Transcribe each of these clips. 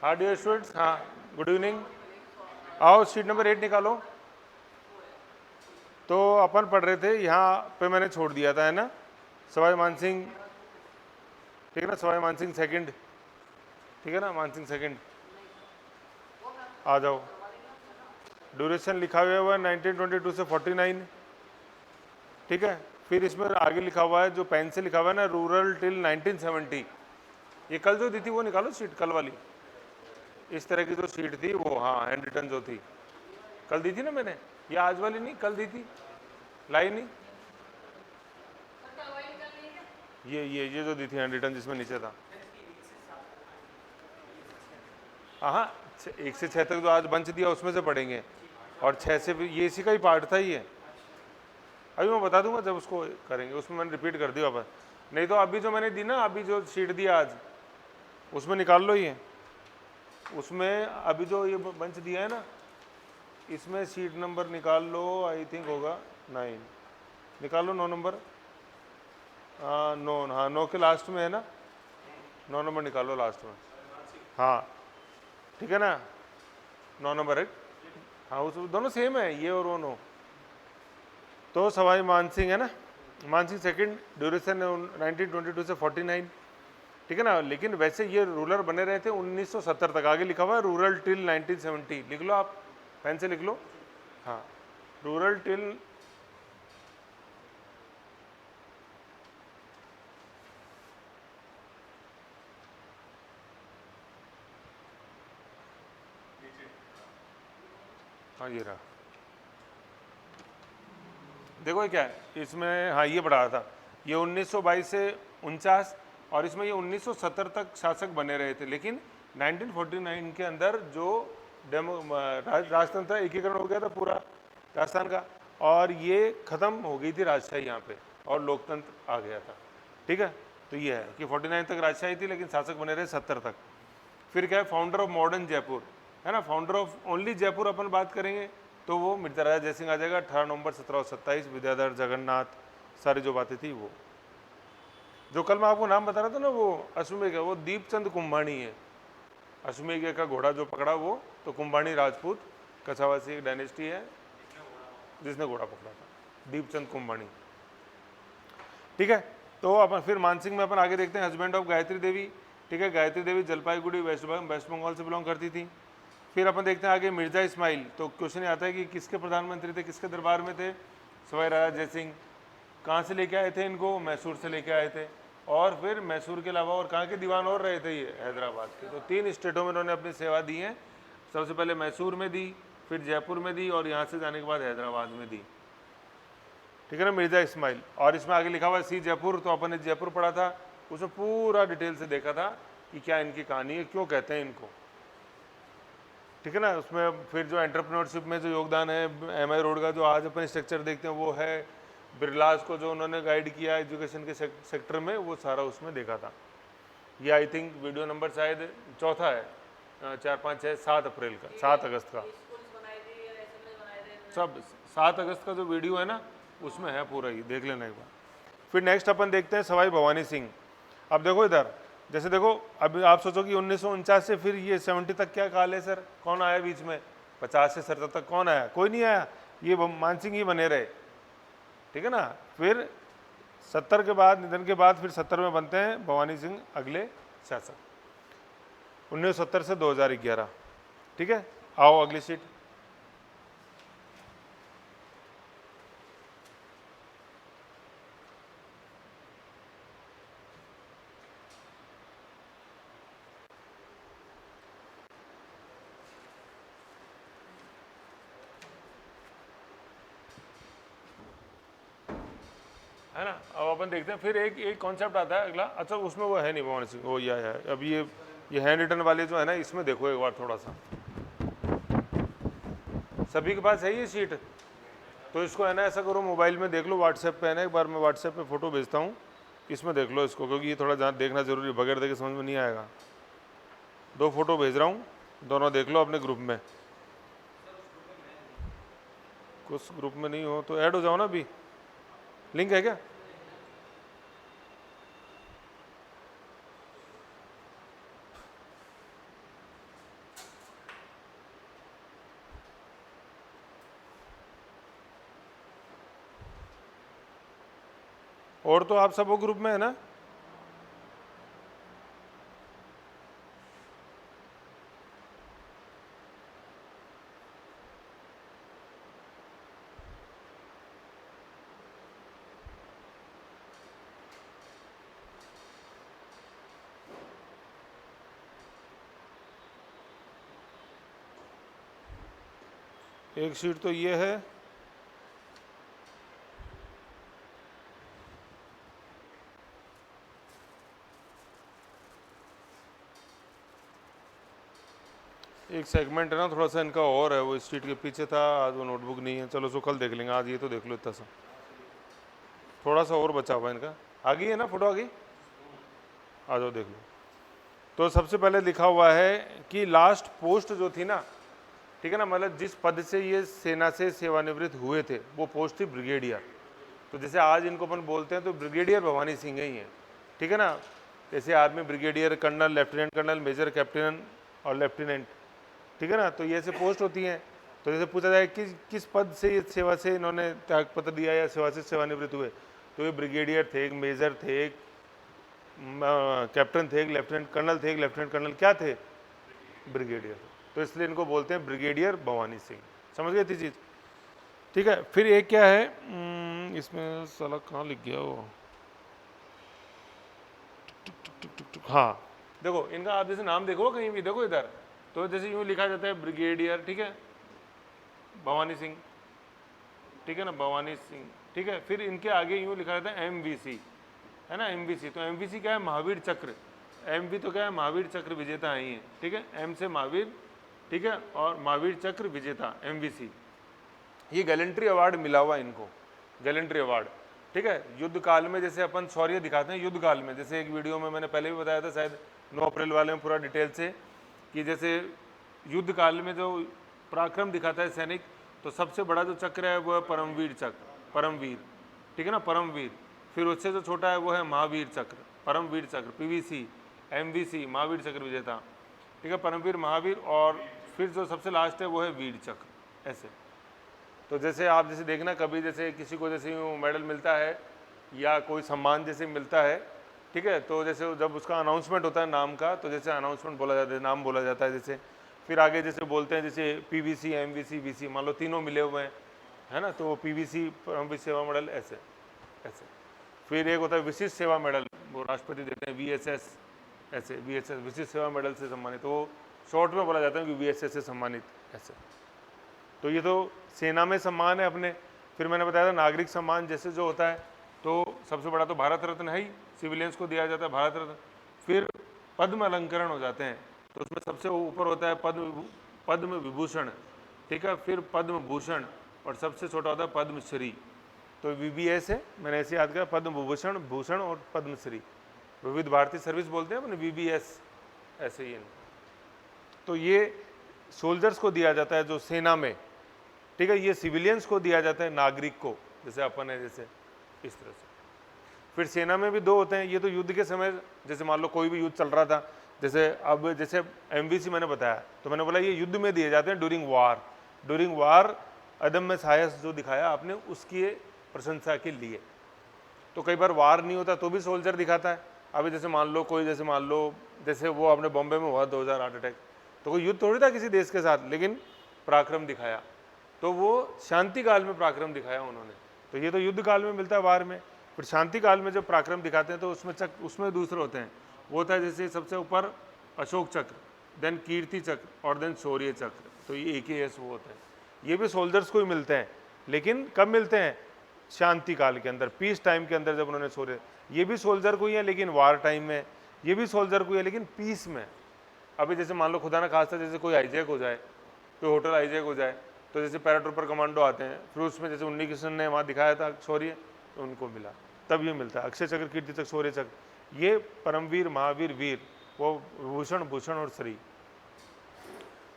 हाँ dear students, हाँ good evening. आओ शीट नंबर 8 निकालो। तो अपन पढ़ रहे थे, यहाँ पे मैंने छोड़ दिया था, है ना, सवाई मानसिंह, ठीक है ना, सवाई मानसिंह सेकंड, ठीक है ना, मानसिंह सेकंड। आ जाओ, ड्यूरेशन लिखा हुआ है 1922 से 49, ठीक है। फिर इसमें आगे लिखा हुआ है, जो पेन से लिखा हुआ है ना, रूरल टिल 1970। ये कल जो दी थी वो निकालो शीट, कल वाली, इस तरह की जो शीट थी वो, हाँ हैंड रिटन जो थी, कल दी थी ना मैंने, ये आज वाली नहीं, कल दी थी, लाई नहीं, ये जो दी थी हैंड रिटन जिसमें नीचे था। हाँ 1 से 6 तक जो आज बंच दिया उसमें से पढ़ेंगे, और 6 से भी ये इसी का ही पार्ट था ये। अभी मैं बता दूंगा जब उसको करेंगे, उसमें मैंने रिपीट कर दिया वापस। नहीं तो अभी जो मैंने दी ना, अभी जो शीट दी आज, उसमें निकाल लो ये, उसमें अभी जो ये बंच दिया है ना, इसमें शीट नंबर निकाल लो, आई थिंक होगा 9, निकाल लो 9 नंबर, 9, हाँ 9 के लास्ट में है ना, 9 नंबर निकालो लास्ट में, हाँ ठीक है ना, 9 नंबर है, हाँ उस दोनों सेम है, ये और वो 9। तो सवाई मानसिंह है ना, मानसिंह सेकंड, ड्यूरेशन 1922 से 49, ठीक है ना। लेकिन वैसे ये रूलर बने रहे थे 1970 तक, आगे लिखा हुआ है रूरल टिल 1970, लिख लो आप, पेन से लिख लो, हाँ रूरल टिल, हाँ ये रहा, देखो ये क्या है इसमें, हाँ ये पढ़ा था, ये 1922 से 49, और इसमें ये 1970 तक शासक बने रहे थे। लेकिन 1949 के अंदर जो राजतंत्र एकीकरण हो गया था पूरा राजस्थान का, और ये खत्म हो गई थी राजशाही यहाँ पे, और लोकतंत्र आ गया था, ठीक है। तो ये है कि 49 तक राजशाही थी, लेकिन शासक बने रहे 70 तक। फिर क्या है, फाउंडर ऑफ मॉडर्न जयपुर, है ना, फाउंडर ऑफ ओनली जयपुर अपन बात करेंगे तो वो मिर्जा राजा जयसिंह आ जाएगा, 18 नवंबर 1727, विद्याधर जगन्नाथ, सारी जो बातें थी वो। जो कल मैं आपको नाम बता रहा था ना, वो अश्वमेघ है, वो दीपचंद कुंभाणी है। अश्वमेघ का घोड़ा जो पकड़ा वो तो कुंभाणी राजपूत कछावासी एक डायनेस्टी है जिसने घोड़ा पकड़ा था, दीपचंद कुंभाणी, ठीक है। तो अपन फिर मानसिंह में अपन आगे देखते हैं, हस्बैंड ऑफ गायत्री देवी, ठीक है। गायत्री देवी जलपाईगुड़ी वेस्ट बंगाल से बिलोंग करती थी। फिर अपन देखते हैं आगे मिर्जा इस्माइल, तो क्वेश्चन आता है कि किसके प्रधानमंत्री थे, किसके दरबार में थे, सवाई राजा जयसिंह। कहाँ से लेके आए थे इनको, मैसूर से लेके आए थे, और फिर मैसूर के अलावा और कहाँ के दीवान और रहे थे ये, हैदराबाद के। तो 3 स्टेटों में इन्होंने अपनी सेवा दी है, सबसे पहले मैसूर में दी, फिर जयपुर में दी, और यहाँ से जाने के बाद हैदराबाद में दी, ठीक है ना, मिर्जा इस्माइल। और इसमें आगे लिखा हुआ है सी जयपुर, तो अपन ने जयपुर पढ़ा था, उसमें पूरा डिटेल से देखा था कि क्या इनकी कहानी है, क्यों कहते हैं इनको, ठीक है ना। उसमें फिर जो एंटरप्रेन्योरशिप में जो योगदान है, MI रोड का जो आज अपन स्ट्रक्चर देखते हैं वो है, बिरलास को जो उन्होंने गाइड किया एजुकेशन के सेक्टर में, वो सारा उसमें देखा था। ये आई थिंक वीडियो नंबर शायद चौथा है, 4, 5, 6, 7 अप्रैल का, 7 अगस्त का, सब 7 अगस्त का जो वीडियो है ना उसमें है पूरा, ही देख लेना एक बार। फिर नेक्स्ट अपन देखते हैं सवाई भवानी सिंह। अब देखो इधर, जैसे देखो अभी आप सोचो कि 1949 से फिर ये 70 तक क्या काल है सर, कौन आया बीच में, 50 से 70 तक कौन आया, कोई नहीं आया, ये मानसिंह ही बने रहे, ठीक है ना। फिर 70 के बाद, निधन के बाद फिर 70 में बनते हैं भवानी सिंह अगले शासक, 1970 से 2011, ठीक है। आओ अगली सीट, है ना। अब अपन देखते हैं फिर एक कॉन्सेप्ट आता है अगला, अच्छा उसमें वो है नहीं भवानी सिंह, वो यह है। अब ये हैंड रिटन वाले जो है ना, इसमें देखो एक बार थोड़ा सा, सभी के पास है ये शीट, तो इसको है ना ऐसा करो, मोबाइल में देख लो, व्हाट्सएप पे है ना, एक बार मैं व्हाट्सएप पे फोटो भेजता हूँ, इसमें देख लो इसको, क्योंकि ये थोड़ा देखना जरूरी है, बगैर देखे समझ में नहीं आएगा। 2 फोटो भेज रहा हूँ, दोनों देख लो अपने ग्रुप में, कुछ ग्रुप में नहीं हो तो ऐड हो जाओ ना, अभी लिंक है क्या, और तो आप सब वो ग्रुप में है ना? एक शीट तो ये है, एक सेगमेंट है ना थोड़ा सा इनका और है, वो इस शीट के पीछे था, आज वो नोटबुक नहीं है, चलो उसको कल देख लेंगे, आज ये तो देख लो इतना सा, थोड़ा सा और बचा हुआ इनका। आ गई है ना फोटो? आ गई, आ जाओ देख लो। तो सबसे पहले लिखा हुआ है कि लास्ट पोस्ट जो थी ना, ठीक है ना, मतलब जिस पद से ये सेना से सेवानिवृत्त हुए थे वो पोस्ट थी ब्रिगेडियर। तो जैसे आज इनको अपन बोलते हैं तो ब्रिगेडियर भवानी सिंह ही है, ठीक है ना। जैसे army brigadier, colonel, lieutenant colonel, major, captain और लेफ्टिनेंट, ठीक है ना। तो ये ऐसे पोस्ट होती हैं। तो जैसे पूछा जाए कि किस पद से ये सेवा से इन्होंने त्यागपत्र दिया या सेवा से सेवानिवृत्त हुए, तो ये ब्रिगेडियर थे, एक मेजर थे, एक कैप्टन थे, एक लेफ्टिनेंट कर्नल थे, एक लेफ्टिनेंट कर्नल क्या थे? ब्रिगेडियर। तो इसलिए इनको बोलते हैं ब्रिगेडियर भवानी सिंह। समझ गए थी चीज़? ठीक है। फिर एक क्या है इसमें, साला कहाँ लिख गया वो, हाँ देखो इनका, आप जैसे नाम देखो कहीं भी, देखो इधर, तो जैसे यूँ लिखा जाता है ब्रिगेडियर, ठीक है, भवानी सिंह, ठीक है ना, भवानी सिंह, ठीक है। फिर इनके आगे यूँ लिखा जाता है MVC, है ना, MVC। तो MVC क्या है? महावीर चक्र। MV तो क्या है? महावीर चक्र विजेता ही है, ठीक है, M से महावीर, ठीक है, और महावीर चक्र विजेता MVC। ये गैलेंट्री अवार्ड मिला हुआ इनको, गैलेंट्री अवार्ड, ठीक है। युद्ध काल में जैसे अपन शौर्य दिखाते हैं, युद्ध काल में जैसे एक वीडियो में मैंने पहले भी बताया था शायद 9 अप्रैल वाले में पूरा डिटेल से, कि जैसे युद्ध काल में जो पराक्रम दिखाता है सैनिक, तो सबसे बड़ा जो चक्र है वो है परमवीर चक्र, परमवीर, ठीक है ना, परमवीर। फिर उससे जो छोटा है वो है महावीर चक्र, परमवीर चक्र, PVC, MVC, महावीर चक्र विजेता, ठीक है, परमवीर, महावीर, और फिर जो सबसे लास्ट है वो है वीर चक्र, ऐसे। तो जैसे आप जैसे देखना कभी जैसे किसी को जैसे यूँ मेडल मिलता है या कोई सम्मान जैसे मिलता है, ठीक है, तो जैसे जब उसका अनाउंसमेंट होता है नाम का, तो जैसे अनाउंसमेंट बोला जाता है, नाम बोला जाता है जैसे, फिर आगे जैसे बोलते हैं जैसे PVC, MVC, VC, मान लो तीनों मिले हुए हैं, है ना, तो वो PVC, विशिष्ट सेवा मेडल, ऐसे ऐसे। फिर एक होता है विशिष्ट सेवा मेडल, वो राष्ट्रपति देते हैं, VSS, ऐसे, VSS विशिष्ट सेवा मेडल से सम्मानित, तो वो शॉर्ट में बोला जाता है कि VSS से सम्मानित, ऐसे। तो ये तो सेना में सम्मान है अपने। फिर मैंने बताया था नागरिक सम्मान जैसे जो होता है, तो सबसे बड़ा तो भारत रत्न है ही, सिविलियंस को दिया जाता है भारत रत्न। फिर पद्म अलंकरण हो जाते हैं, तो उसमें सबसे ऊपर होता है पद्म विभूषण, ठीक है, फिर पद्म भूषण, और सबसे छोटा होता है पद्मश्री। तो VBS है, मैंने ऐसे याद किया, पद्म विभूषण, भूषण और पद्मश्री। विविध भारतीय सर्विस बोलते हैं अपने, VBS, ऐसे ही। तो ये सोल्जर्स को दिया जाता है जो सेना में, ठीक है, ये सिविलियंस को दिया जाता है, नागरिक को, जैसे अपन है, जैसे इस तरह से। फिर सेना में भी दो होते हैं, ये तो युद्ध के समय, जैसे मान लो कोई भी युद्ध चल रहा था, जैसे अब जैसे MVC मैंने बताया, तो मैंने बोला ये युद्ध में दिए जाते हैं ड्यूरिंग वार। ड्यूरिंग वार अदम्य साहस जो दिखाया आपने, उसकी प्रशंसा के लिए। तो कई बार वार नहीं होता तो भी सोल्जर दिखाता है। अभी जैसे मान लो कोई, जैसे मान लो जैसे वो अपने बॉम्बे में हुआ 2008 अटैक, तो कोई युद्ध थोड़ी था किसी देश के साथ, लेकिन पराक्रम दिखाया, तो वो शांति काल में पराक्रम दिखाया उन्होंने। तो ये तो युद्ध काल में मिलता है वार में। फिर शांति काल में जब पराक्रम दिखाते हैं तो उसमें दूसरे होते हैं, वो होता है जैसे सबसे ऊपर अशोक चक्र, देन कीर्ति चक्र और देन शौर्य चक्र। तो ये AKS वो होता है। ये भी सोल्जर्स को ही मिलते हैं, लेकिन कब मिलते हैं? शांति काल के अंदर, पीस टाइम के अंदर जब उन्होंने शौर्य। ये भी सोल्जर को ही है लेकिन वार टाइम में, ये भी सोल्जर को ही है लेकिन पीस में। अभी जैसे मान लो खुदा ना खास्ता जैसे कोई हाईजैक हो जाए, कोई होटल हाईजैक हो जाए, तो जैसे पैराट्रूपर कमांडो आते हैं, फिर उसमें जैसे उन्नी कृष्ण ने वहाँ दिखाया था शौर्य, तो उनको मिला, तब ये मिलता है। अक्षय चक्र, कीर्ति चक्र, शौर्य चक्र, ये परमवीर, महावीर, वीर, वो भूषण, भूषण और श्री।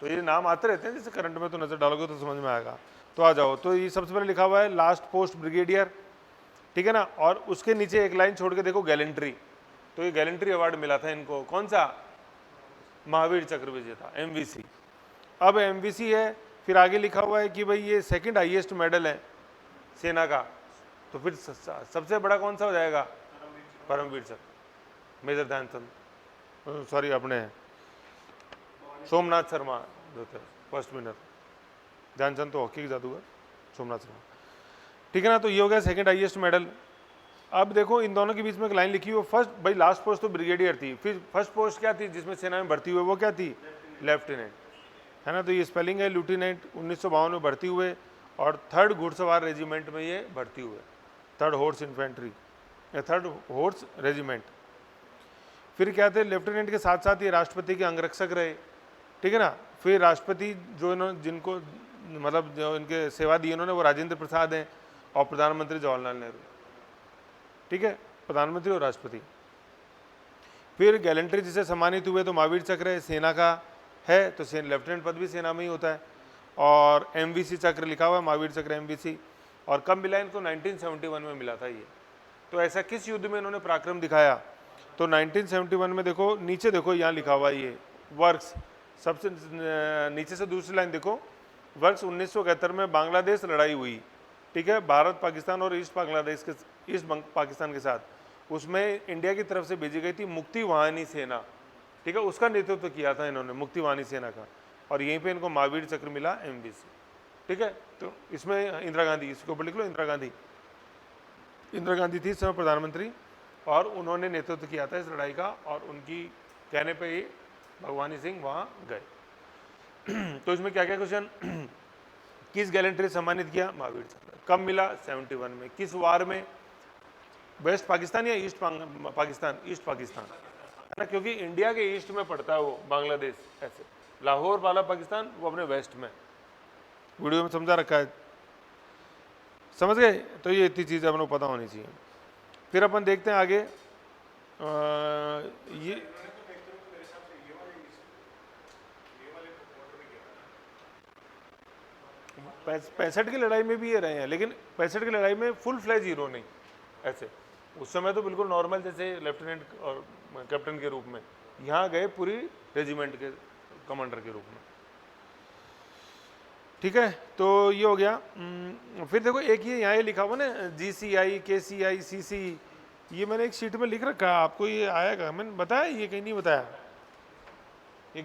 तो ये नाम आते रहते हैं, जैसे करंट में तो नजर डालोगे तो समझ में आएगा। तो आ जाओ, तो ये सबसे पहले लिखा हुआ है लास्ट पोस्ट ब्रिगेडियर, ठीक है ना, और उसके नीचे एक लाइन छोड़ के देखो गैलेंट्री। तो ये गैलेंट्री अवार्ड मिला था इनको, कौन सा? महावीर चक्र विजेता, MVC। अब MVC है, फिर आगे लिखा हुआ है कि भाई ये सेकंड हाईएस्ट मेडल है सेना का, तो फिर सबसे बड़ा कौन सा हो जाएगा? परमवीर चक्र। मेजर ध्यानचंद, सॉरी अपने सोमनाथ शर्मा जो थे फर्स्ट विनर। ध्यानचंद तो हॉकी के जादूगर, सोमनाथ शर्मा। ठीक है ना, तो ये हो गया सेकंड हाईएस्ट मेडल। अब देखो इन दोनों के बीच में एक लाइन लिखी हुई, फर्स्ट भाई लास्ट पोस्ट तो ब्रिगेडियर थी, फिर फर्स्ट पोस्ट क्या थी जिसमें सेना में भर्ती हुए, वो क्या थी? लेफ्टिनेंट, है ना। तो ये स्पेलिंग है लेफ्टिनेंट। 1952 में भर्ती हुए और 3rd घुड़सवार रेजिमेंट में ये भर्ती हुए, 3rd horse infantry, 3rd horse regiment. फिर क्या थे, लेफ्टिनेंट के साथ साथ ये राष्ट्रपति के अंगरक्षक रहे, ठीक है ना। फिर राष्ट्रपति जो इन्होंने जिनको मतलब जो इनके सेवा दी इन्होंने, वो राजेंद्र प्रसाद हैं और प्रधानमंत्री जवाहरलाल नेहरू, ठीक है, प्रधानमंत्री और राष्ट्रपति। फिर गैलेंट्री जिसे सम्मानित हुए तो महावीर चक्र है, सेना का है, तो लेफ्टिनेंट पद भी सेना में ही होता है। और एमवीसी चक्र लिखा हुआ है, महावीर चक्र एमवीसी। और कब मिला इनको? 1971 में मिला था ये। तो ऐसा किस युद्ध में इन्होंने पराक्रम दिखाया? तो 1971 में देखो नीचे देखो यहाँ लिखा हुआ ये वर्क्स, सबसे नीचे से दूसरी लाइन देखो, वर्ष 1971 में बांग्लादेश लड़ाई हुई, ठीक है, भारत पाकिस्तान और ईस्ट पाकिस्तान के साथ। उसमें इंडिया की तरफ से भेजी गई थी मुक्ति वाहिनी सेना, ठीक है, उसका नेतृत्व किया था इन्होंने, मुक्ति वाहिनी सेना का। और यहीं पे इनको महावीर चक्र मिला एमवीसी, ठीक है। तो इसमें इंदिरा गांधी, इसके ऊपर लिख लो इंदिरा गांधी। इंदिरा गांधी थी इस समय प्रधानमंत्री और उन्होंने नेतृत्व किया था इस लड़ाई का, और उनकी कहने पे ही भगवानी सिंह वहाँ गए। तो इसमें क्या क्या क्वेश्चन, किस गैलेंट्री सम्मानित किया? महावीर चक्र। कब मिला? 71 में। किस वार में? वेस्ट पाकिस्तान या ईस्ट पाकिस्तान? ईस्ट पाकिस्तान, है ना, क्योंकि इंडिया के ईस्ट में पड़ता है वो बांग्लादेश, ऐसे लाहौर वाला पाकिस्तान वो अपने वेस्ट में। वीडियो में समझा रखा है, समझ गए? तो ये इतनी चीज़ अपन को पता होनी चाहिए। फिर अपन देखते हैं आगे, ये 65 की लड़ाई में भी ये रहे हैं, लेकिन 65 की लड़ाई में फुल फ्लैज हीरो नहीं, ऐसे उस समय तो बिल्कुल नॉर्मल जैसे लेफ्टिनेंट और कैप्टन के रूप में, यहाँ गए पूरी रेजिमेंट के कमांडर के रूप में, ठीक है। तो ये हो गया। फिर देखो एक ये यहाँ ये लिखा हुआ ना GCI KCI CC, ये मैंने एक शीट में लिख रखा है, आपको ये आएगा, मैंने बताया ये कहीं नहीं बताया। ये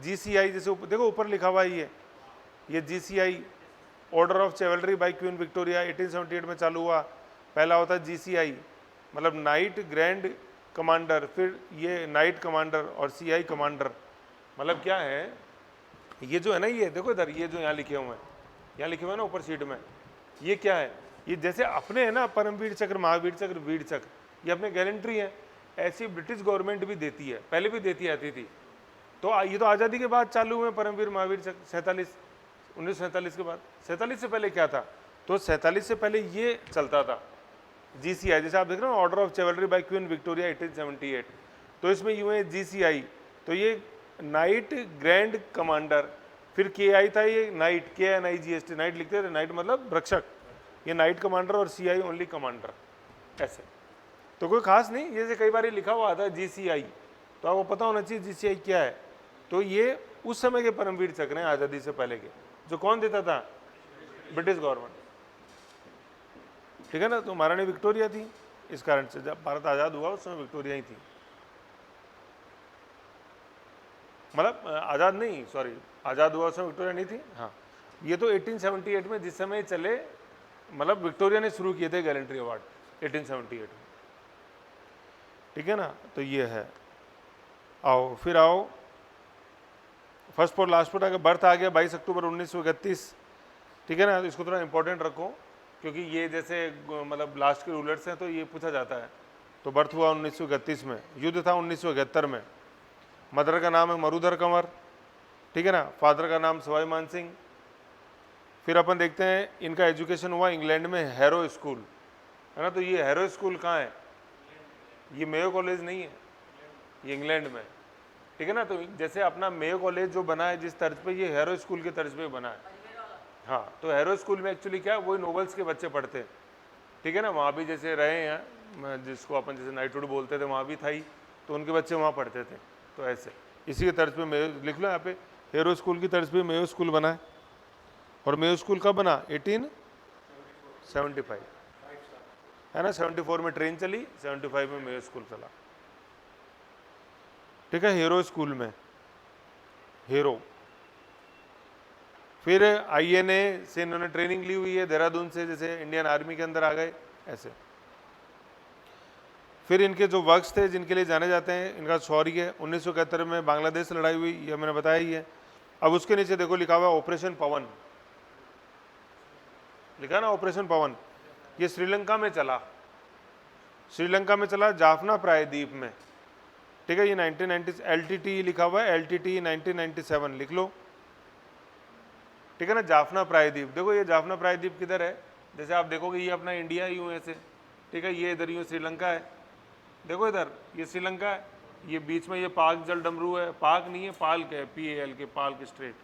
GCI जैसे देखो ऊपर लिखा हुआ है ये GCI order of chivalry by Queen Victoria 1878 में चालू हुआ। पहला होता है GCI मतलब नाइट ग्रैंड कमांडर, फिर ये नाइट कमांडर और CI कमांडर। मतलब क्या है ये जो है ना, ये देखो इधर ये जो यहाँ लिखे हुए हैं, यहाँ लिखे हुए हैं ना ऊपर शीट में, ये क्या है? ये जैसे अपने है ना परमवीर चक्र, महावीर चक्र, वीर चक्र, ये अपने गैलेंट्री है, ऐसी ब्रिटिश गवर्नमेंट भी देती है, पहले भी देती आती थी। तो ये तो आज़ादी के बाद चालू हुए परमवीर महावीर चक्र 1947 के बाद। 47 से पहले क्या था? तो 47 से पहले ये चलता था GCI, जैसे आप देख रहे हो order of chivalry by Queen Victoria 1878, तो इसमें यूँ है GCI, तो ये नाइट ग्रैंड कमांडर। फिर KI था ये नाइट, KNIGST, नाइट लिखते थे, नाइट मतलब रक्षक, ये नाइट कमांडर, और CI ओनली कमांडर, ऐसे। तो कोई खास नहीं, जैसे कई बार ये लिखा हुआ आता है GCI, तो आपको पता होना चाहिए GCI क्या है। तो ये उस समय के परमवीर चक्र हैं आज़ादी से पहले के, जो कौन देता था? ब्रिटिश गवर्नमेंट, ठीक है ना। तो महारानी विक्टोरिया थी, इस कारण से जब भारत आज़ाद हुआ उस समय विक्टोरिया ही थी, मतलब आज़ाद नहीं, सॉरी, आज़ाद हुआ उस समय विक्टोरिया नहीं थी। हाँ, ये तो 1878 में जिस समय चले, मतलब विक्टोरिया ने शुरू किए थे गैलेंट्री अवार्ड 1878 में, ठीक है ना। तो ये है। आओ फिर आओ, फर्स्ट पोर्ट लास्ट पोर्ट, अगर बर्थ आ गया 22 अक्टूबर 1931, ठीक है ना। तो इसको थोड़ा इंपॉर्टेंट रखो, क्योंकि ये जैसे मतलब लास्ट के रूलर्स हैं तो ये पूछा जाता है। तो बर्थ हुआ 1931 में, युद्ध था 1971 में। मदर का नाम है मरुधर कंवर, ठीक है ना। फादर का नाम सवाई मान सिंह। फिर अपन देखते हैं इनका एजुकेशन हुआ इंग्लैंड में हैरो स्कूल, है ना। तो ये हैरो स्कूल कहाँ है? ये मेयो कॉलेज नहीं है, ये इंग्लैंड में, ठीक है ना। तो जैसे अपना मेयो कॉलेज जो बना है जिस तर्ज पे, ये हैरो स्कूल के तर्ज पे बना है। हाँ, तो हैरो स्कूल में एक्चुअली क्या है, वही नोवेल्स के बच्चे पढ़ते हैं, ठीक है ना। वहाँ भी जैसे रहे हैं, जिसको अपन जैसे नाइटहुड बोलते थे, वहाँ भी था ही, तो उनके बच्चे वहाँ पढ़ते थे। तो ऐसे इसी के तर्ज पे मेयो लिख लो यहाँ पे, हैरो स्कूल की तर्ज पे मेयो स्कूल बना है। और मेयो स्कूल कब बना? 1875, है ना। 74 में ट्रेन चली, 75 में मेयो स्कूल चला, ठीक है, हीरो स्कूल में, हीरो। फिर INA से इन्होंने ट्रेनिंग ली हुई है देहरादून से, जैसे इंडियन आर्मी के अंदर आ गए ऐसे। फिर इनके जो वर्क्स थे जिनके लिए जाने जाते हैं, इनका शौर्य 1971 में बांग्लादेश से लड़ाई हुई, ये मैंने बताया ही है। अब उसके नीचे देखो लिखा हुआ ऑपरेशन पवन, लिखा ना ऑपरेशन पवन, ये श्रीलंका में चला, श्रीलंका में चला, जाफना प्रायद्वीप में, ठीक है। ये 1990 LTT लिखा हुआ है, LTT 1997 लिख लो, ठीक है ना। जाफना प्रायद्वीप, देखो ये जाफना प्रायद्वीप किधर है, जैसे आप देखोगे ये अपना इंडिया यूं ऐसे, ठीक है, ये इधर यूं श्रीलंका है, देखो इधर ये श्रीलंका है, ये बीच में ये पाक जल डमरू है, पाक नहीं है पाल्क है, PAL के, पाल्क स्ट्रेट,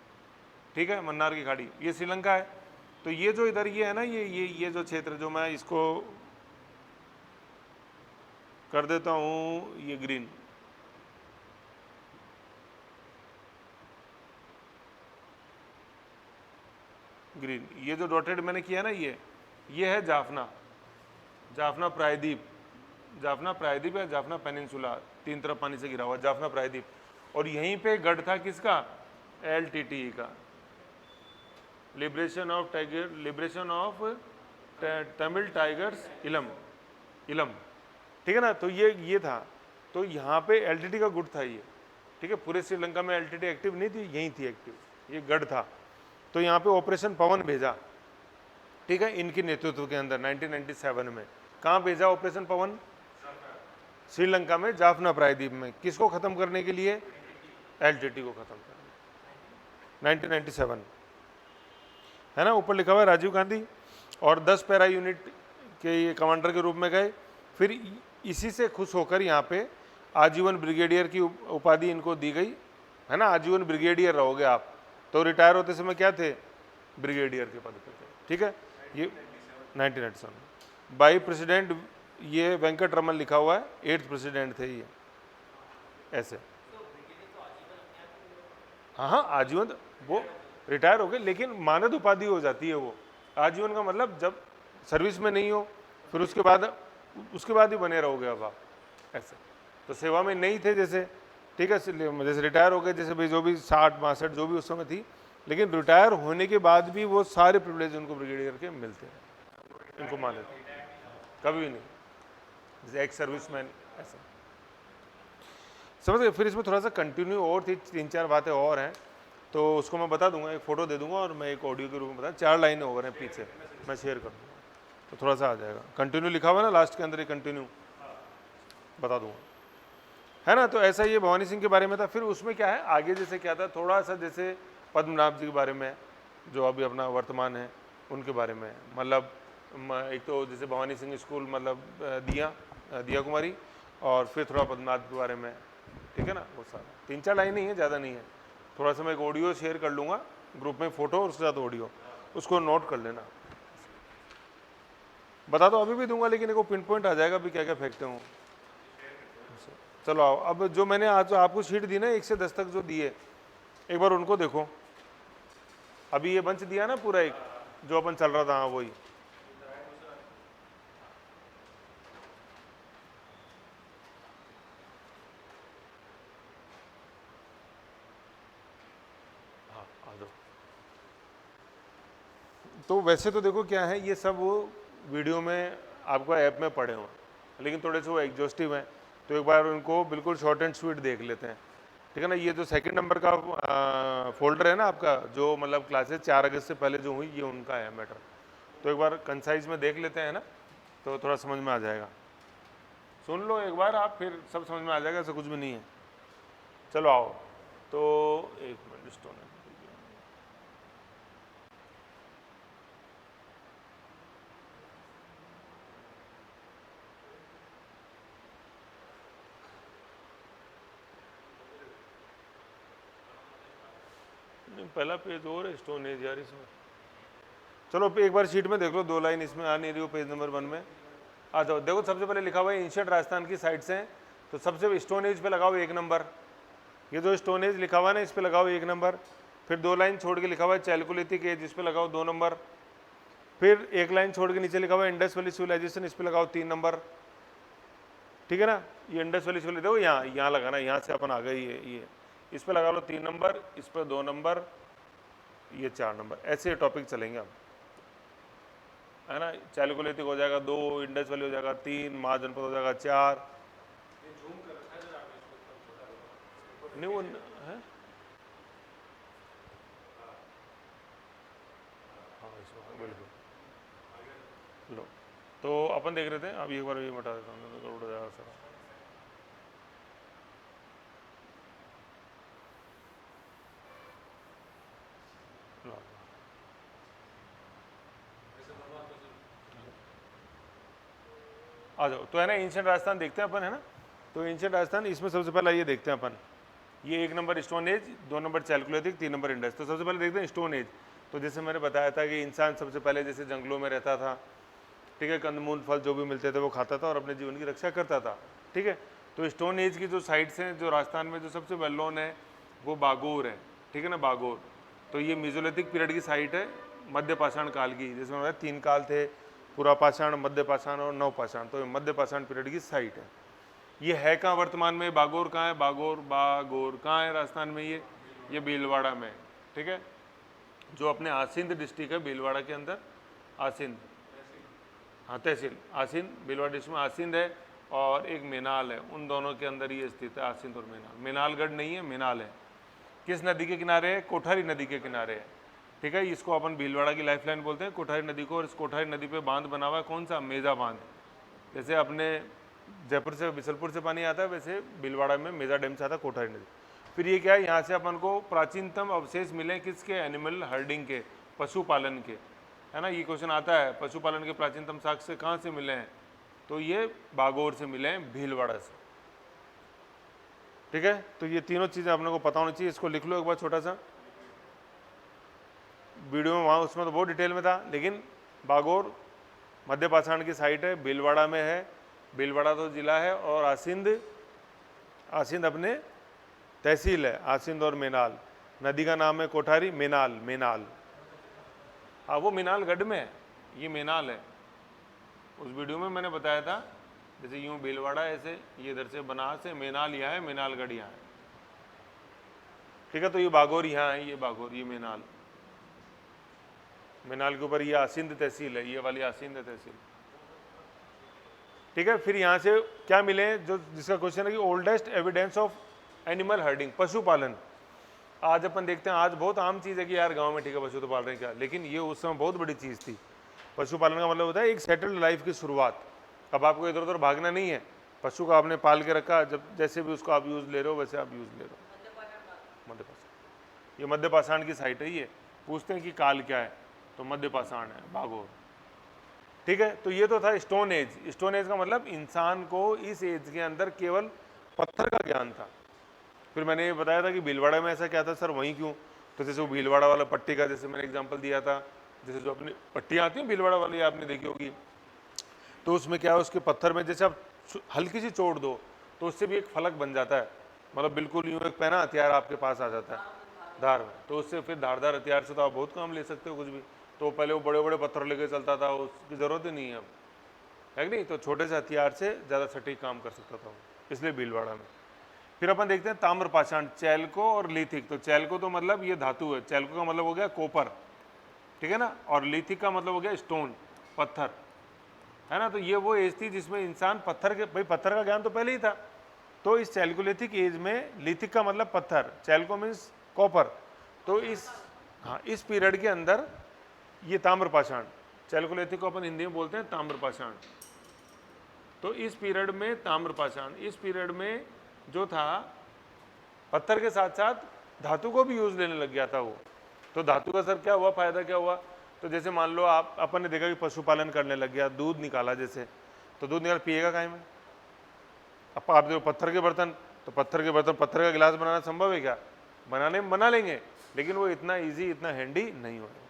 ठीक है, मन्नार की खाड़ी, ये श्रीलंका है। तो ये जो इधर ये है ना, ये जो क्षेत्र, जो मैं इसको कर देता हूँ ये ग्रीन, ग्रीन, ये जो डॉटेड मैंने किया ना, ये है जाफना, जाफना प्रायद्वीप, जाफना प्रायद्वीप है, जाफना पेनिनसुला, तीन तरफ पानी से घिरा हुआ जाफना प्रायद्वीप। और यहीं पे गढ़ था किसका, LTTE का, liberation of tiger, liberation of Tamil tigers इलम, इलम, ठीक है ना। तो ये था, तो यहाँ पे LTT का गुट था ये, ठीक है। पूरे श्रीलंका में LTT एक्टिव नहीं थी, यहीं थी एक्टिव, ये गढ़ था। तो यहाँ पे ऑपरेशन पवन भेजा, ठीक है, इनके नेतृत्व के अंदर 1997 में। कहाँ भेजा ऑपरेशन पवन, श्रीलंका में जाफना प्रायद्वीप में, किसको खत्म करने के लिए, LTT को खत्म करने, 1997, है ना। ऊपर लिखा हुआ है राजीव गांधी, और 10 पैरा यूनिट के ये कमांडर के रूप में गए। फिर इसी से खुश होकर यहाँ पे आजीवन ब्रिगेडियर की उपाधि इनको दी गई, है ना। आजीवन ब्रिगेडियर रहोगे आप, तो रिटायर होते समय क्या थे, ब्रिगेडियर के पद पे थे, ठीक है। ये 1997 बाई प्रेसिडेंट, ये वेंकट रमन लिखा हुआ है, 8th प्रेसिडेंट थे ये, ऐसे। हाँ, आजीवन, वो रिटायर हो गए, लेकिन मानद उपाधि हो जाती है वो। आजीवन का मतलब जब सर्विस में नहीं हो, फिर उसके बाद ही बने रहोगे अब आप, ऐसे। तो सेवा में नहीं थे जैसे, ठीक है, जैसे रिटायर हो गए, जैसे भाई जो भी 60-62 जो भी उस समय थी, लेकिन रिटायर होने के बाद भी वो सारे प्रिविलेज उनको ब्रिगेडियर के मिलते हैं, इनको माने कभी भी नहीं, जैसे एक्स सर्विसमैन, ऐसा समझ गए। फिर इसमें थोड़ा सा कंटिन्यू और थी, 3-4 बातें और हैं, तो उसको मैं बता दूंगा, एक फ़ोटो दे दूंगा और मैं एक ऑडियो के रूप में बता, 4 लाइनें ओवर हैं पीछे, मैं शेयर कर दूंगा, तो थोड़ा सा आ जाएगा। कंटिन्यू लिखा हुआ है ना लास्ट के अंदर, ये कंटिन्यू बता दूंगा, है ना। तो ऐसा ये भवानी सिंह के बारे में था। फिर उसमें क्या है आगे, जैसे क्या था, थोड़ा सा जैसे पद्मनाभ जी के बारे में, जो अभी अपना वर्तमान है, उनके बारे में, मतलब एक तो जैसे भवानी सिंह स्कूल, मतलब दिया कुमारी, और फिर थोड़ा पद्मनाभ के बारे में, ठीक है ना। वो सारा 3-4 लाइन ही है, ज़्यादा नहीं है। थोड़ा सा मैं एक ऑडियो शेयर कर लूँगा ग्रुप में, फ़ोटो और उसके साथ ऑडियो, उसको नोट कर लेना। बता दो अभी भी दूंगा, लेकिन एक पिन पॉइंट आ जाएगा भी क्या क्या फेंकते हूँ। चलो आओ, अब जो मैंने आज आपको शीट दी ना 1 से 10 तक जो दिए, एक बार उनको देखो। अभी ये बंच दिया ना पूरा, एक जो अपन चल रहा था, हाँ वही। हाँ आ जाओ। तो वैसे तो देखो क्या है, ये सब वो वीडियो में आपको ऐप में पढ़े हुए, लेकिन थोड़े से वो एग्जॉस्टिव हैं, तो एक बार उनको बिल्कुल शॉर्ट एंड स्वीट देख लेते हैं, ठीक है ना। ये जो 2nd नंबर का फोल्डर है ना आपका, जो मतलब क्लासेस 4 अगस्त से पहले जो हुई, ये उनका है मैटर, तो एक बार कंसाइज में देख लेते हैं ना, तो थोड़ा समझ में आ जाएगा। सुन लो एक बार आप, फिर सब समझ में आ जाएगा, ऐसा कुछ भी नहीं है। चलो आओ, तो 1 मिनट स्टोन है, पहला पेज और है, स्टोन एज यार इसमें। चलो एक बार शीट में देख लो, 2 लाइन इसमें आ नहीं रही हो, पेज नंबर 1 में आ जाओ। देखो सबसे पहले लिखा हुआ है एंशिएंट राजस्थान की साइड से, तो सबसे स्टोन एज पे लगाओ 1 नंबर, ये जो स्टोन एज लिखा हुआ है ना, इस पे लगाओ 1 नंबर। फिर 2 लाइन छोड़ के लिखा हुआ है चैलकुलिथिक एज, इस पे लगाओ 2 नंबर। फिर एक लाइन छोड़ के नीचे लिखा हुआ इंडस वैली सिविलाइजेशन, इस पे लगाओ 3 नंबर, ठीक है ना। ये इंडस वैली सिविलाइजेशन देखो यहाँ लगाना, यहाँ से अपन आ गए, ये इस पे लगा लो 3 नंबर, इस पे 2 नंबर, ये 4 नंबर, ऐसे टॉपिक चलेंगे हम, है ना। चालुक्यलिथिक हो जाएगा 2, इंडस वैली हो जाएगा 3, महाजनपद हो जाएगा 4। नहीं वो है, हाँ बिल्कुल। लो तो अपन देख रहे थे, अब एक बार ये मिटा देता हूँ तो उड़ जाएगा सारा। आ जाओ, तो है ना एंशिएंट राजस्थान देखते हैं अपन, है ना। तो एंशिएंट राजस्थान, इसमें सबसे पहले ये देखते हैं अपन, ये 1 number stone age, 2 number chalcolithic, 3 number Indus. तो सबसे पहले देखते हैं स्टोन एज। तो जैसे मैंने बताया था कि इंसान सबसे पहले जैसे जंगलों में रहता था, ठीक है, कंदमूल फल जो भी मिलते थे वो खाता था और अपने जीवन की रक्षा करता था, ठीक है। तो स्टोन एज की जो साइट्स हैं जो राजस्थान में जो सबसे वेल नोन है वो बागोर है, ठीक है ना, बागोर। तो ये मेसोलिथिक पीरियड की साइट है, मध्य पाषाण काल की, जिसमें हमारे 3 काल थे, पूरा पाषाण, मध्य पाषाण और नव पाषाण। तो मध्य पाषाण पीरियड की साइट है। ये है कहाँ वर्तमान में, बागोर कहाँ है, बागोर कहाँ है राजस्थान में, ये भीलवाड़ा में, ठीक है, जो अपने आसिंद डिस्ट्रिक्ट है, भीलवाड़ा के अंदर आसिंद, हाँ तहसील आसिंद, भीलवाड़ा डिस्ट्रिक्ट में आसिंद है, और एक मेनाल है, उन दोनों के अंदर ये स्थित है, आसिंद और मेनाल। मेनालगढ़ नहीं है, मेनाल है। किस नदी के किनारे है, कोठारी नदी के किनारे है, ठीक है। इसको अपन भीलवाड़ा की लाइफलाइन बोलते हैं, कोठारी नदी को। और इस कोठारी नदी पे बांध बना हुआ है, कौन सा, मेजा बांध। जैसे अपने जयपुर से बिसलपुर से पानी आता है, वैसे भीलवाड़ा में मेजा डैम से आता है कोठारी नदी। फिर ये क्या है, यहाँ से अपन को प्राचीनतम अवशेष मिले किसके, एनिमल हर्डिंग के, पशुपालन के, है ना। ये क्वेश्चन आता है, पशुपालन के प्राचीनतम साक्ष्य कहाँ से मिले हैं, तो ये बागोर से मिले हैं, भीलवाड़ा से, ठीक है। तो ये तीनों चीज़ें अपने को पता होनी चाहिए। इसको लिख लो एक बार छोटा सा, वीडियो में वहाँ उसमें तो बहुत डिटेल में था, लेकिन बागोर मध्य पाषाण की साइट है, भीलवाड़ा में है। भीलवाड़ा तो जिला है, और आसिंद अपने तहसील है, आसिंद और मेनाल। नदी का नाम है कोठारी, मेनाल, हाँ वो मेनालगढ़ में है, ये मेनाल है। उस वीडियो में मैंने बताया था, जैसे यूं भीलवाड़ा ऐसे, ये इधर से बनास से, मेनाल यहाँ है, मेनालगढ़ यहाँ है, ठीक है। तो ये बागोर यहाँ है, ये बागोर, ये मेनाल के ऊपर ये आसिंद तहसील है, ये वाली आसिंद तहसील, ठीक है। फिर यहाँ से क्या मिले, जो जिसका क्वेश्चन है कि oldest evidence of animal herding, पशुपालन। आज अपन देखते हैं, आज बहुत आम चीज़ है कि यार गांव में ठीक है पशु तो पाल रहे हैं क्या, लेकिन ये उस समय बहुत बड़ी चीज़ थी। पशुपालन का मतलब होता है एक सेटल्ड लाइफ की शुरुआत। अब आपको इधर उधर भागना नहीं है, पशु का आपने पाल के रखा, जब जैसे भी उसको आप यूज़ ले रहे हो वैसे आप यूज़ ले रहे हो। मध्य पाषाण, ये मध्य पाषाण की साइट है। ये पूछते हैं कि काल क्या है, तो मध्य पाषाण है, बागोर, ठीक है। तो ये तो था स्टोन एज। स्टोन एज का मतलब इंसान को इस एज के अंदर केवल पत्थर का ज्ञान था। फिर मैंने ये बताया था कि भीलवाड़ा में ऐसा क्या था सर, वहीं क्यों, तो जैसे वो भीलवाड़ा वाला पट्टी का, जैसे मैंने एग्जांपल दिया था, जैसे जो अपनी पट्टियाँ आती हैं भीलवाड़ा वाली, आपने देखी होगी, तो उसमें क्या है, उसके पत्थर में जैसे आप हल्की सी चोट दो तो उससे भी एक फलक बन जाता है, मतलब बिल्कुल यूँ एक पैना हथियार आपके पास आ जाता है धार में। तो उससे फिर धारदार हथियार से तो आप बहुत काम ले सकते हो कुछ भी। तो पहले वो बड़े बड़े पत्थर लेके चलता था, उसकी ज़रूरत ही नहीं है अब, है कि नहीं। तो छोटे से हथियार से ज़्यादा सटीक काम कर सकता था वो, इसलिए भीलवाड़ा में। फिर अपन देखते हैं ताम्र पाषाण, चैल्को और लिथिक। तो चैल्को तो मतलब ये धातु है, चैल्को का मतलब हो गया कोपर, ठीक है ना, और लिथिक का मतलब हो गया स्टोन, पत्थर, है ना। तो ये वो एज थी जिसमें इंसान पत्थर के, भाई पत्थर का ज्ञान तो पहले ही था। तो इस चैल्कोलिथिक एज में लिथिक का मतलब पत्थर, चैल्को मीन्स कॉपर। तो इस, हाँ, इस पीरियड के अंदर ये ताम्र पाषाण, चैल्कोलिथिक को अपन हिंदी में बोलते हैं ताम्र पाषाण। तो इस पीरियड में ताम्र पाषाण, इस पीरियड में जो था पत्थर के साथ साथ धातु को भी यूज लेने लग गया था वो। तो धातु का सर क्या हुआ, फायदा क्या हुआ, तो जैसे मान लो आप, अपन ने देखा कि पशुपालन करने लग गया, दूध निकाला जैसे, तो दूध निकाल पिएगा काहे में। अब आप देखो पत्थर के बर्तन, तो पत्थर के बर्तन, पत्थर का गिलास बनाना संभव है क्या, बनाने में बना लेंगे, लेकिन वो इतना ईजी, इतना हैंडी नहीं होगा।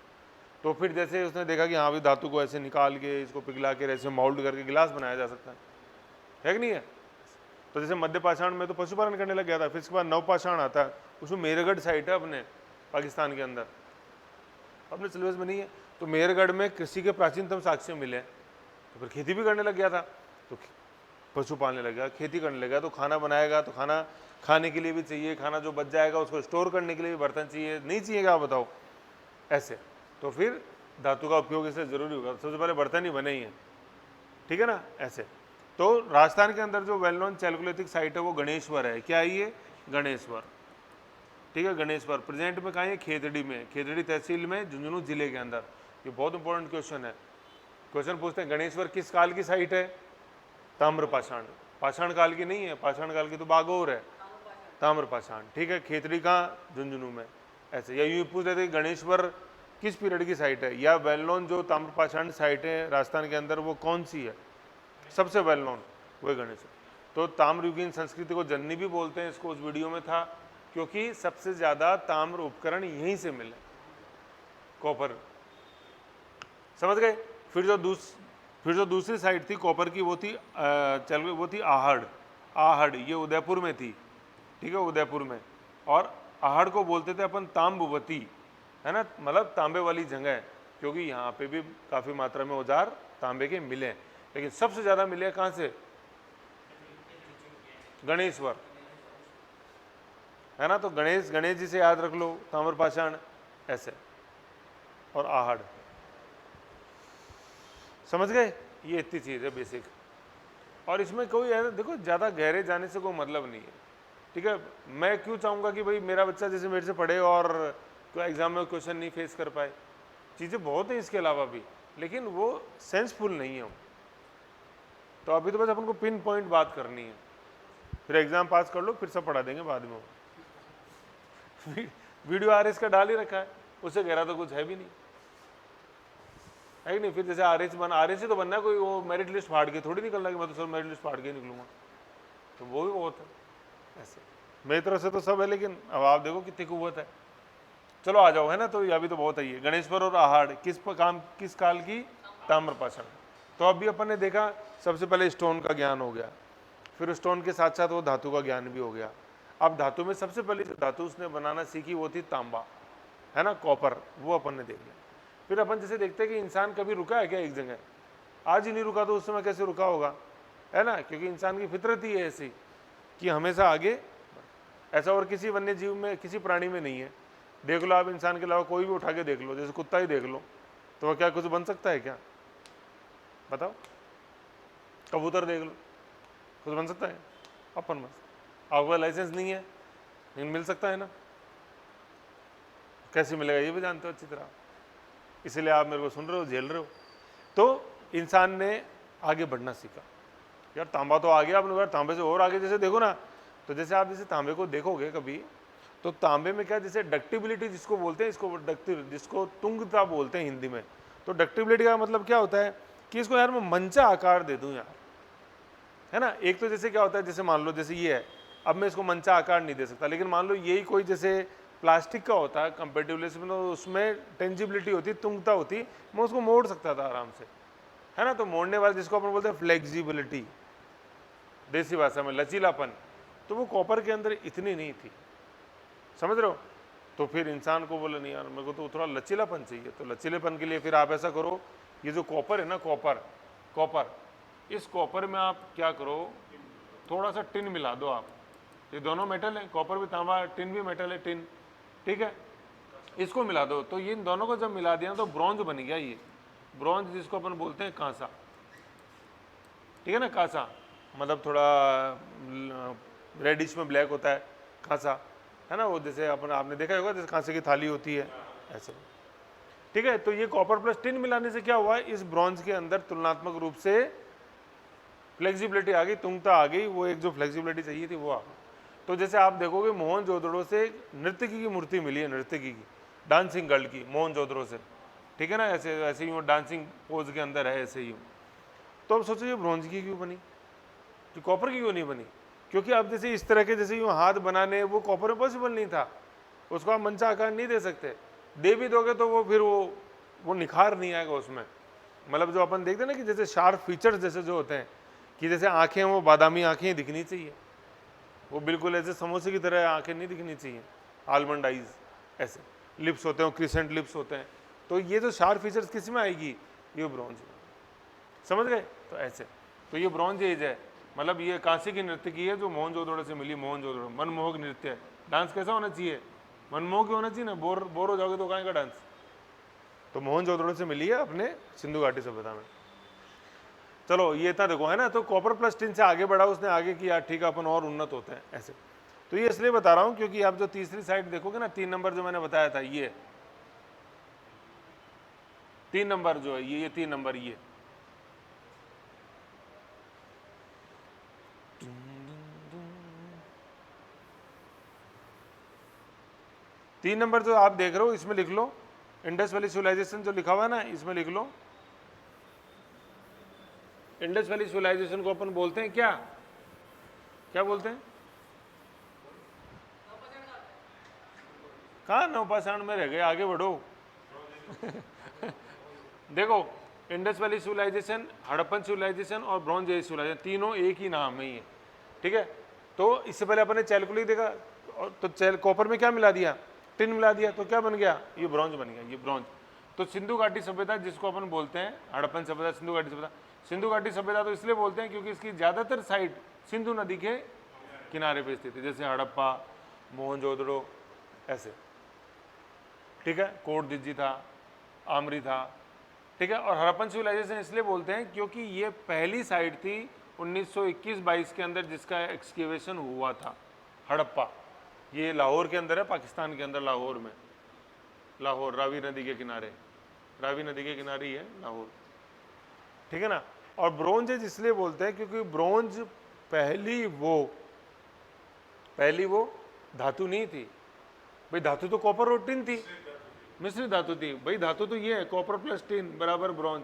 तो फिर जैसे उसने देखा कि हाँ भी धातु को ऐसे निकाल के, इसको पिघला के, ऐसे मोल्ड करके गिलास बनाया जा सकता है कि नहीं है। तो जैसे मध्य पाषाण में तो पशुपालन करने लग गया था। फिर इसके बाद नव पाषाण आता है, उसमें मेरगढ़ साइट है अपने पाकिस्तान के अंदर, अपने सिलेबस में नहीं है। तो मेहरगढ़ में कृषि के प्राचीनतम साक्ष्य मिले, तो फिर खेती भी करने लग गया था, तो पशु पालने लग गया, खेती करने लग गया, तो खाना बनाएगा, तो खाना खाने के लिए भी चाहिए, खाना जो बच जाएगा उसको स्टोर करने के लिए भी बर्तन चाहिए, नहीं चाहिए क्या बताओ, ऐसे। तो फिर धातु का उपयोग इससे जरूरी होगा, सबसे पहले बर्तन ही बने ही हैं, ठीक है ना, ऐसे। तो राजस्थान के अंदर जो वेल नोन चैल्कोलिथिक साइट है वो गणेश्वर है। क्या है ये? गणेश्वर, ठीक है, गणेश्वर। प्रेजेंट में कहाँ है? खेतड़ी में, खेतड़ी तहसील में, झुंझुनू जिले के अंदर। ये बहुत इंपॉर्टेंट क्वेश्चन है। क्वेश्चन पूछते हैं गणेश्वर किस काल की साइट है? ताम्र पाषाण, पाषाण काल की नहीं है, पाषाण काल की तो बागोर है, ताम्र पाषाण, ठीक है। खेतड़ी कहाँ? झुंझुनू में, ऐसे। या यूँ पूछ रहे थे गणेश्वर किस पीरियड की साइट है, या वेल नोन जो ताम्र पाषाण साइट है राजस्थान के अंदर वो कौन सी है? सबसे वेल नोन वही गणेश्वर। तो ताम्रयुगीन संस्कृति को जननी भी बोलते हैं, इसको उस वीडियो में था, क्योंकि सबसे ज्यादा ताम्र उपकरण यहीं से मिले, कॉपर, समझ गए। फिर जो दूसरी साइड थी कॉपर की वो थी वो थी आहड़, आहड़ ये उदयपुर में थी, ठीक है, उदयपुर में। और आहड़ को बोलते थे अपन ताम्बवती, है ना, मतलब तांबे वाली जगह, क्योंकि यहाँ पे भी काफी मात्रा में औजार तांबे के मिले, लेकिन सबसे ज्यादा मिले कहाँ से? गणेश्वर, है ना। तो गणेश जी से याद रख लो, ताम्रपाषाण, ऐसे, और आहड़, समझ गए। ये इतनी चीज है बेसिक, और इसमें कोई देखो ज्यादा गहरे जाने से कोई मतलब नहीं है, ठीक है। मैं क्यों चाहूंगा कि भाई मेरा बच्चा जैसे मेरे से पढ़े और कोई एग्जाम में क्वेश्चन नहीं फेस कर पाए, चीजें बहुत हैं इसके अलावा भी, लेकिन वो सेंसफुल नहीं है। तो अभी तो बस अपन को पिन पॉइंट बात करनी है, फिर एग्जाम पास कर लो, फिर सब पढ़ा देंगे बाद में। वीडियो आरएस का डाल ही रखा है, उससे गहरा तो कुछ है भी नहीं, है कि नहीं। फिर जैसे आरएस ही तो बनना है, कोई वो मेरिट लिस्ट फाड़ के थोड़ी निकलना कि मैं तो सर मेरिट लिस्ट फाड़ के निकलूंगा, तो वो भी बहुत है ऐसे। मेरी तरफ से तो सब है, लेकिन अब आप देखो कितनी कुव्वत है। चलो आ जाओ, है ना। तो ये अभी तो बहुत है। ये गणेश्वर और आहड़ किस काल की? ताम्रपाषाण। तो अभी अपन ने देखा सबसे पहले स्टोन का ज्ञान हो गया, फिर स्टोन के साथ साथ वो धातु का ज्ञान भी हो गया। अब धातु में सबसे पहले जो धातु उसने बनाना सीखी वो थी तांबा, है ना, कॉपर, वो अपन ने देख लिया। फिर अपन जैसे देखते हैं कि इंसान कभी रुका है क्या एक जगह? आज ही नहीं रुका तो उस समय कैसे रुका होगा, है ना, क्योंकि इंसान की फितरत ही है ऐसी कि हमेशा आगे, ऐसा और किसी वन्य जीव में, किसी प्राणी में नहीं है। देख लो आप, इंसान के अलावा कोई भी उठा के देख लो, जैसे कुत्ता ही देख लो, तो वह क्या कुछ बन सकता है क्या? बताओ। कबूतर देख लो, कुछ बन सकता है? अपन बस, आपका लाइसेंस नहीं है लेकिन मिल सकता है ना, कैसे मिलेगा ये भी जानते हो अच्छी तरह, इसलिए आप मेरे को सुन रहे हो, झेल रहे हो। तो इंसान ने आगे बढ़ना सीखा। यार तांबा तो आ गया, आपने यार तांबे से और आगे जैसे देखो ना, तो जैसे आप जैसे तांबे को देखोगे कभी, तो तांबे में क्या, जैसे डक्टिबिलिटी जिसको बोलते हैं, जिसको तुंगता बोलते हैं हिंदी में। तो डक्टिबिलिटी का मतलब क्या होता है कि इसको यार मैं मंचा आकार दे दूं यार, है ना। एक तो जैसे क्या होता है, जैसे मान लो जैसे ये है, अब मैं इसको मंचा आकार नहीं दे सकता, लेकिन मान लो यही कोई जैसे प्लास्टिक का होता है कंपेरेटिवली, तो उसमें टेंजिबिलिटी होती, तुंगता होती, मैं उसको मोड़ सकता था आराम से, है ना। तो मोड़ने वाले जिसको अपन बोलते हैं फ्लेक्सिबिलिटी, देसी भाषा में लचीलापन, तो वो कॉपर के अंदर इतनी नहीं थी, समझ रहे हो। तो फिर इंसान को बोले नहीं यार मेरे को तो थोड़ा लचीलापन चाहिए, तो लचीलेपन के लिए फिर आप ऐसा करो, ये जो कॉपर है ना, कॉपर, इस कॉपर में आप क्या करो, थोड़ा सा टिन मिला दो आप। ये दोनों मेटल है, कॉपर भी तांबा, टिन भी मेटल है, टिन, ठीक है, इसको मिला दो। तो ये इन दोनों को जब मिला दिया तो ब्रॉन्ज बन गया। ये ब्रॉन्ज जिसको अपन बोलते हैं कांसा, ठीक है ना, कांसा मतलब थोड़ा रेडिश में ब्लैक होता है कांसा, है ना, वो जैसे अपन आपने देखा होगा जैसे कांसे की थाली होती है ऐसे, ठीक है। तो ये कॉपर प्लस टिन मिलाने से क्या हुआ, इस ब्रॉन्ज के अंदर तुलनात्मक रूप से फ्लेक्सिबिलिटी आ गई, तुंगता आ गई, वो एक जो फ्लेक्सिबिलिटी चाहिए थी वो आ गई। तो जैसे आप देखोगे मोहनजोदड़ो से नर्तकी की मूर्ति मिली है, नर्तकी की, डांसिंग गर्ल की, मोहनजोदड़ो से, ठीक है ना, ऐसे ऐसे ही डांसिंग पोज के अंदर है ऐसे ही। तो अब सोचो ये ब्रॉन्ज की क्यों बनी, कि कॉपर की क्यों नहीं बनी? क्योंकि अब जैसे इस तरह के जैसे यूँ हाथ बनाने वो कॉपर में पॉसिबल नहीं था, उसको आप मंचा आकार नहीं दे सकते, दे भी दोगे तो वो फिर वो निखार नहीं आएगा उसमें। मतलब जो अपन देखते हैं ना कि जैसे शार्प फीचर्स जैसे जो होते हैं, कि जैसे आंखें वो बादामी आंखें दिखनी चाहिए, वो बिल्कुल ऐसे समोसे की तरह आंखें नहीं दिखनी चाहिए, आलमंड आइज ऐसे, लिप्स होते हैं क्रिसेंट लिप्स होते हैं, तो ये जो शार्प फीचर्स किस में आएगी, ये ब्रॉन्ज में, समझ गए। तो ऐसे, तो ये ब्रॉन्ज एज है, मतलब ये कांसे की नृत्य की है जो मोहनजोदड़ो से मिली। मोहनजोदड़ो मनमोहक नृत्य है। डांस कैसा होना चाहिए, मनमोहक होना चाहिए ना, बोर हो जाओगे तो कहाँ का डांस। तो मोहनजोदड़ो से मिली है अपने सिंधु घाटी सभ्यता में। चलो ये इतना देखो है ना। तो कॉपर प्लस टिन से आगे बढ़ा उसने, आगे किया, ठीक है, अपन और उन्नत होते हैं ऐसे। तो ये इसलिए बता रहा हूँ क्योंकि आप जो तीसरी साइड देखोगे ना, 3 नंबर जो मैंने बताया था, ये 3 नंबर जो है, ये 3 नंबर, ये 3 नंबर जो आप देख रहे हो, इसमें लिख लो इंडस वैली सिविलाइजेशन जो लिखा हुआ है ना, इसमें लिख लो। इंडस वैली सिविलाइजेशन को अपन बोलते हैं क्या, क्या बोलते हैं, कहाँ नवपाषाण में रह गए, आगे बढ़ो। देखो Indus valley civilisation, Harappan civilisation और ब्रॉन्ज एज सिविलाइजेशन, तीनों एक ही नाम है ये, ठीक है। तो इससे पहले अपन ने चैलकुली देखा, तो कॉपर में क्या मिला दिया, टिन मिला दिया, तो क्या बन गया, ये ब्रॉन्ज बन गया, ये ब्रॉन्ज। तो सिंधु घाटी सभ्यता जिसको अपन बोलते हैं, हड़प्पन सभ्यता, सिंधु घाटी सभ्यता। सिंधु घाटी सभ्यता तो इसलिए बोलते हैं क्योंकि इसकी ज्यादातर साइट सिंधु नदी के किनारे पे स्थित है, जैसे हड़प्पा, मोहनजोदड़ो ऐसे, ठीक है, कोट दिज्जी था, आमरी था, ठीक है। और हड़प्पन सिविलाइजेशन इसलिए बोलते हैं क्योंकि ये पहली साइट थी 1921-22 के अंदर जिसका एक्सकेवेशन हुआ था। हड़प्पा ये लाहौर के अंदर है, पाकिस्तान के अंदर, लाहौर में, लाहौर रावी नदी के किनारे, रावी नदी के किनारे ही है लाहौर, ठीक है ना। और ब्रोंज एज इसलिए बोलते हैं क्योंकि ब्रोंज पहली वो धातु नहीं थी भाई, धातु तो कॉपर और टिन थी, मिश्रित धातु थी भाई। धातु तो ये है कॉपर प्लस टिन बराबर ब्रॉन्ज।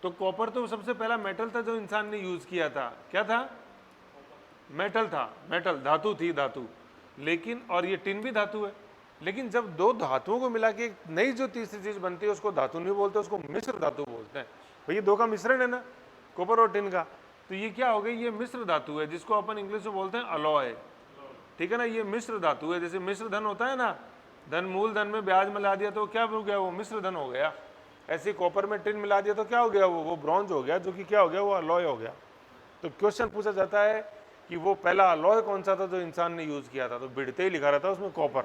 तो कॉपर तो सबसे पहला मेटल था जो इंसान ने यूज किया था, क्या था, मेटल था, मेटल धातु थी, धातु। लेकिन और ये टिन भी धातु है, लेकिन जब दो धातुओं को मिला के एक नई जो तीसरी चीज बनती है उसको धातु नहीं बोलते, उसको मिश्र धातु बोलते हैं। भाई ये दो का मिश्रण है ना, कॉपर और टिन का, तो ये क्या हो गई, ये मिश्र धातु है जिसको अपन इंग्लिश में बोलते हैं अलॉय, ठीक है ना। ये मिश्र धातु है, जैसे मिश्र धन होता है ना, धन मूल धन में ब्याज मिला दिया तो क्या हो गया, वो मिश्र धन हो गया। ऐसे कॉपर में टिन मिला दिया तो क्या हो गया, वो ब्रॉन्ज हो गया, जो कि क्या हो गया, वो अलॉय हो गया। तो क्वेश्चन पूछा जाता है कि वो पहला अलॉय कौन सा था जो इंसान ने यूज किया था, तो बिड़ते ही लिखा रहता है उसमें कॉपर।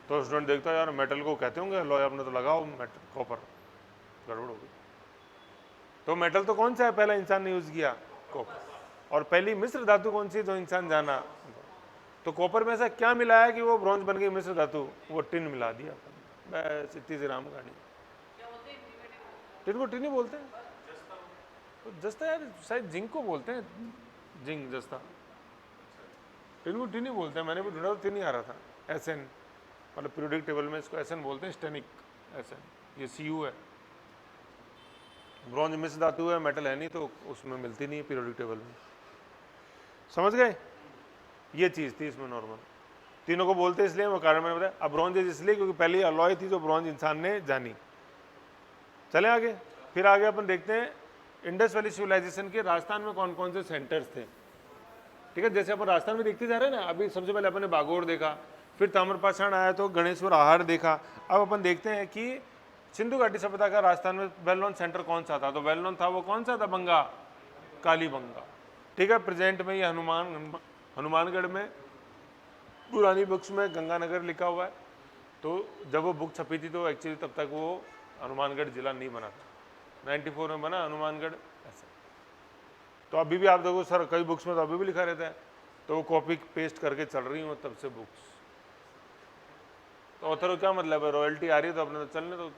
तो स्टूडेंट देखता है यार मेटल को कहते होंगे अलॉय, आपने तो लगाओ मेटल, कॉपर, गड़बड़ हो गई। तो मेटल तो कौन सा है पहला इंसान ने यूज किया, कॉपर। और पहली मिश्र धातु कौन सी जो इंसान जाना, तो कॉपर में ऐसा क्या मिलाया कि वो ब्रॉन्ज बन गई मिश्र धातु, वो टिन मिला दिया, बस इतनी सी राम कहानी। टिन को टिन ही बोलते हैं, तो जस्ता यार शायद जिंक को बोलते हैं, जिंक जस्ता, टिन को टिन ही बोलते हैं, मैंने भी ढूंढा तो टिन ही आ रहा था। एसएन मतलब पीरियोडिक टेबल में इसको एसएन बोलते हैं, स्टेनिक एसएन, ये सीयू है। ब्रॉन्ज मिश्र धातु है, मेटल है नहीं तो उसमें मिलती नहीं है पीरियोडिक टेबल में, समझ गए। ये चीज़ थी इसमें नॉर्मल, तीनों को बोलते इसलिए वो कारण मैंने बताया। अब ब्रॉन्ज इसलिए क्योंकि पहले अलॉय थी जो ब्रॉन्ज इंसान ने जानी। चले आगे, फिर आगे अपन देखते हैं इंडस वैली सिविलाइजेशन के राजस्थान में कौन कौन से सेंटर्स थे, ठीक है। जैसे अपन राजस्थान में देखते जा रहे हैं ना, अभी सबसे पहले अपन ने बागोर देखा, फिर ताम्रपाषाण आया तो गणेश्वर आहार देखा। अब अपन देखते हैं कि सिंधु घाटी सभ्यता का राजस्थान में वेल नोन सेंटर कौन सा था, तो वेल नोन था वो कौन सा था, बंगा, कालीबंगा, ठीक है। प्रेजेंट में ये हनुमानगढ़ में पुरानी बुक्स में गंगानगर लिखा हुआ है। तो जब वो बुक छपी थी तो एक्चुअली तब तक वो हनुमानगढ़ जिला नहीं बना था, 94 में बना हनुमानगढ़ ऐसे। तो अभी भी आप देखो सर कई बुक्स में तो अभी भी लिखा रहता है, तो वो कॉपी पेस्ट करके चल रही हूँ तब से बुक्स। तो ऑथर को क्या मतलब है, रॉयल्टी आ रही है तो अपने तो चलने तो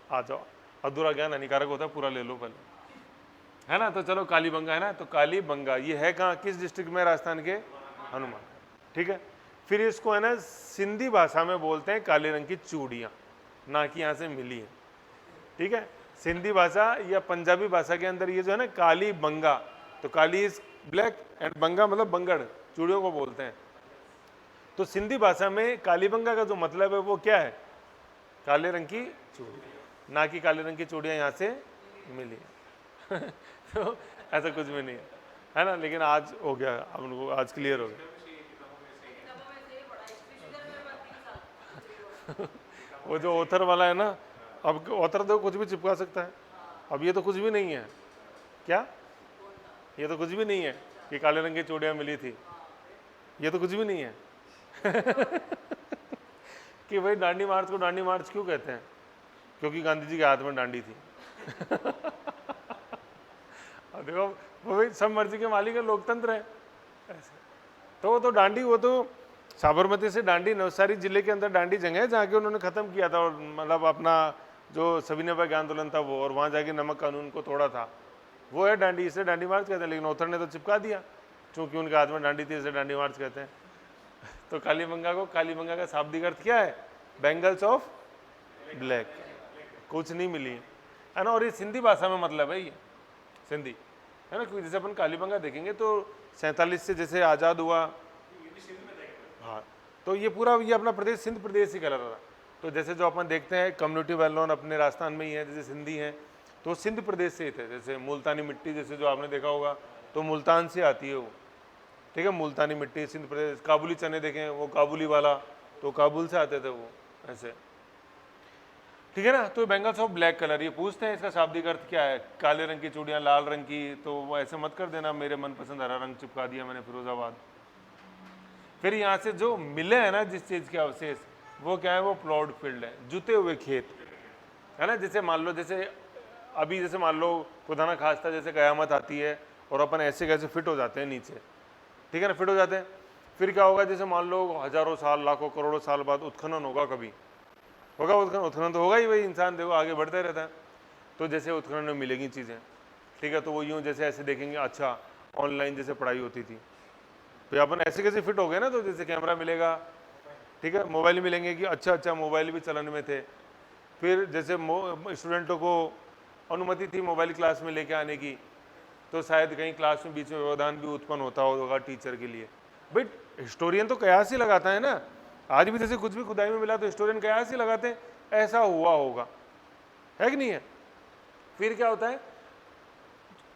आ जाओ, अधूरा ज्ञान हानिकारक होता है, पूरा ले लो पहले, है ना। तो चलो कालीबंगा है ना, तो कालीबंगा ये है कहाँ, किस डिस्ट्रिक्ट में, राजस्थान के हनुमान, ठीक है। फिर इसको है ना सिंधी भाषा में बोलते हैं काले रंग की चूड़ियाँ, ना कि यहाँ से मिली है, ठीक है। सिंधी भाषा या पंजाबी भाषा के अंदर ये जो है ना कालीबंगा, तो काली इज ब्लैक एंड बंगा मतलब बंगड़, चूड़ियों को बोलते हैं। तो सिंधी भाषा में कालीबंगा का जो मतलब है वो क्या है, काले रंग की चूड़ी, ना कि काले रंग की चूड़ियाँ यहाँ से मिली है। तो ऐसा कुछ भी नहीं है, है ना, लेकिन आज हो गया, अब उनको आज क्लियर हो गया। वो जो ऑथर वाला है ना, अब ऑथर तो कुछ भी चिपका सकता है, अब ये तो कुछ भी नहीं है। क्या ये तो कुछ भी नहीं है कि काले रंग की चूड़ियाँ मिली थी, ये तो कुछ भी नहीं है। कि भाई डांडी मार्च को डांडी मार्च क्यों कहते हैं? क्योंकि गांधी जी के हाथ में डांडी थी। और देखो वो भाई सब मर्जी के मालिक है, लोकतंत्र है ऐसे। तो डांडी, वो तो साबरमती से डांडी, नवसारी जिले के अंदर डांडी जगह है जहाँ के उन्होंने ख़त्म किया था, और मतलब अपना जो सविनय भाई आंदोलन था वो, और वहाँ जाके नमक कानून को तोड़ा था, वो है डांडी, इसे डांडी मार्च कहते हैं। लेकिन ऑथर ने तो चिपका दिया, चूंकि उनके हाथ में डांडी थी, इसे डांडी मार्च कहते हैं। तो कालीबंगा को, कालीबंगा का शाब्दिक अर्थ क्या है? Bangles of black. कुछ नहीं मिली है ना, और ये सिंधी भाषा में मतलब है, ये सिंधी है ना, क्योंकि जैसे अपन कालीबंगा देखेंगे तो 47 से जैसे आज़ाद हुआ, हाँ, तो ये पूरा ये अपना प्रदेश सिंध प्रदेश ही कहलाता था। तो जैसे जो अपन देखते हैं कम्युनिटी वेल नोन अपने राजस्थान में ही है, जैसे सिंधी हैं तो सिंध प्रदेश से ही थे। जैसे मुल्तानी मिट्टी, जैसे जो आपने देखा होगा तो मुल्तान से आती है वो, ठीक है, मुल्तानी मिट्टी सिंध प्रदेश। काबुली चने देखें, वो काबुली वाला तो काबुल से आते थे वो, ऐसे, ठीक है ना। तो बैंगल्स ऑफ ब्लैक कलर, ये पूछते हैं इसका शाब्दिक अर्थ क्या है? काले रंग की चूड़ियाँ लाल रंग की, तो वो ऐसे मत कर देना मेरे मनपसंद हरा रंग चिपका दिया मैंने फिरोजाबाद। फिर यहाँ से जो मिले हैं ना जिस चीज़ के अवशेष, वो क्या है? वो प्लॉड फील्ड है, जुते हुए खेत, है ना। जैसे मान लो, जैसे अभी जैसे मान लो खुदा ना खास्ता जैसे कयामत आती है और अपन ऐसे कैसे फिट हो जाते हैं नीचे, ठीक है ना, फिट हो जाते हैं। फिर क्या होगा? जैसे मान लो हजारों साल, लाखों करोड़ों साल बाद उत्खनन होगा, कभी होगा उत्खनन तो होगा ही, वही इंसान देखो आगे बढ़ते रहता है। तो जैसे उत्खनन में मिलेगी चीज़ें, ठीक है, तो वो यूँ जैसे ऐसे देखेंगे, अच्छा ऑनलाइन जैसे पढ़ाई होती थी, तो अपन ऐसे कैसे फिट हो गए ना, तो जैसे कैमरा मिलेगा, ठीक है, मोबाइल मिलेंगे कि अच्छा मोबाइल भी चलन में थे। फिर जैसे स्टूडेंटों को अनुमति थी मोबाइल क्लास में लेके आने की, तो शायद कहीं क्लास में बीच में व्यवधान भी उत्पन्न होता होगा टीचर के लिए। बट हिस्टोरियन तो कयास ही लगाता है ना, आज भी जैसे कुछ भी खुदाई में मिला तो हिस्टोरियन कयास ही लगाते हैं ऐसा हुआ होगा, है कि नहीं है। फिर क्या होता है?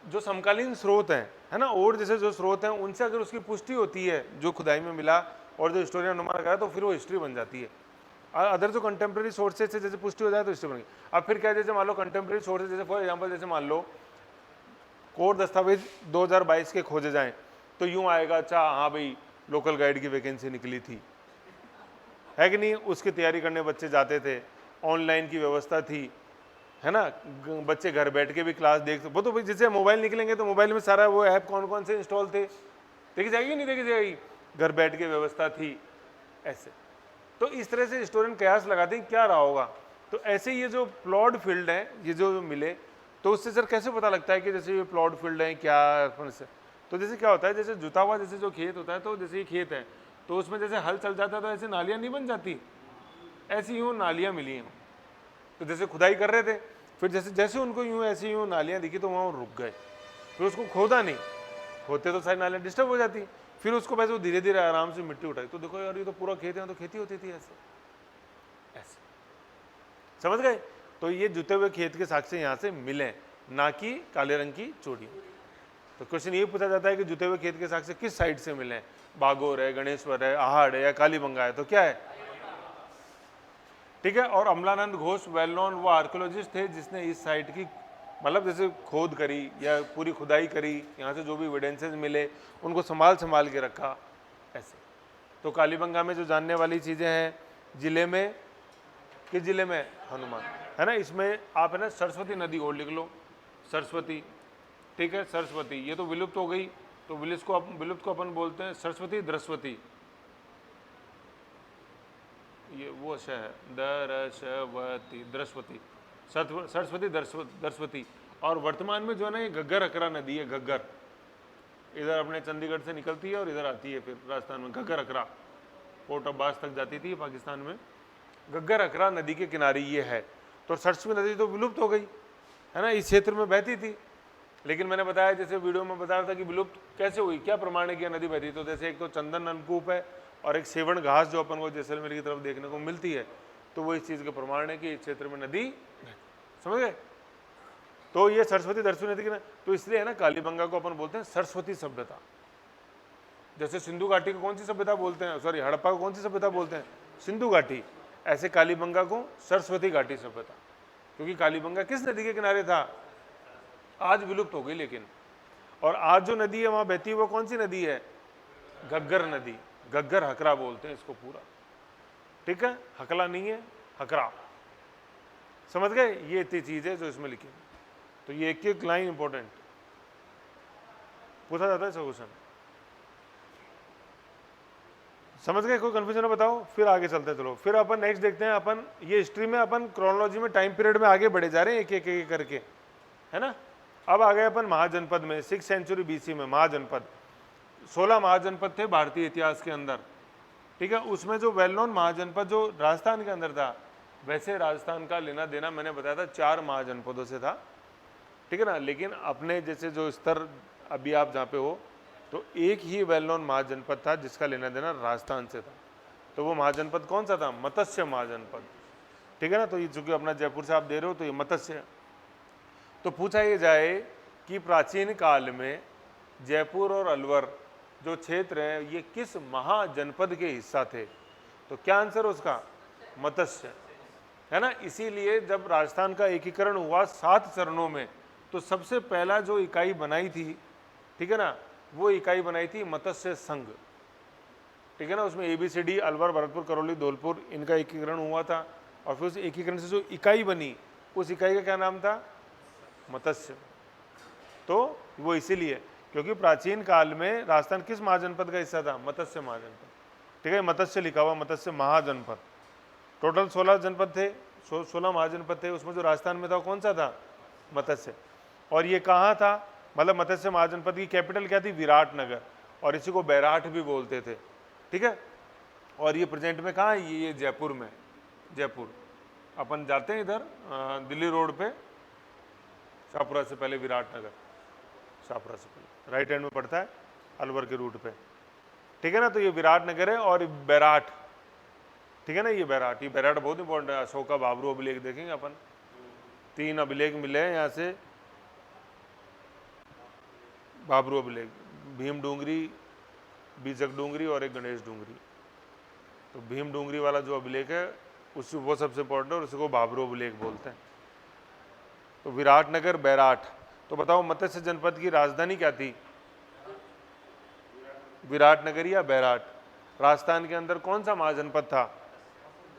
जो समकालीन स्रोत हैं, है ना, और जैसे जो स्रोत हैं उनसे अगर उसकी पुष्टि होती है जो खुदाई में मिला और जो हिस्टोरियन अनुमान लगाया, तो फिर वो हिस्ट्री बन जाती है। अदर जो कंटेम्प्रेरी सोर्सेज से जैसे पुष्टि हो जाए तो हिस्ट्री बन गई। अब फिर क्या, जैसे मान लो कंटेम्प्रेरी सोर्सेज, जैसे फॉर एग्जांपल जैसे मान लो कोर दस्तावेज 2022 के खोजे जाएं, तो यूं आएगा, अच्छा हाँ भाई लोकल गाइड की वैकेंसी निकली थी, है कि नहीं, उसकी तैयारी करने बच्चे जाते थे, ऑनलाइन की व्यवस्था थी, है ना, बच्चे घर बैठ के भी क्लास देख, वो तो भाई जैसे मोबाइल निकलेंगे तो मोबाइल में सारा वो ऐप कौन कौन से इंस्टॉल थे देखी जाएगी, नहीं देखी जाएगी, घर बैठ के व्यवस्था थी ऐसे। तो इस तरह से हिस्टोरियन कयास लगाते हैं क्या रहा होगा। तो ऐसे ये जो प्लॉट फील्ड है, ये जो मिले, तो उससे सर कैसे पता लगता है कि जैसे ये प्लॉट फील्ड है क्या से? तो जैसे क्या होता है, जैसे जुता हुआ जैसे जो खेत होता है, तो जैसे ये खेत है तो उसमें जैसे हल चल जाता है तो ऐसे नालियाँ नहीं बन जाती, ऐसी यूँ नालियाँ मिली हैं। तो जैसे खुदाई कर रहे थे, फिर जैसे जैसे उनको यूँ ऐसी यूँ नालियाँ दिखी तो वहाँ रुक गए, फिर उसको खोदा नहीं, खोदते तो सारी नालियाँ डिस्टर्ब हो जाती, फिर उसको वैसे वो धीरे धीरे आराम से मिट्टी उठाई, तो देखो यार ये तो पूरा खेत है, तो खेती होती थी ऐसे ऐसे, समझ गए। तो ये जुते हुए खेत के साक्ष्य यहाँ से मिले, ना कि काले रंग की चूड़ी। तो क्वेश्चन ये पूछा जाता है कि जुते हुए खेत के साक्ष्य किस साइड से मिले? बागोर है, गणेश्वर है, आहड़ है या कालीबंगा है, तो क्या है? ठीक है। और अमलानंद घोष वेल नोन वो आर्कियोलॉजिस्ट थे जिसने इस साइट की मतलब जैसे खोद करी या पूरी खुदाई करी, यहाँ से जो भी एविडेंसेस मिले उनको संभाल के रखा ऐसे। तो कालीबंगा में जो जानने वाली चीज़ें हैं, जिले में, किस जिले में? हनुमान, है ना। इसमें आप है ना सरस्वती नदी और लिख लो, सरस्वती, ठीक है, सरस्वती। ये तो विलुप्त हो गई, तो विलुप्त को अपन बोलते हैं सरस्वती दृश्वती, ये वो श है, दरशवती, दृश्वती, सरस्वती दरस्वती। और वर्तमान में जो है ना ये घग्गर अकरा नदी है, घग्गर इधर अपने चंडीगढ़ से निकलती है और इधर आती है फिर राजस्थान में, घग्गर अकरा पोर्ट अब्बास तक जाती थी पाकिस्तान में, घग्गर अकरा नदी के किनारे ये है। तो सरस्वती नदी तो विलुप्त हो गई, है ना, इस क्षेत्र में बहती थी। लेकिन मैंने बताया, जैसे वीडियो में बताया था कि विलुप्त कैसे हुई, क्या प्रमाण है कि नदी बहती। तो जैसे एक तो चंदन नलकूप है और एक सेवण घास जो अपन को जैसलमेर की तरफ देखने को मिलती है, तो वो इस चीज़ के प्रमाण है कि इस क्षेत्र में नदी, समझ गए। तो ये सरस्वती दरसू नदी की ना, तो इसलिए है ना कालीबंगा को अपन बोलते हैं सरस्वती सभ्यता। जैसे सिंधु घाटी को कौन सी सभ्यता बोलते हैं, सॉरी हड़प्पा को कौन सी सभ्यता बोलते हैं, सिंधु घाटी, ऐसे कालीबंगा को सरस्वती घाटी सभ्यता। क्योंकि कालीबंगा किस नदी के किनारे था, आज विलुप्त हो गई लेकिन, और आज जो नदी है वहां बहती है वो कौन सी नदी है, घग्गर नदी, घग्गर हकरा बोलते हैं इसको पूरा, ठीक है, हकला नहीं है, हकरा, समझ गए। ये इतनी चीज है जो इसमें लिखी है। तो ये एक एक लाइन इंपॉर्टेंट पूछा जाता है क्वेश्चन, समझ गए, कोई कंफ्यूजन है बताओ, फिर आगे चलते हैं। चलो फिर अपन नेक्स्ट देखते हैं, अपन ये हिस्ट्री में अपन क्रोनोलॉजी में टाइम पीरियड में आगे बढ़े जा रहे हैं एक एक एक करके, है ना। अब आ गए अपन महाजनपद में, 6th सेंचुरी BC में महाजनपद, 16 महाजनपद थे भारतीय इतिहास के अंदर, ठीक है। उसमें जो वेल नोन महाजनपद जो राजस्थान के अंदर था, वैसे राजस्थान का लेना देना मैंने बताया था 4 महाजनपदों से था, ठीक है ना। लेकिन अपने जैसे जो स्तर अभी आप जहाँ पे हो, तो एक ही वेल नोन महाजनपद था जिसका लेना देना राजस्थान से था, तो वो महाजनपद कौन सा था, मत्स्य महाजनपद, ठीक है ना। तो ये चूंकि अपना जयपुर से आप दे रहे हो तो ये मत्स्य। तो पूछा ये जाए कि प्राचीन काल में जयपुर और अलवर जो क्षेत्र हैं ये किस महाजनपद के हिस्सा थे, तो क्या आंसर उसका, मत्स्य, है ना। इसीलिए जब राजस्थान का एकीकरण हुआ 7 चरणों में, तो सबसे पहला जो इकाई बनाई थी, ठीक है ना, वो इकाई बनाई थी मत्स्य संघ, ठीक है ना। उसमें ABCD अलवर, भरतपुर, करौली, धौलपुर इनका एकीकरण हुआ था, और फिर उस एकीकरण से जो इकाई बनी उस इकाई का क्या नाम था, मत्स्य। तो वो इसीलिए क्योंकि प्राचीन काल में राजस्थान किस महाजनपद का हिस्सा था, मत्स्य महाजनपद, ठीक है, मत्स्य लिखा हुआ, मत्स्य महाजनपद। टोटल 16 जनपद थे, 16 महाजनपद थे, उसमें जो राजस्थान में था कौन सा था, मत्स्य। और ये कहाँ था, मतलब मत्स्य महाजनपद की कैपिटल क्या थी, विराटनगर, और इसी को बैराठ भी बोलते थे, ठीक है। और ये प्रेजेंट में कहाँ है, ये जयपुर में, जयपुर अपन जाते हैं इधर दिल्ली रोड पे, शाहपुरा से पहले विराटनगर, शाहपुरा से पहले राइट हैंड में पड़ता है अलवर के रूट पे, ठीक है ना। तो ये विराटनगर है और बैराठ, ठीक है ना, ये बैराठ बहुत इंपॉर्टेंट है। अशोक का बाबरू अभिलेख देखेंगे अपन, 3 अभिलेख मिले हैं यहाँ से, बाबरू अभिलेख, भीम डूंगरी, बीजक डूंगरी और एक गणेश डूंगरी। तो भीम डूंगरी वाला जो अभिलेख है उस वो सबसे इंपॉर्टेंट है और उसको बाबरू अभिलेख बोलते हैं। तो विराटनगर, बैराठ। तो बताओ मत्स्य जनपद की राजधानी क्या थी, विराटनगर या बैराठ। राजस्थान के अंदर कौन सा महाजनपद था,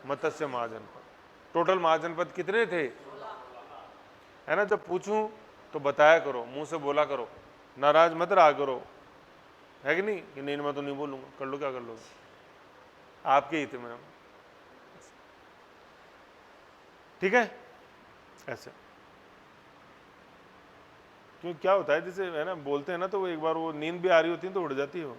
मत्स्य महाजनपद। टोटल महाजनपद कितने थे, है ना। जब पूछूं तो बताया करो, मुंह से बोला करो, नाराज मत रहा करो, है कि नहीं, कि नहीं मैं तो नहीं बोलूंगा, कर लो क्या कर लो, आपके हित में, ठीक है। ऐसे क्यों, क्या होता है जैसे, है ना, बोलते हैं ना तो वो एक बार वो नींद भी आ रही होती है तो उड़ जाती है वो।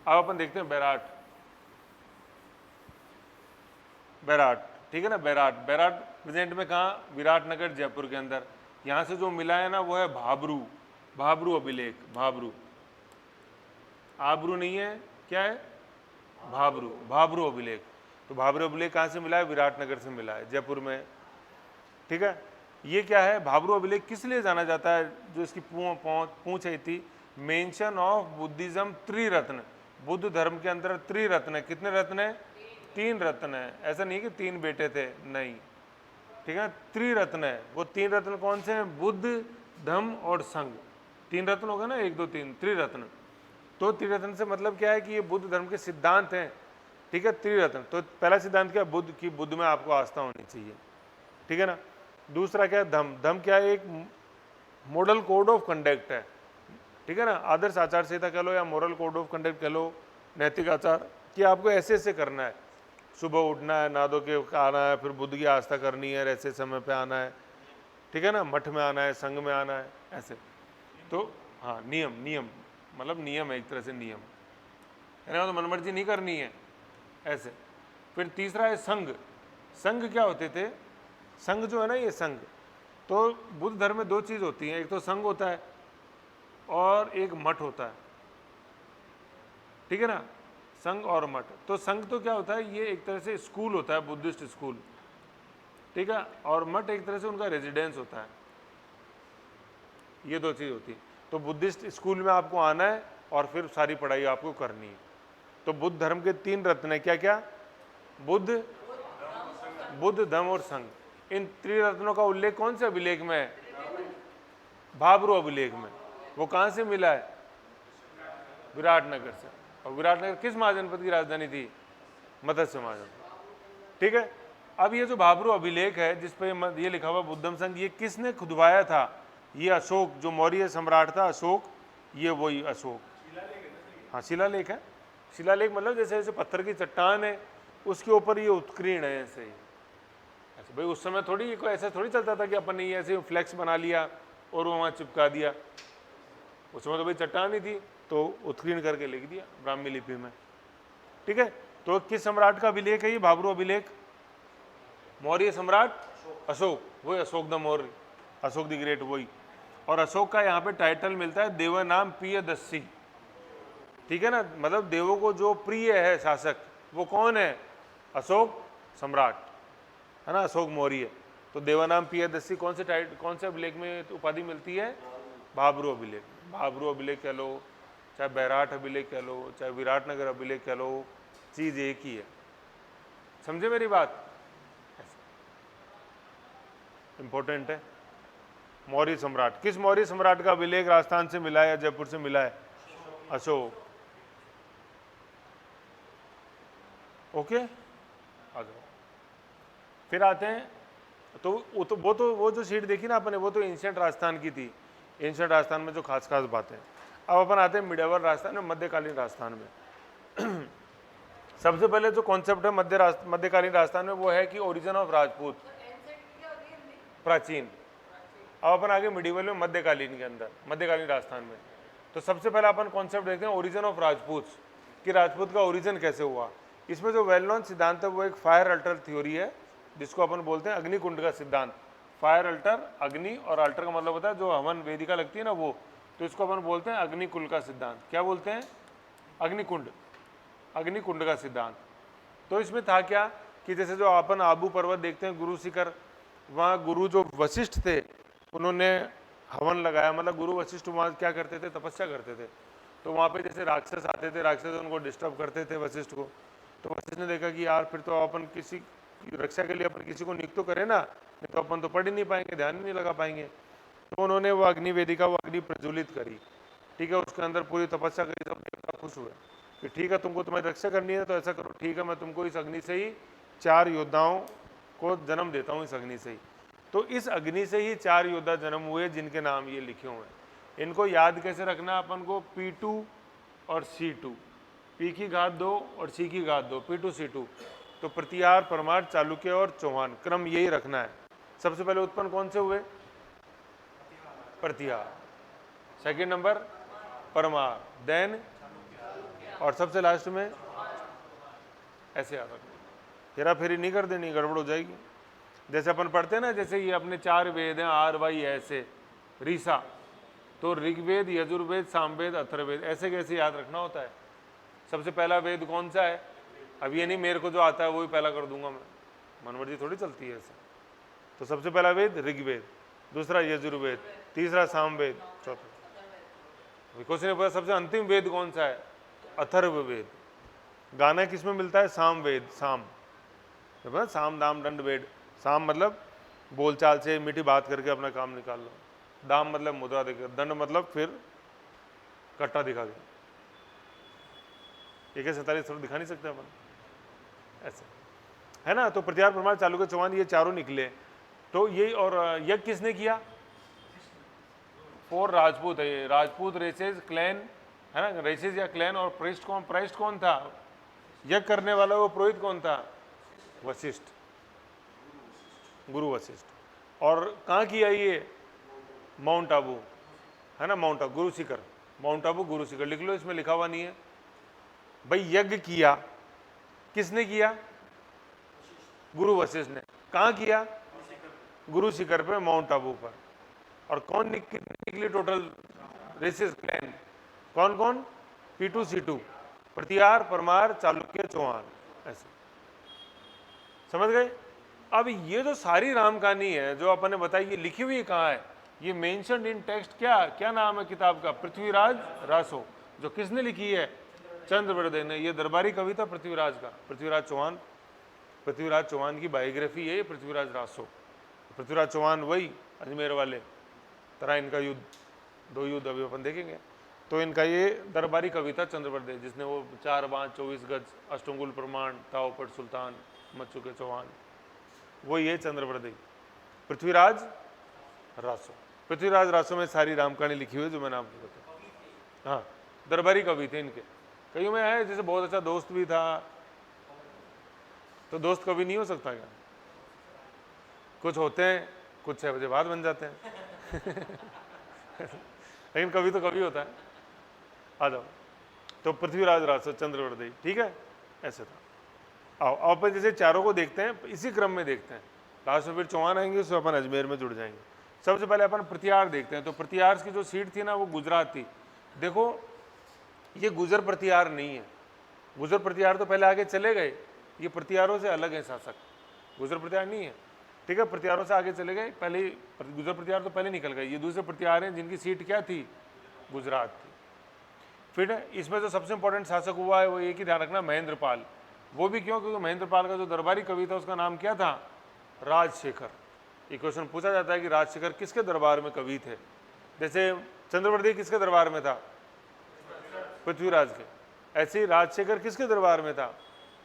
अब अपन देखते हैं बैराठ, बैराठ, ठीक है ना, बैराठ। बैराठ प्रेजेंट में कहाँ, विराटनगर, जयपुर के अंदर। यहाँ से जो मिला है ना वो है भाबरू, भाबरू अभिलेख, भाबरू, आबरू नहीं है, क्या है, भाबरू, भाबरू अभिलेख। तो भाबरू अभिलेख कहाँ से मिला है, विराटनगर से मिला है, जयपुर में, ठीक है। ये क्या है, भाबरू अभिलेख किस लिए जाना जाता है, जो इसकी पूंछ है थी, मेंशन ऑफ बुद्धिज्म त्रिरत्न, बुद्ध धर्म के अंदर त्रिरत्न है। कितने रत्न है, 3 रत्न है। ऐसा नहीं कि 3 बेटे थे, नहीं, ठीक है, त्रिरत्न है। वो 3 रत्न कौन से हैं, बुद्ध, धम्म और संघ। 3 रत्न हो गए ना, 1 2 3, त्रिरत्न। तो त्रिरत्न से मतलब क्या है कि ये बुद्ध धर्म के सिद्धांत हैं, ठीक है, त्रिरत्न। तो पहला सिद्धांत क्या, बुद्ध की, बुद्ध में आपको आस्था होनी चाहिए, ठीक है ना। दूसरा क्या है, धम्म, धम्म क्या है, एक मॉडल कोड ऑफ कंडक्ट है, ठीक है ना, आदर्श आचार संहिता कह लो या मॉरल कोड ऑफ कंडक्ट कह लो, नैतिक आचार, कि आपको ऐसे ऐसे करना है, सुबह उठना है, नहा धो के आना है, फिर बुद्ध की आस्था करनी है, ऐसे समय पे आना है, ठीक है ना, मठ में आना है, संघ में आना है, ऐसे। तो हाँ, नियम, नियम मतलब नियम है, एक तरह से नियम है ना, तो मनमर्जी नहीं करनी है, ऐसे। फिर तीसरा है संघ। संघ क्या होते थे, संघ जो है ना, ये संघ, तो बुद्ध धर्म में 2 चीज़ होती हैं, एक तो संघ होता है और एक मठ होता है, ठीक है ना, संघ और मठ। तो संघ तो क्या होता है, ये एक तरह से स्कूल होता है, बुद्धिस्ट स्कूल, ठीक है, और मठ एक तरह से उनका रेजिडेंस होता है, ये दो चीज़ होती है। तो बुद्धिस्ट स्कूल में आपको आना है और फिर सारी पढ़ाई आपको करनी है। तो बुद्ध धर्म के 3 रत्न है, क्या क्या, बुद्ध, बुद्ध, धम्म और संघ। इन त्रिरत्नों का उल्लेख कौन से अभिलेख में है, भाब्रू अभिलेख में। वो कहाँ से मिला है, विराटनगर से। और विराटनगर किस महाजनपद की राजधानी थी, मत्स्य महाजन, ठीक है। अब ये जो भाब्रू अभिलेख है जिस पे ये लिखा हुआ बुद्धम संघ, ये किसने खुदवाया था, ये अशोक, जो मौर्य सम्राट था अशोक, ये वही अशोक, हाँ शिलालेख है। शिलालेख मतलब जैसे जैसे पत्थर की चट्टान है उसके ऊपर ये उत्कीर्ण है, ऐसे ही। ऐसे भाई उस समय थोड़ी कोई ऐसे थोड़ी चलता था कि अपन ने ये ऐसे फ्लैक्स बना लिया और वो वहाँ चिपका दिया। उस समय तो भाई चट्टान ही थी, तो उत्कीर्ण करके लिख दिया ब्राह्मी लिपि में, ठीक है। तो किस सम्राट का अभिलेख है ये भाब्रू अभिलेख, मौर्य सम्राट अशोक, वही Ashok the Maurya, Ashok the great वही। और अशोक का यहाँ पे टाइटल मिलता है देवनाम प्रियदर्शी, ठीक है ना, मतलब देवों को जो प्रिय है शासक वो कौन है, अशोक सम्राट, है ना, अशोक मौर्य। तो देवानाम प्रियदर्शी कौन से अभिलेख में उपाधि मिलती है, भाब्रू अभिलेख। भाब्रू अभिलेख कह लो, चाहे बैराट अभिलेख कह लो, चाहे विराटनगर अभिलेख कह लो, चीज एक ही है, समझे मेरी बात, इंपॉर्टेंट है। मौर्य सम्राट, किस मौर्य सम्राट का अभिलेख राजस्थान से मिला है या जयपुर से मिला है, अशोक, ओके। आ जाओ, फिर आते हैं। तो वो जो सीट देखी ना अपने, वो तो एंशिएंट राजस्थान की थी, एंशिएंट राजस्थान में जो खास खास बातें। अब अपन आते हैं मिडिवल राजस्थान में, मध्यकालीन राजस्थान में। सबसे पहले जो कॉन्सेप्ट है मध्यकालीन राजस्थान में वो है कि ओरिजिन ऑफ राजपूत, प्राचीन। अब अपन आगे मिडिवल में, मध्यकालीन के अंदर, मध्यकालीन राजस्थान में। तो सबसे पहले अपन कॉन्सेप्ट देखते हैं ओरिजिन ऑफ राजपूत, कि राजपूत का ओरिजिन कैसे हुआ। इसमें जो वेल नोन सिद्धांत है वो एक फायर अल्टर थ्योरी है, जिसको अपन बोलते हैं अग्निकुंड का सिद्धांत। फायर अल्टर, अग्नि, और अल्टर का मतलब होता है जो हवन वेदिका लगती है ना वो, तो इसको अपन बोलते हैं अग्निकुंड का सिद्धांत। क्या बोलते हैं, अग्निकुंड, अग्निकुंड का सिद्धांत। तो इसमें था क्या कि जैसे जो अपन आबू पर्वत देखते हैं, गुरु शिखर, वहाँ गुरु जो वशिष्ठ थे उन्होंने हवन लगाया, मतलब गुरु वशिष्ठ वहाँ क्या करते थे, तपस्या करते थे। तो वहाँ पे जैसे राक्षस आते थे, राक्षस उनको डिस्टर्ब करते थे वशिष्ठ को। तो वशिष्ठ ने देखा कि यार फिर तो अपन किसी की रक्षा के लिए अपन किसी को नियुक्त तो करें ना, नहीं तो अपन तो पढ़ ही नहीं पाएंगे, ध्यान ही नहीं लगा पाएंगे। तो उन्होंने वो अग्नि वेदिका, वो अग्नि प्रज्वलित करी, ठीक है, उसके अंदर पूरी तपस्या करी। सब देवता खुश हुए कि ठीक है तुमको तुम्हारी रक्षा करनी है तो ऐसा करो, ठीक है मैं तुमको इस अग्नि से ही 4 योद्धाओं को जन्म देता हूँ, इस अग्नि से ही। तो इस अग्नि से ही 4 योद्धा जन्म हुए जिनके नाम ये लिखे हुए हैं। इनको याद कैसे रखना अपन को, P2 और C2, P की घात 2 और C की घात 2, P2 C2। तो प्रतिहार, परमार, चालुक्य और चौहान, क्रम यही रखना है। सबसे पहले उत्पन्न कौन से हुए, प्रतिहार, सेकंड नंबर परमार, देन, और सबसे लास्ट में ऐसे याद रखना, हेरा फेरी नहीं कर देनी, गड़बड़ हो जाएगी। जैसे अपन पढ़ते हैं ना, जैसे ये अपने 4 वेद हैं, RY ऐसे रीसा, तो ऋग्वेद, यजुर्वेद, सामवेद, अथर्ववेद, ऐसे कैसे याद रखना होता है। सबसे पहला वेद कौन सा है, अब ये नहीं मेरे को जो आता है वो ही पहला कर दूंगा मैं, मनमर्जी थोड़ी चलती है ऐसे। तो सबसे पहला वेद ऋग्वेद, दूसरा यजुर्वेद, तीसरा सामवेद, चौथा क्वेश्चन ने पूछा सबसे अंतिम वेद कौन सा है, अथर्ववेद। गाना किस में मिलता है, सामवेद, साम, साम दाम दंड वेद। साम मतलब बोलचाल से मीठी बात करके अपना काम निकाल लो, दाम मतलब मुद्रा देकर, दंड मतलब फिर कट्टा दिखा के। एक 47 स्वरूप दिखा नहीं सकते अपन ऐसे, है ना। तो प्रतिहार, परमार, चालुक्य, चौहान, ये चारों निकले। तो ये, और यज्ञ किसने किया, 4 राजपूत है ये, राजपूत, रेसेज, क्लैन, है ना, रेसेज या क्लैन। और प्रेस्ट कौन था, यज्ञ करने वाला वो पुरोहित कौन था, वशिष्ठ, गुरु वशिष्ठ। और कहाँ किया ये, माउंट आबू, है ना, माउंट आबू, गुरु शिखर, माउंट आबू गुरु शिखर, लिख लो, इसमें लिखा हुआ नहीं है भाई। यज्ञ किया किसने किया, गुरु वशिष्ठ ने। कहाँ किया, गुरु शिखर पे, माउंट आबू पर। और कौन निकली टोटल रेसेस क्लैन, कौन कौन, P2 C2, प्रतिहार, परमार, चालुक्य, चौहान, ऐसे समझ गए। अब ये जो सारी राम कहानी है जो अपन ने बताई, ये लिखी हुई कहाँ है? ये मेंशन्ड इन टेक्स्ट। क्या क्या नाम है किताब का? पृथ्वीराज रासो। जो किसने लिखी है? चंद्रवरदे ने। ये दरबारी कविता पृथ्वीराज का, पृथ्वीराज चौहान। पृथ्वीराज चौहान की बायोग्राफी है पृथ्वीराज रासो। पृथ्वीराज चौहान वही अजमेर वाले, तरह इनका युद्ध, 2 युद्ध अभी अपन देखेंगे। तो इनका ये दरबारी कविता चंद्रवरदे, जिसने वो 4 बांध 24 गज अष्टंगुल प्रमाण ताओपट सुल्तान मत चुके चौहान, वो ये चंद्रवरदे। पृथ्वीराज रासो, पृथ्वीराज रासो में सारी राम कहानी लिखी हुई है जो मैंने आपको बताया। हाँ, दरबारी कवि थे इनके। कईयों में है जैसे बहुत अच्छा दोस्त भी था, तो दोस्त कवि नहीं हो सकता क्या? कुछ होते हैं, कुछ 6 बजे बाद बन जाते हैं लेकिन कवि तो कवि होता है। आ जाओ। तो पृथ्वीराज रासो चंद्रवरदे, ठीक है, ऐसे था। आओ अपन जैसे चारों को देखते हैं, इसी क्रम में देखते हैं। लास्ट में फिर चौहान आएंगे, उससे अपन अजमेर में जुड़ जाएंगे। सबसे पहले अपन प्रतिहार देखते हैं। तो प्रतिहार की जो सीट थी ना, वो गुजरात थी। देखो, ये गुजर प्रतिहार नहीं है। गुजर प्रतिहार तो पहले आगे चले गए, ये प्रतिहारों से अलग है शासक। गुजर प्रतिहार नहीं है, ठीक है, प्रतिहारों से आगे चले गए। पहले गुजर प्रतिहार तो पहले निकल गए। ये दूसरे प्रतिहार हैं जिनकी सीट क्या थी? गुजरात थी। फिर इसमें जो सबसे इंपॉर्टेंट शासक हुआ है वो एक ही ध्यान रखना, महेंद्रपाल। वो भी क्यों? क्योंकि महेंद्रपाल का जो दरबारी कवि था उसका नाम क्या था? राजशेखर। ये क्वेश्चन पूछा जाता है कि राजशेखर किसके दरबार में कवि थे? जैसे चंद्रवरदे किसके दरबार में था? पृथ्वीराज के। ऐसे ही राजशेखर किसके दरबार में था?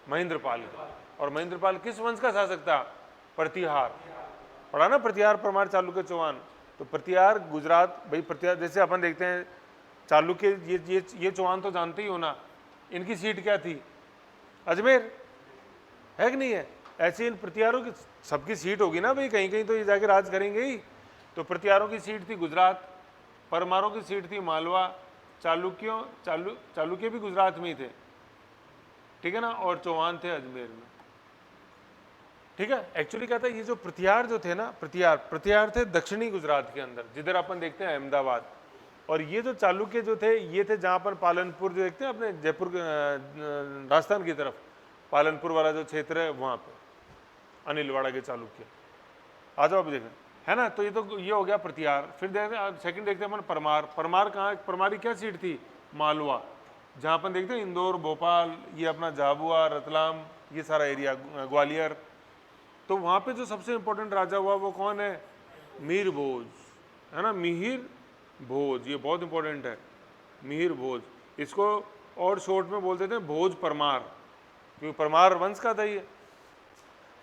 महेंद्रपाल के। और महेंद्रपाल किस वंश का शासक था? प्रतिहार। पढ़ा ना, प्रतिहार, परमार, चालुक्य, चौहान। तो प्रतिहार गुजरात। भाई प्रतिहार जैसे अपन देखते हैं चालुक्य, ये चौहान तो जानते ही हो ना, इनकी सीट क्या थी? अजमेर, है कि नहीं है? ऐसे इन प्रतिहारों की सबकी सीट होगी ना भाई, कहीं कहीं तो ये जाके राज करेंगे ही। तो प्रतिहारों की सीट थी गुजरात, परमारों की सीट थी मालवा, चालुक्य भी गुजरात में ही थे, ठीक है ना, और चौहान थे अजमेर में, ठीक है। एक्चुअली क्या था, ये जो प्रतिहार जो थे ना, प्रतिहार थे दक्षिणी गुजरात के अंदर, जिधर अपन देखते हैं अहमदाबाद। और ये जो चालुक्य जो थे, ये थे जहाँ पर पालनपुर जो देखते हैं अपने जयपुर राजस्थान की तरफ, पालनपुर वाला जो क्षेत्र है वहाँ पे अनिलवाड़ा के चालुक्य। आ जाओ अभी देखें, है ना। तो ये हो गया प्रतिहार। फिर सेकंड देखते हैं अपन परमार। परमार कहाँ? परमारी क्या सीट थी? मालवा, जहाँ अपन देखते हैं इंदौर, भोपाल, ये अपना झाबुआ, रतलाम, ये सारा एरिया, ग्वालियर। तो वहाँ पे जो सबसे इंपॉर्टेंट राजा हुआ वो कौन है? मीर भोज, है ना, मिहिर भोज, ये बहुत इंपॉर्टेंट है, मिहिर भोज। इसको और शॉर्ट में बोल देते हैं भोज परमार, क्योंकि परमार वंश का था ये।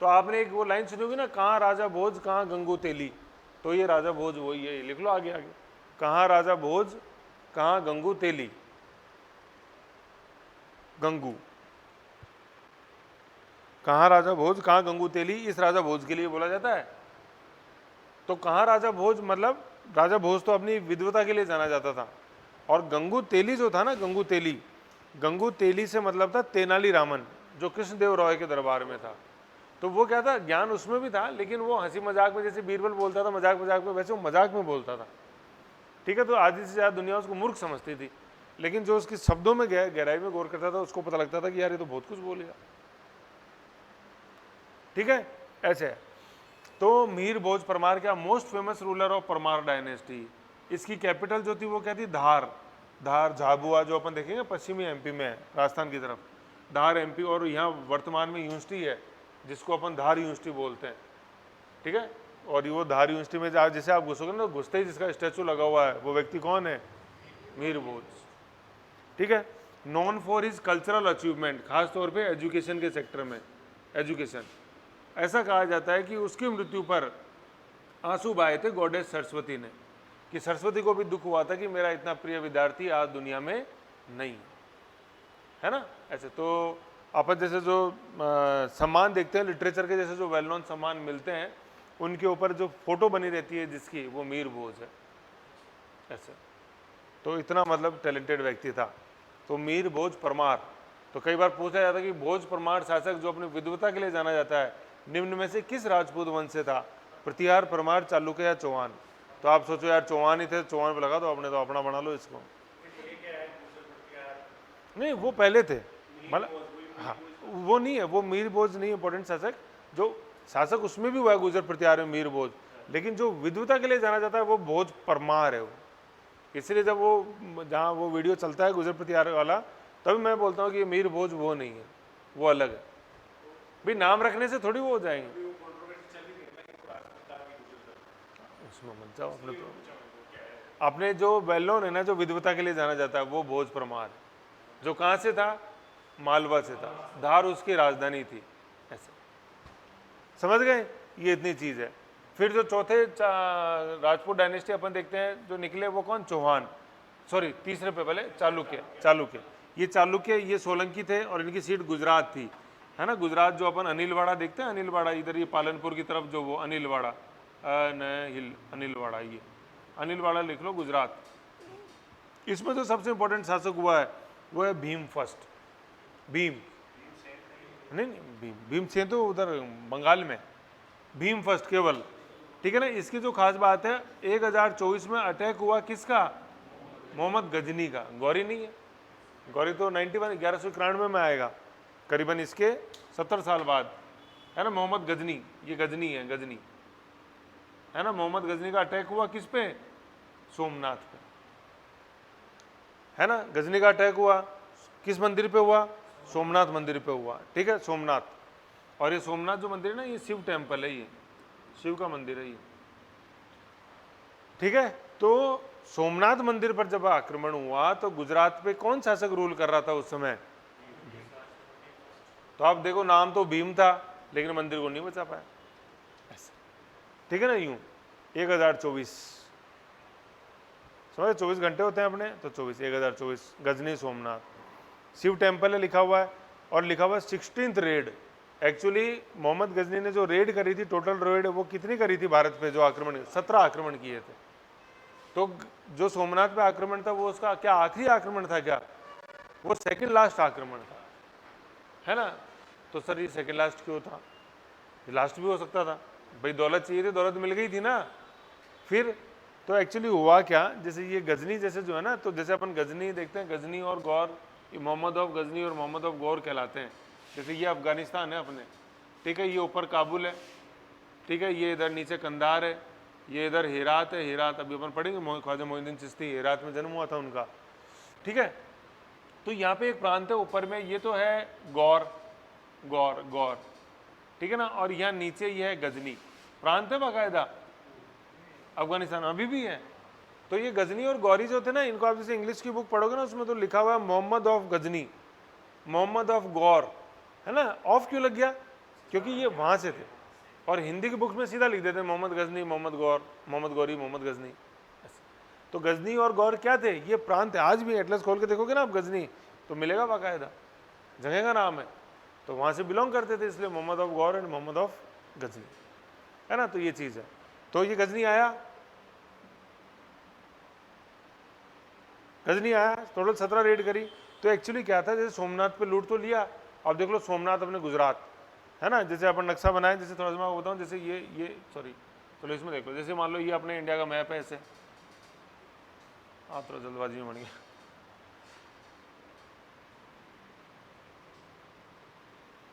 तो आपने एक वो लाइन सुनी होगी ना, कहाँ राजा भोज कहाँ गंगू तेली, तो ये राजा भोज वही है, लिख लो आगे आगे, कहाँ राजा भोज कहाँ गंगू तेली। गंगू, कहाँ राजा भोज कहाँ गंगू तेली, इस राजा भोज के लिए बोला जाता है। तो कहाँ राजा भोज मतलब राजा भोज तो अपनी विद्वता के लिए जाना जाता था, और गंगू तेली जो था ना, गंगू तेली से मतलब था तेनाली रामन, जो कृष्णदेव राय के दरबार में था। तो वो क्या था, ज्ञान उसमें भी था, लेकिन वो हंसी मजाक में, जैसे बीरबल बोलता था मजाक मजाक में, वैसे वो मजाक में बोलता था, ठीक है। तो आधी से ज़्यादा दुनिया उसको मूर्ख समझती थी, लेकिन जो उसके शब्दों में गहराई में गौर करता था उसको पता लगता था कि यार ये तो बहुत कुछ बोलेगा, ठीक है, ऐसे है। तो मीर भोज परमार क्या? Most famous ruler of Parmar dynasty. इसकी कैपिटल जो थी वो क्या थी? धार। झाबुआ जो अपन देखेंगे पश्चिमी एमपी में है, राजस्थान की तरफ, धार एमपी। और यहाँ वर्तमान में यूनिवर्सिटी है जिसको अपन धार यूनिवर्सिटी बोलते हैं, ठीक है। और वो धार यूनिवर्सिटी में जैसे आप घुसोगे ना, घुसते ही जिसका स्टैचू लगा हुआ है वो व्यक्ति कौन है? मीर भोज, ठीक है। Non for his cultural achievement, खास तौर पे एजुकेशन के सेक्टर में, एजुकेशन। ऐसा कहा जाता है कि उसकी मृत्यु पर आंसू बहाए थे गॉडेस सरस्वती ने, कि सरस्वती को भी दुख हुआ था कि मेरा इतना प्रिय विद्यार्थी आज दुनिया में नहीं, है ना, ऐसे। तो अपन जैसे जो सम्मान देखते हैं लिटरेचर के, जैसे जो वेल नोन सम्मान मिलते हैं, उनके ऊपर जो फोटो बनी रहती है जिसकी, वो मीर भोज है, ऐसे। तो इतना मतलब टैलेंटेड व्यक्ति था। तो मीर भोज परमार। तो कई बार पूछा जाता है कि भोज परमार शासक जो अपनी विद्वता के लिए जाना जाता है, निम्न में से किस राजपूत वंश से था? प्रतिहार, परमार, चालुक्य या चौहान? तो आप सोचो यार चौहान ही थे, चौहान पे लगा दो, आपने तो अपना बना लो इसको। नहीं वो पहले थे, मतलब हाँ वो नहीं है, वो मीर भोज नहीं इंपॉर्टेंट शासक, जो शासक उसमें भी हुआ है गुजर प्रतिहार में मीर भोज, लेकिन जो विद्वता के लिए जाना जाता है वो भोज परमार है वो। इसलिए जब वो जहाँ वो वीडियो चलता है गुजर प्रतिहार वाला, तभी मैं बोलता हूँ कि ये मीर भोज वो नहीं है, वो अलग है। भाई नाम रखने से थोड़ी वो हो जाएंगे, उसमें मत जाओ। अपने तो अपने जो वेल नोन है ना, जो विद्वता के लिए जाना जाता है वो भोज परमार, जो कहाँ से था, मालवा से था, धार उसकी राजधानी थी, ऐसे समझ गए। ये इतनी चीज है। फिर जो चौथे राजपूत डायनेस्टी अपन देखते हैं जो निकले, वो कौन, चौहान, सॉरी तीसरे पे पहले चालुक्य। चालुक्य, ये चालुक्य, ये सोलंकी थे और इनकी सीट गुजरात थी, है ना। गुजरात जो अपन अनिलवाड़ा देखते हैं, अनिलवाड़ा इधर ये पालनपुर की तरफ जो वो अनिलवाड़ा, अनिलवाड़ा, ये अनिलवाड़ा लिख लो, गुजरात। इसमें जो सबसे इंपॉर्टेंट शासक हुआ है वो है भीम फर्स्ट। भीम नहीं भीम, भीमसेन तो उधर बंगाल में, भीम फर्स्ट केवल, ठीक है ना। इसकी जो खास बात है, 1024 में अटैक हुआ किसका, मोहम्मद गजनी का, गौरी नहीं है। गौरी तो 1191 में आएगा, करीबन इसके 70 साल बाद, है ना। मोहम्मद गजनी, ये गजनी है, गजनी है ना। मोहम्मद गजनी का अटैक हुआ किस पे, सोमनाथ पे, है ना। गजनी का अटैक हुआ किस मंदिर पे हुआ, सोमनाथ मंदिर पे हुआ, ठीक है, सोमनाथ। और ये सोमनाथ जो मंदिर है ना, ये शिव टेम्पल है, ये शिव का मंदिर है ये, ठीक है। तो सोमनाथ मंदिर पर जब आक्रमण हुआ तो गुजरात पे कौन शासक रूल कर रहा था उस समय, तो आप देखो नाम तो भीम था लेकिन मंदिर को नहीं बचा पाया, ऐसा, ठीक है ना। यूं 1024 समझ, 24 घंटे होते हैं अपने, तो 24 1024 गजनी सोमनाथ, शिव टेम्पल है लिखा हुआ है। और लिखा हुआ है 16th red. Actually Mohammad Ghazni ने जो रेड करी थी, टोटल रेड वो कितनी करी थी भारत पे, जो आक्रमण 17 आक्रमण किए थे। तो जो सोमनाथ पे आक्रमण था वो उसका क्या आखिरी आक्रमण था क्या, वो सेकंड लास्ट आक्रमण था, है ना। तो सर ये सेकंड लास्ट क्यों था, लास्ट भी हो सकता था, भाई दौलत चाहिए थी, दौलत मिल गई थी ना। फिर तो एक्चुअली हुआ क्या, जैसे ये गजनी जैसे जो है ना, तो जैसे अपन गजनी देखते हैं, गजनी और गौर, ये मोहम्मद ऑफ गजनी और मोहम्मद ऑफ गौर कहलाते हैं। जैसे ये अफगानिस्तान है अपने, ठीक है, ये ऊपर काबुल है, ठीक है, ये इधर नीचे कंधार है, ये इधर हेरात है, हेरात अभी अपन पढ़ेंगे, ख्वाजा मोइनुद्दीन चिश्ती हेरात में जन्म हुआ था उनका, ठीक है। तो यहाँ पे एक प्रांत है ऊपर में, ये तो है गौर, गौर गौर, ठीक है ना। और यहाँ नीचे ये है गजनी, प्रांत है बाकायदा, अफगानिस्तान अभी भी है। तो ये गजनी और गौरी जो थे ना, इनको आप जैसे इंग्लिश की बुक पढ़ोगे ना, उसमें तो लिखा हुआ है मोहम्मद ऑफ गजनी, मोहम्मद ऑफ गौर, है ना। ऑफ क्यों लग गया, क्योंकि ये वहां से थे। और हिंदी की बुक में सीधा लिख देते हैं मोहम्मद गजनी, मोहम्मद गौर, मोहम्मद गौरी, मोहम्मद गजनी। तो गजनी और गौर क्या थे, ये प्रांत है। आज भी एटलस खोल के देखोगे ना आप गजनी, तो मिलेगा बाकायदा, जगह का नाम है, तो वहां से बिलोंग करते थे, इसलिए Mohammad of Ghor and Mohammad of Ghazni, है ना। तो ये चीज है। तो ये गजनी आया, गजनी आया, टोटल 17 रेड करी। तो एक्चुअली क्या था, जैसे सोमनाथ पे लूट तो लिया, अब देख लो सोमनाथ अपने गुजरात, है ना। जैसे अपन नक्शा बनाए, जैसे थोड़ा सा मैं बताऊँ, जैसे ये सॉरी, चलो इसमें देख लो, जैसे मान लो ये अपने इंडिया का मैप है ऐसे, आप थोड़ा जल्दबाजी में बन गया,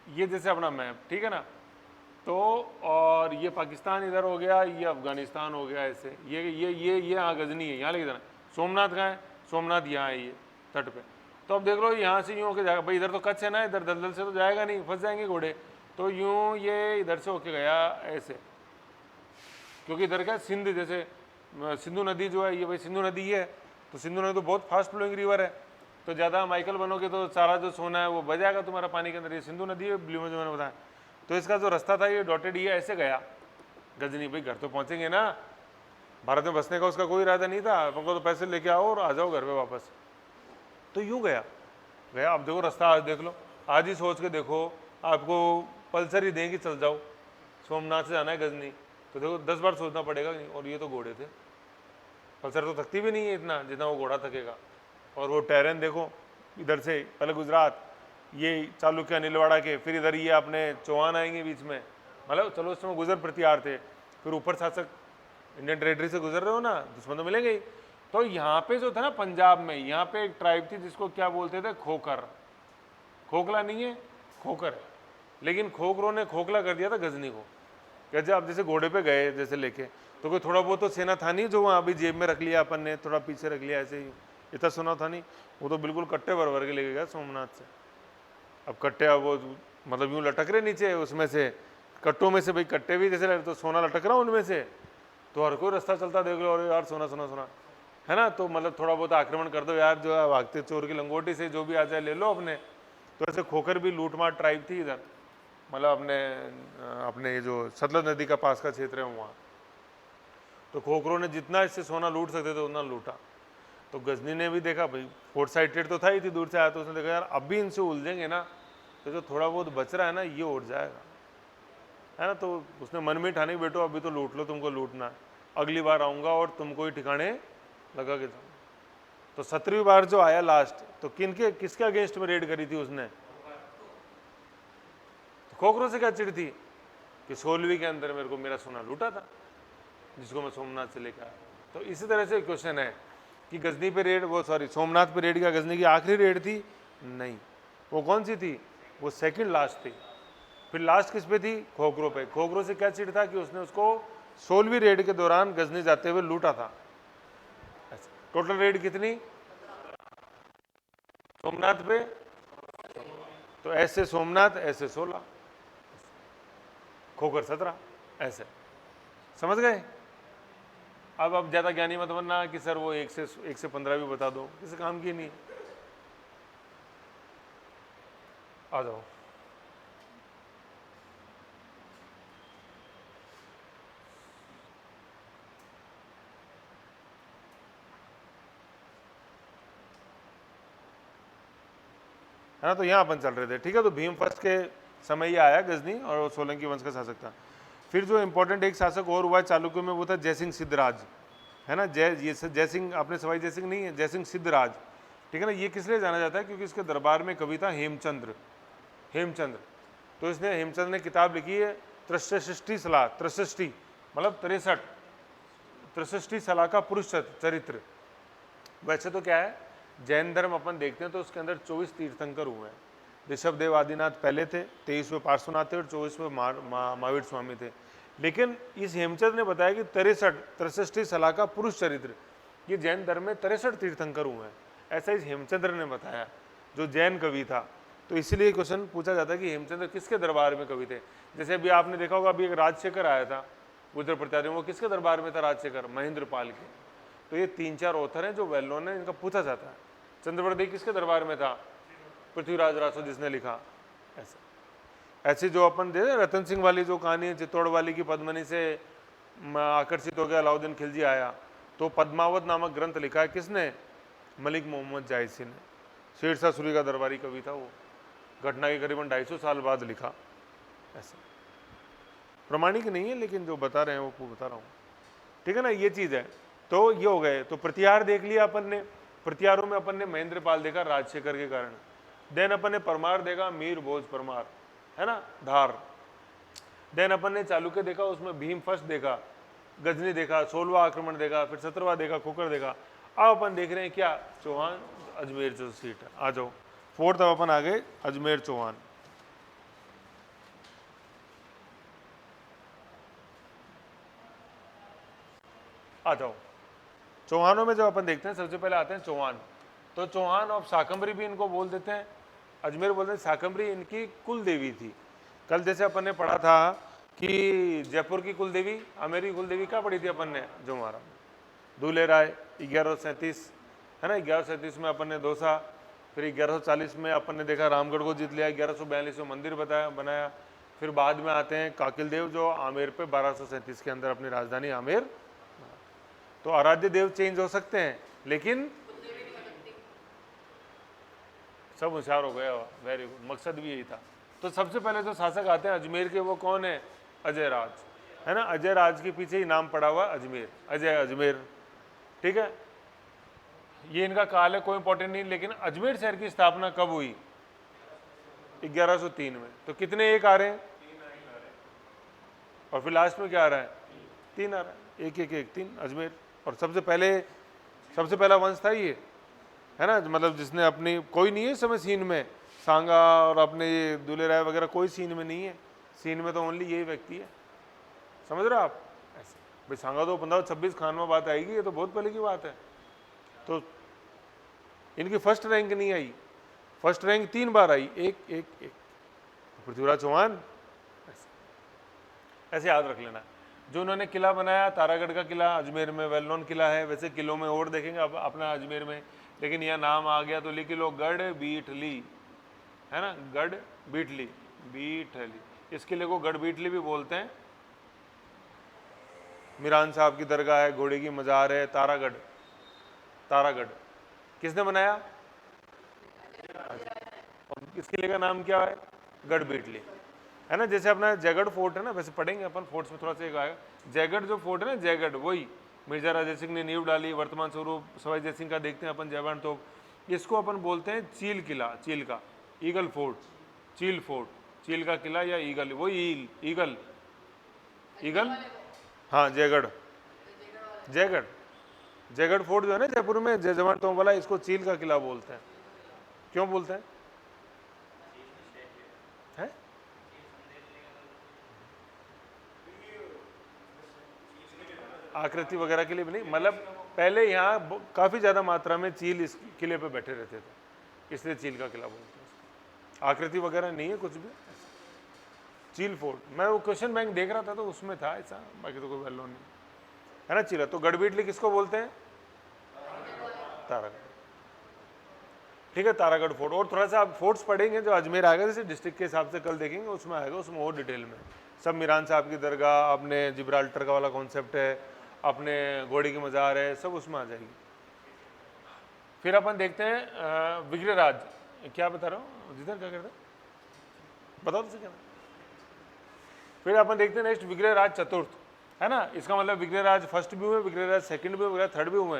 ये जैसे अपना मैप, ठीक है ना। तो और ये पाकिस्तान इधर हो गया, ये अफगानिस्तान हो गया, ऐसे ये यहाँ गजनी है, यहाँ लेके जाना। सोमनाथ कहाँ है, सोमनाथ यहाँ है, ये तट पे। तो अब देख लो यहाँ से यूँ होके जाएगा, भाई इधर तो कच्छ है ना, इधर दलदल से तो जाएगा नहीं, फंस जाएंगे घोड़े। तो यूँ ये इधर से होके गया ऐसे, क्योंकि इधर क्या सिंध, जैसे सिंधु नदी जो है, ये भाई सिंधु नदी है, तो सिंधु नदी तो बहुत फास्ट फ्लोइंग रिवर है, तो ज़्यादा माइकल बनोगे तो सारा जो सोना है वो बह जाएगा तुम्हारा पानी के अंदर। ये सिंधु नदी है, ब्लू में जो मैंने बताया। तो इसका जो रास्ता था ये डॉटेड, ये ऐसे गया गजनी, भाई घर तो पहुंचेंगे ना, भारत में बसने का उसका कोई इरादा नहीं था, अपन को तो पैसे लेके आओ और आ जाओ घर पे वापस। तो यूं गया। अब देखो रास्ता आज देख लो, आज ही सोच के देखो, आपको पल्सर ही देंगे चल जाओ, सोमनाथ से जाना है गजनी, तो देखो 10 बार सोचना पड़ेगा नहीं। और ये तो घोड़े थे, पल्सर तो थकती भी नहीं है इतना जितना वो घोड़ा थकेगा। और वो टेरेन देखो, इधर से पहले गुजरात, ये चालुक्य नीलवाड़ा के, फिर इधर ये अपने चौहान आएंगे बीच में, मतलब चलो उस समय गुजर प्रतिहार थे, फिर ऊपर शासक इंडियन टेरेटरी से गुजर रहे हो ना, दुश्मन तो मिलेंगे ही। तो यहाँ पे जो था ना पंजाब में, यहाँ पे एक ट्राइब थी जिसको क्या बोलते थे, खोकर। खोखला नहीं है, खोकर है। लेकिन खोखरों ने खोखला कर दिया था गजनी को। कहते आप जैसे घोड़े पे गए जैसे लेके, तो कोई थोड़ा बहुत तो सेना था नहीं जो वहाँ अभी जेब में रख लिया अपन ने, थोड़ा पीछे रख लिया, ऐसे ही इतना सुना था नहीं। वो तो बिल्कुल कट्टे भर भर के लेके गया सोमनाथ से। अब कट्टे, अब वो मतलब यूँ लटक रहे नीचे उसमें से, कट्टों में से भाई कट्टे भी जैसे तो सोना लटक रहा उनमें से, तो हर कोई रास्ता चलता देख लो, और यार सोना सोना सोना, है ना। तो मतलब थोड़ा बहुत आक्रमण कर दो यार, जो है भागते चोर की लंगोटी से जो भी आ जाए ले लो अपने। तो ऐसे खोकर भी लूटमार ट्राइब थी इधर, मतलब अपने ये जो सतलज नदी का पास का क्षेत्र है वहाँ। तो खोखरों ने जितना इससे सोना लूट सकते थे उतना लूटा। तो गजनी ने भी देखा भाई, फोर्ट साइटेड तो था ही थी, दूर से आया, तो उसने देखा यार अब भी इनसे उलझेंगे ना तो जो थोड़ा बहुत बच रहा है ना ये उड़ जाएगा, है ना। तो उसने मन में ठाने, बेटो अभी तो लूट लो, तुमको लूटना है, अगली बार आऊँगा और तुमको ही ठिकाने लगा के जाऊँगा। तो 17वीं बार जो आया लास्ट, तो किसके अगेंस्ट में रेड करी थी उसने, तो खोखरों से क्या चिढ़ थी कि 16वीं के अंदर मेरे को मेरा सोना लूटा था जिसको मैं सोमनाथ से लेकर आया। तो इसी तरह से क्वेश्चन है कि गजनी पे रेड, वो सॉरी सोमनाथ पे रेड, क्या गजनी की आखिरी रेड थी? नहीं, वो कौन सी थी? वो सेकंड लास्ट थी। फिर लास्ट किस पे थी? खोखरों पे। खोखरों से क्या चिढ़ था कि उसने उसको 16वीं रेड के दौरान गजनी जाते हुए लूटा था। टोटल रेड कितनी सोमनाथ पे? तो ऐसे सोमनाथ, ऐसे 16, खोखर 17, ऐसे, समझ गए। अब ज्यादा ज्ञानी मत बनना कि सर वो 1 से 15 भी बता दो, किसी काम की नहीं। आ जाओ। है ना। तो यहाँ अपन चल रहे थे, ठीक है। तो भीम फर्स्ट के समय ये आया गजनी, और वो सोलंकी वंश का शासक था। फिर जो इंपॉर्टेंट एक शासक और हुआ चालुक्य में, वो था जयसिंह सिद्धराज, है ना। जयसिंह, अपने सवाई जयसिंह नहीं है, जयसिंह सिद्धराज, ठीक है ना। ये किस लिए जाना जाता है? क्योंकि इसके दरबार में कवि था हेमचंद्र। तो इसने, हेमचंद्र ने किताब लिखी है त्रषष्ठी सलाह, त्रषष्ठी मतलब 63 सलाह का पुरुष चरित्र। वैसे तो क्या है, जैन धर्म अपन देखते हैं तो उसके अंदर 24 तीर्थंकर हुए हैं। ऋषभदेव आदिनाथ पहले थे, 23वें पार्श्वनाथ थे और 24वें महावीर स्वामी थे। लेकिन इस हेमचंद्र ने बताया कि 63 सलाह का पुरुष चरित्र, ये जैन धर्म में 63 तीर्थंकर हुए हैं, ऐसा इस हेमचंद्र ने बताया, जो जैन कवि था। तो इसीलिए क्वेश्चन पूछा जाता है कि हेमचंद्र किसके दरबार में कवि थे। जैसे अभी आपने देखा होगा, अभी एक राजशेखर आया था गुजर प्रत्यारी, वो किसके दरबार में था? राजशेखर, महेंद्र पाल के। तो ये 3-4 ऑथर हैं जो वेल नोन है, इनका पूछा जाता है। चंद्रवर्ती किसके दरबार में था? पृथ्वीराज रासो, जिसने लिखा। ऐसे जो अपन दे रतन सिंह वाली जो कहानी है, चित्तौड़ वाली की पद्मनी से आकर्षित हो गया अलाउद्दीन खिलजी आया, तो पद्मावत नामक ग्रंथ लिखा है किसने? मलिक मोहम्मद जायसी ने। शेरशाह सूरी का दरबारी कवि था वो, घटना के करीबन 250 साल बाद लिखा। ऐसा प्रमाणिक नहीं है, लेकिन जो बता रहे हैं वो बता रहा हूँ, ठीक है ना। ये चीज़ है। तो ये हो गए। तो प्रतिहार देख लिया अपन ने, प्रतिहारों में अपन ने महेंद्र पाल देखा राजशेखर के कारण। देन अपन ने परमार देखा, मीर भोज परमार, है ना, धार। देन अपन ने चालुक्य देखा, उसमें भीम फर्स्ट देखा, गजनी देखा, 16वां आक्रमण देखा, फिर 17वां देखा, खोखर देखा। अब अपन देख रहे हैं क्या? चौहान अजमेर जो सीट है। आ जाओ, फोर्थ अब अपन आ गए अजमेर चौहान। आ जाओ। चौहानों में जब अपन देखते हैं, सबसे पहले आते हैं चौहान। तो चौहान और शाकंभरी भी इनको बोल देते हैं, अजमेर बोलते हैं। शाकंभरी इनकी कुल देवी थी। कल जैसे अपन ने पढ़ा था कि जयपुर की कुल देवी, आमेर की कुल देवी क्या पढ़ी थी अपन ने? जो हमारा दूल्हे राय 1137, है ना। 1137 में अपन ने दौसा, फिर 1140 में अपन ने देखा रामगढ़ को जीत लिया, 1142 में मंदिर बनाया। फिर बाद में आते हैं काकिल देव, जो आमेर पे 1237 के अंदर अपनी राजधानी आमेर। तो आराध्य देव चेंज हो सकते हैं, लेकिन सब होशियार हो गया। वेरी गुड, मकसद भी यही था। तो सबसे पहले जो शासक आते हैं अजमेर के, वो कौन है? अजय राज, है ना। अजय राज के पीछे ही नाम पड़ा हुआ अजमेर, अजय अजमेर, ठीक है। ये इनका काल है, कोई इंपॉर्टेंट नहीं। लेकिन अजमेर शहर की स्थापना कब हुई? 1103 में। तो कितने एक आ रहे हैं? और फिर लास्ट में क्या आ रहा है? 3 आ रहा है। एक 3 अजमेर। और सबसे पहले सबसे पहला वंश था ये, है ना, मतलब जिसने अपनी, कोई नहीं है इस समय सीन में सांगा और अपने ये दूल्हे राय वगैरह कोई सीन में नहीं है, सीन में तो ओनली यही व्यक्ति है, समझ रहे हो आप। ऐसे भाई सांगा तो 1526 खान में बात आएगी, ये तो बहुत पहले की बात है। तो इनकी फर्स्ट रैंक नहीं आई, फर्स्ट रैंक 3 बार आई, एक एक एक, पृथ्वीराज चौहान। ऐसे याद रख लेना। जो उन्होंने किला बनाया तारागढ़ का किला, अजमेर में वेल नोन किला है, वैसे किलों में और देखेंगे अब अपना अजमेर में, लेकिन यह नाम आ गया तो लिख लो गढ़ बीटली, है ना, गढ़ बीटली, बीटली, इस किले को गढ़ बीटली भी बोलते हैं। मीरान साहब की दरगाह है, घोड़े की मजार है, तारागढ़, तारागढ़ किसने बनाया, और इस किले का नाम क्या है, गढ़ बीटली, है ना। जैसे अपना जयगढ़ फोर्ट है ना, वैसे पढ़ेंगे अपन फोर्ट्स में थोड़ा सा एक आएगा, जयगढ़ जो फोर्ट है ना, जयगढ़ वही मिर्जा राजा सिंह ने नींव डाली, वर्तमान स्वरूप सवाई जय सिंह का देखते हैं अपन जयवान तोप, इसको अपन बोलते हैं चील किला, चील का, ईगल फोर्ट, चील फोर्ट, चील का किला या ईगल, वही ईगल, ईगल, हाँ जयगढ़, जयगढ़, जयगढ़ फोर्ट जो है ना जयपुर में, जय जवान तोप वाला, इसको चील का किला बोलते हैं। क्यों बोलते हैं, आकृति वगैरह के लिए भी नहीं, मतलब पहले यहाँ काफ़ी ज़्यादा मात्रा में चील इस किले पे बैठे रहते थे, इसलिए चील का किला बोलते हैं। आकृति वगैरह नहीं है कुछ भी, चील फोर्ट। मैं वो क्वेश्चन बैंक देख रहा था तो उसमें था ऐसा, बाकी तो कोई वैल्यू नहीं है ना। चीला तो गढ़बीटली किसको बोलते हैं, तारागढ़, ठीक है, तारागढ़ फोर्ट। और थोड़ा सा आप फोर्ट्स पढ़ेंगे जो अजमेर आएगा, जैसे डिस्ट्रिक्ट के हिसाब से कल देखेंगे उसमें आएगा, उसमें और डिटेल में सब, मीरान साहब की दरगाह, अपने जिब्राल्टर का वाला कॉन्सेप्ट है, अपने घोड़े की मज़ार है, सब उसमें आ जाएगी। फिर अपन देखते हैं विग्रहराज, क्या बता रहा हूँ जिधर, क्या करते हैं बताओ तो क्या। फिर अपन देखते हैं नेक्स्ट विग्रहराज चतुर्थ, है ना। इसका मतलब विग्रहराज फर्स्ट भी हुए, विग्रहराज सेकंड भी हुए, थर्ड भी हुए,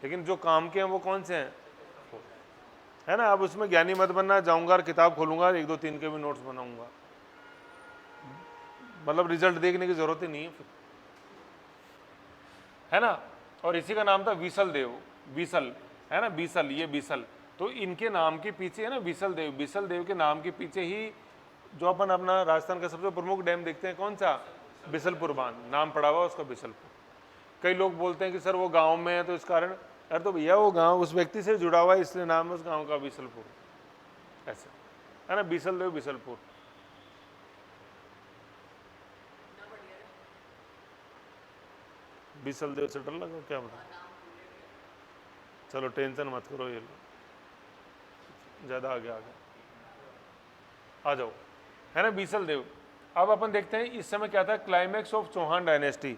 लेकिन जो काम के हैं वो कौन से हैं, है ना। अब उसमें ज्ञानी मत बनना, जाऊंगा और किताब खोलूंगा, 1 2 3 के भी नोट्स बनाऊंगा, मतलब रिजल्ट देखने की जरूरत ही नहीं है फिर, है ना। और इसी का नाम था बीसल देव, बीसल, है ना, बीसल, ये बीसल, तो इनके नाम के पीछे है ना बीसल देव, बीसल देव के नाम के पीछे ही जो अपन अपना राजस्थान का सबसे प्रमुख डैम देखते हैं कौन सा, बिसलपुर बांध, नाम पड़ा हुआ उसका बिसलपुर। कई लोग बोलते हैं कि सर वो गांव में है तो इस कारण, अरे तो भैया वो गांव उस व्यक्ति से जुड़ा हुआ है इसलिए नाम है उस गांव का बिसलपुर, ऐसे, है ना, बीसल देव बिसलपुर। बीसल देव से डर लगा क्या बता, चलो टेंशन मत करो, ये लो ज़्यादा आगे आ जाओ, है ना, बीसल देव। अब अपन देखते हैं इस समय क्या था, climax of Chauhan dynasty,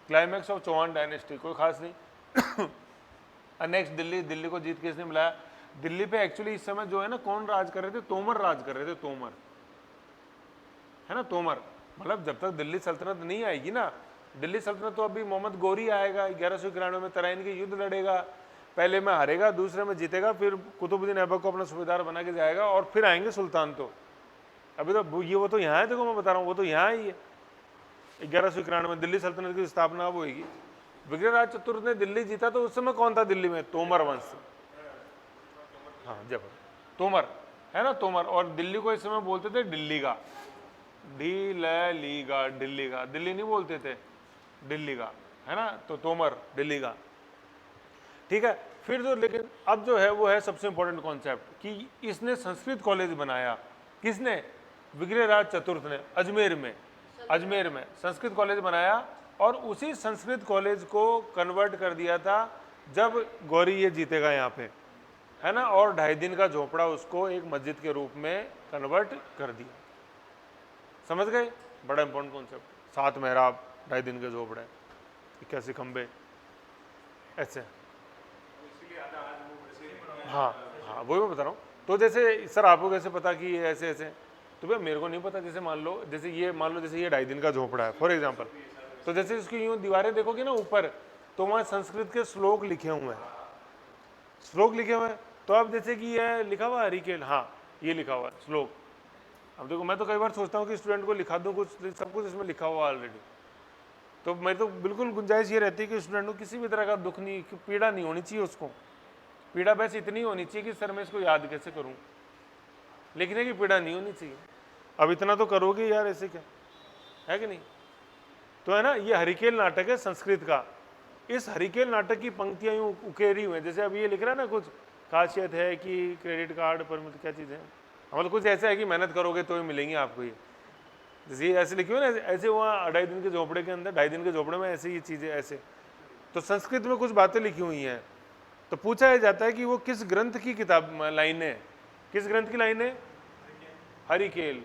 climax of Chauhan dynasty, कोई खास नहीं। नेक्स्ट दिल्ली, दिल्ली को जीत किसने मिलाया, दिल्ली पे एक्चुअली इस समय जो है ना कौन राज कर रहे थे, तोमर राज कर रहे थे, तोमर, है ना, तोमर। मतलब जब तक दिल्ली सल्तनत नहीं आएगी ना, दिल्ली सल्तनत तो अभी मोहम्मद गोरी आएगा 1191 में, तराइन के युद्ध लड़ेगा, पहले में हारेगा, दूसरे में जीतेगा, फिर कुतुबुद्दीन ऐबक को अपना सूबेदार बना के जाएगा, और फिर आएंगे सुल्तान। तो अभी तो ये वो तो यहाँ है, देखो मैं बता रहा हूँ, वो तो यहाँ ही है। 1191 में दिल्ली सल्तनत की स्थापना अब होगी। विग्रहराज चतुर्थ ने दिल्ली जीता तो उस समय कौन था दिल्ली में, तोमर वंश, हाँ जबर, तोमर, है ना, तोमर। और दिल्ली को इस समय बोलते थे दिल्ली का, ढीलीगा, दिल्ली का, दिल्ली नहीं बोलते थे, दिल्ली का, है ना, तो तोमर दिल्ली का, ठीक है। फिर जो लेकिन अब जो है वो है सबसे इंपॉर्टेंट कॉन्सेप्ट कि इसने संस्कृत कॉलेज बनाया, किसने, विग्रहराज चतुर्थ ने, अजमेर में, अजमेर में संस्कृत कॉलेज बनाया, और उसी संस्कृत कॉलेज को कन्वर्ट कर दिया था जब गौरी ये जीतेगा यहाँ पे, है ना, और 2.5 दिन का झोपड़ा उसको एक मस्जिद के रूप में कन्वर्ट कर दिया, समझ गए, बड़ा इंपॉर्टेंट कॉन्सेप्ट। 7 मेहराब, 2.5 दिन के झोपड़े, 81 खंबे, ऐसे, हाँ हाँ वही मैं बता रहा हूँ। तो जैसे सर आपको कैसे पता कि ये ऐसे ऐसे, तो भैया मेरे को नहीं पता। जैसे मान लो जैसे ये 2.5 दिन का झोपड़ा है फॉर एग्जांपल, तो जैसे इसकी यूँ दीवारें देखोगे ना ऊपर, तो वहाँ संस्कृत के श्लोक लिखे हुए हैं, श्लोक लिखे हुए हैं। तो अब जैसे कि ये लिखा हुआ हरिकेल, हाँ ये लिखा हुआ है श्लोक। अब देखो मैं तो कई बार सोचता हूँ कि स्टूडेंट को लिखा दूँ कुछ, सब कुछ इसमें लिखा हुआ ऑलरेडी, तो मैं तो बिल्कुल गुंजाइश ये रहती है कि स्टूडेंट को किसी भी तरह का दुख नहीं, पीड़ा नहीं होनी चाहिए उसको। पीड़ा बस इतनी होनी चाहिए कि सर मैं इसको याद कैसे करूं, लिखने की पीड़ा नहीं होनी चाहिए। अब इतना तो करोगे यार, ऐसे क्या है कि नहीं। तो है ना, ये हरिकेल नाटक है संस्कृत का। इस हरिकेल नाटक की पंक्तियां यूं उकेरी हुई हैं, जैसे अब ये लिख रहा है ना, कुछ खासियत है कि क्रेडिट कार्ड पर मतलब क्या चीज़ है, मतलब कुछ ऐसा है कि मेहनत करोगे तो ही मिलेंगे आपको ये, जैसे ये ऐसे लिखी हुई ना, ऐसे वहाँ 2.5 दिन के झोपड़े के अंदर, 2.5 दिन के झोपड़े में ऐसे ही चीज़ें ऐसे। तो संस्कृत में कुछ बातें लिखी हुई हैं। तो पूछा जाता है कि वो किस ग्रंथ की किताब लाइन है, किस ग्रंथ की लाइन है? हरिकेल।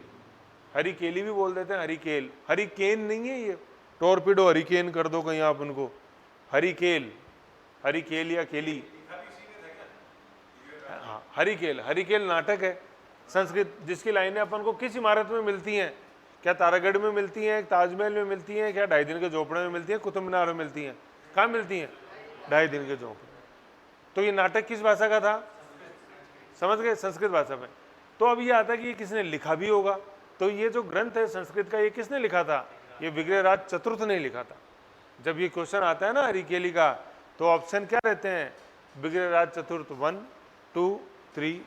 हरिकेली भी बोल देते हैं, हरिकेल, हरिकेन नहीं है ये, टॉर्पिडो हरिकेन कर दो कहीं आप उनको, हरिकेल, हरिकेल या केली, हाँ हरिकेल। हरिकेल नाटक है संस्कृत, जिसकी लाइनें अपन को किस इमारत में मिलती हैं? क्या तारागढ़ में मिलती हैं, ताजमहल में मिलती हैं, क्या 2.5 दिन के झोपड़े में मिलती हैं, कुतुब मीनार में मिलती हैं? कहाँ मिलती हैं? 2.5 दिन के झोपड़े। तो ये नाटक किस भाषा का था? समझ गए, संस्कृत भाषा में। तो अब ये आता है कि ये किसने लिखा भी होगा। तो ये जो ग्रंथ है संस्कृत का, ये किसने लिखा था? ये विग्रहराज चतुर्थ ने लिखा था। जब ये क्वेश्चन आता है ना हरिकेली का, तो ऑप्शन क्या रहते हैं? विग्रहराज चतुर्थ 1, 2, 3।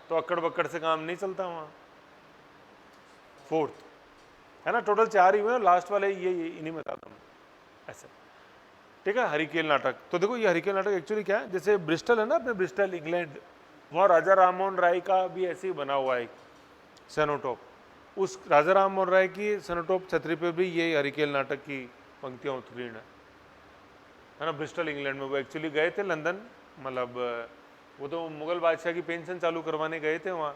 तो अक्कड़ बक्कड़ से काम नहीं चलता वहाँ, 4th है ना। टोटल 4 ही हुए, लास्ट वाले ये इन्हीं में था ऐसे, ठीक है। हरिकेल नाटक, तो देखो ये हरिकेल नाटक एक्चुअली क्या है, जैसे ब्रिस्टल है ना, अपने ब्रिस्टल इंग्लैंड, वहाँ राजा राम मोहन राय का भी ऐसे ही बना हुआ है सेनोटॉप। उस राजा राम मोहन राय की सेनोटॉप छतरी पे भी ये हरिकेल नाटक की पंक्तियाँ उत्कीर्ण है ना, ब्रिस्टल इंग्लैंड में। वो एक्चुअली गए थे लंदन, मतलब वो तो मुगल बादशाह की पेंशन चालू करवाने गए थे वहाँ,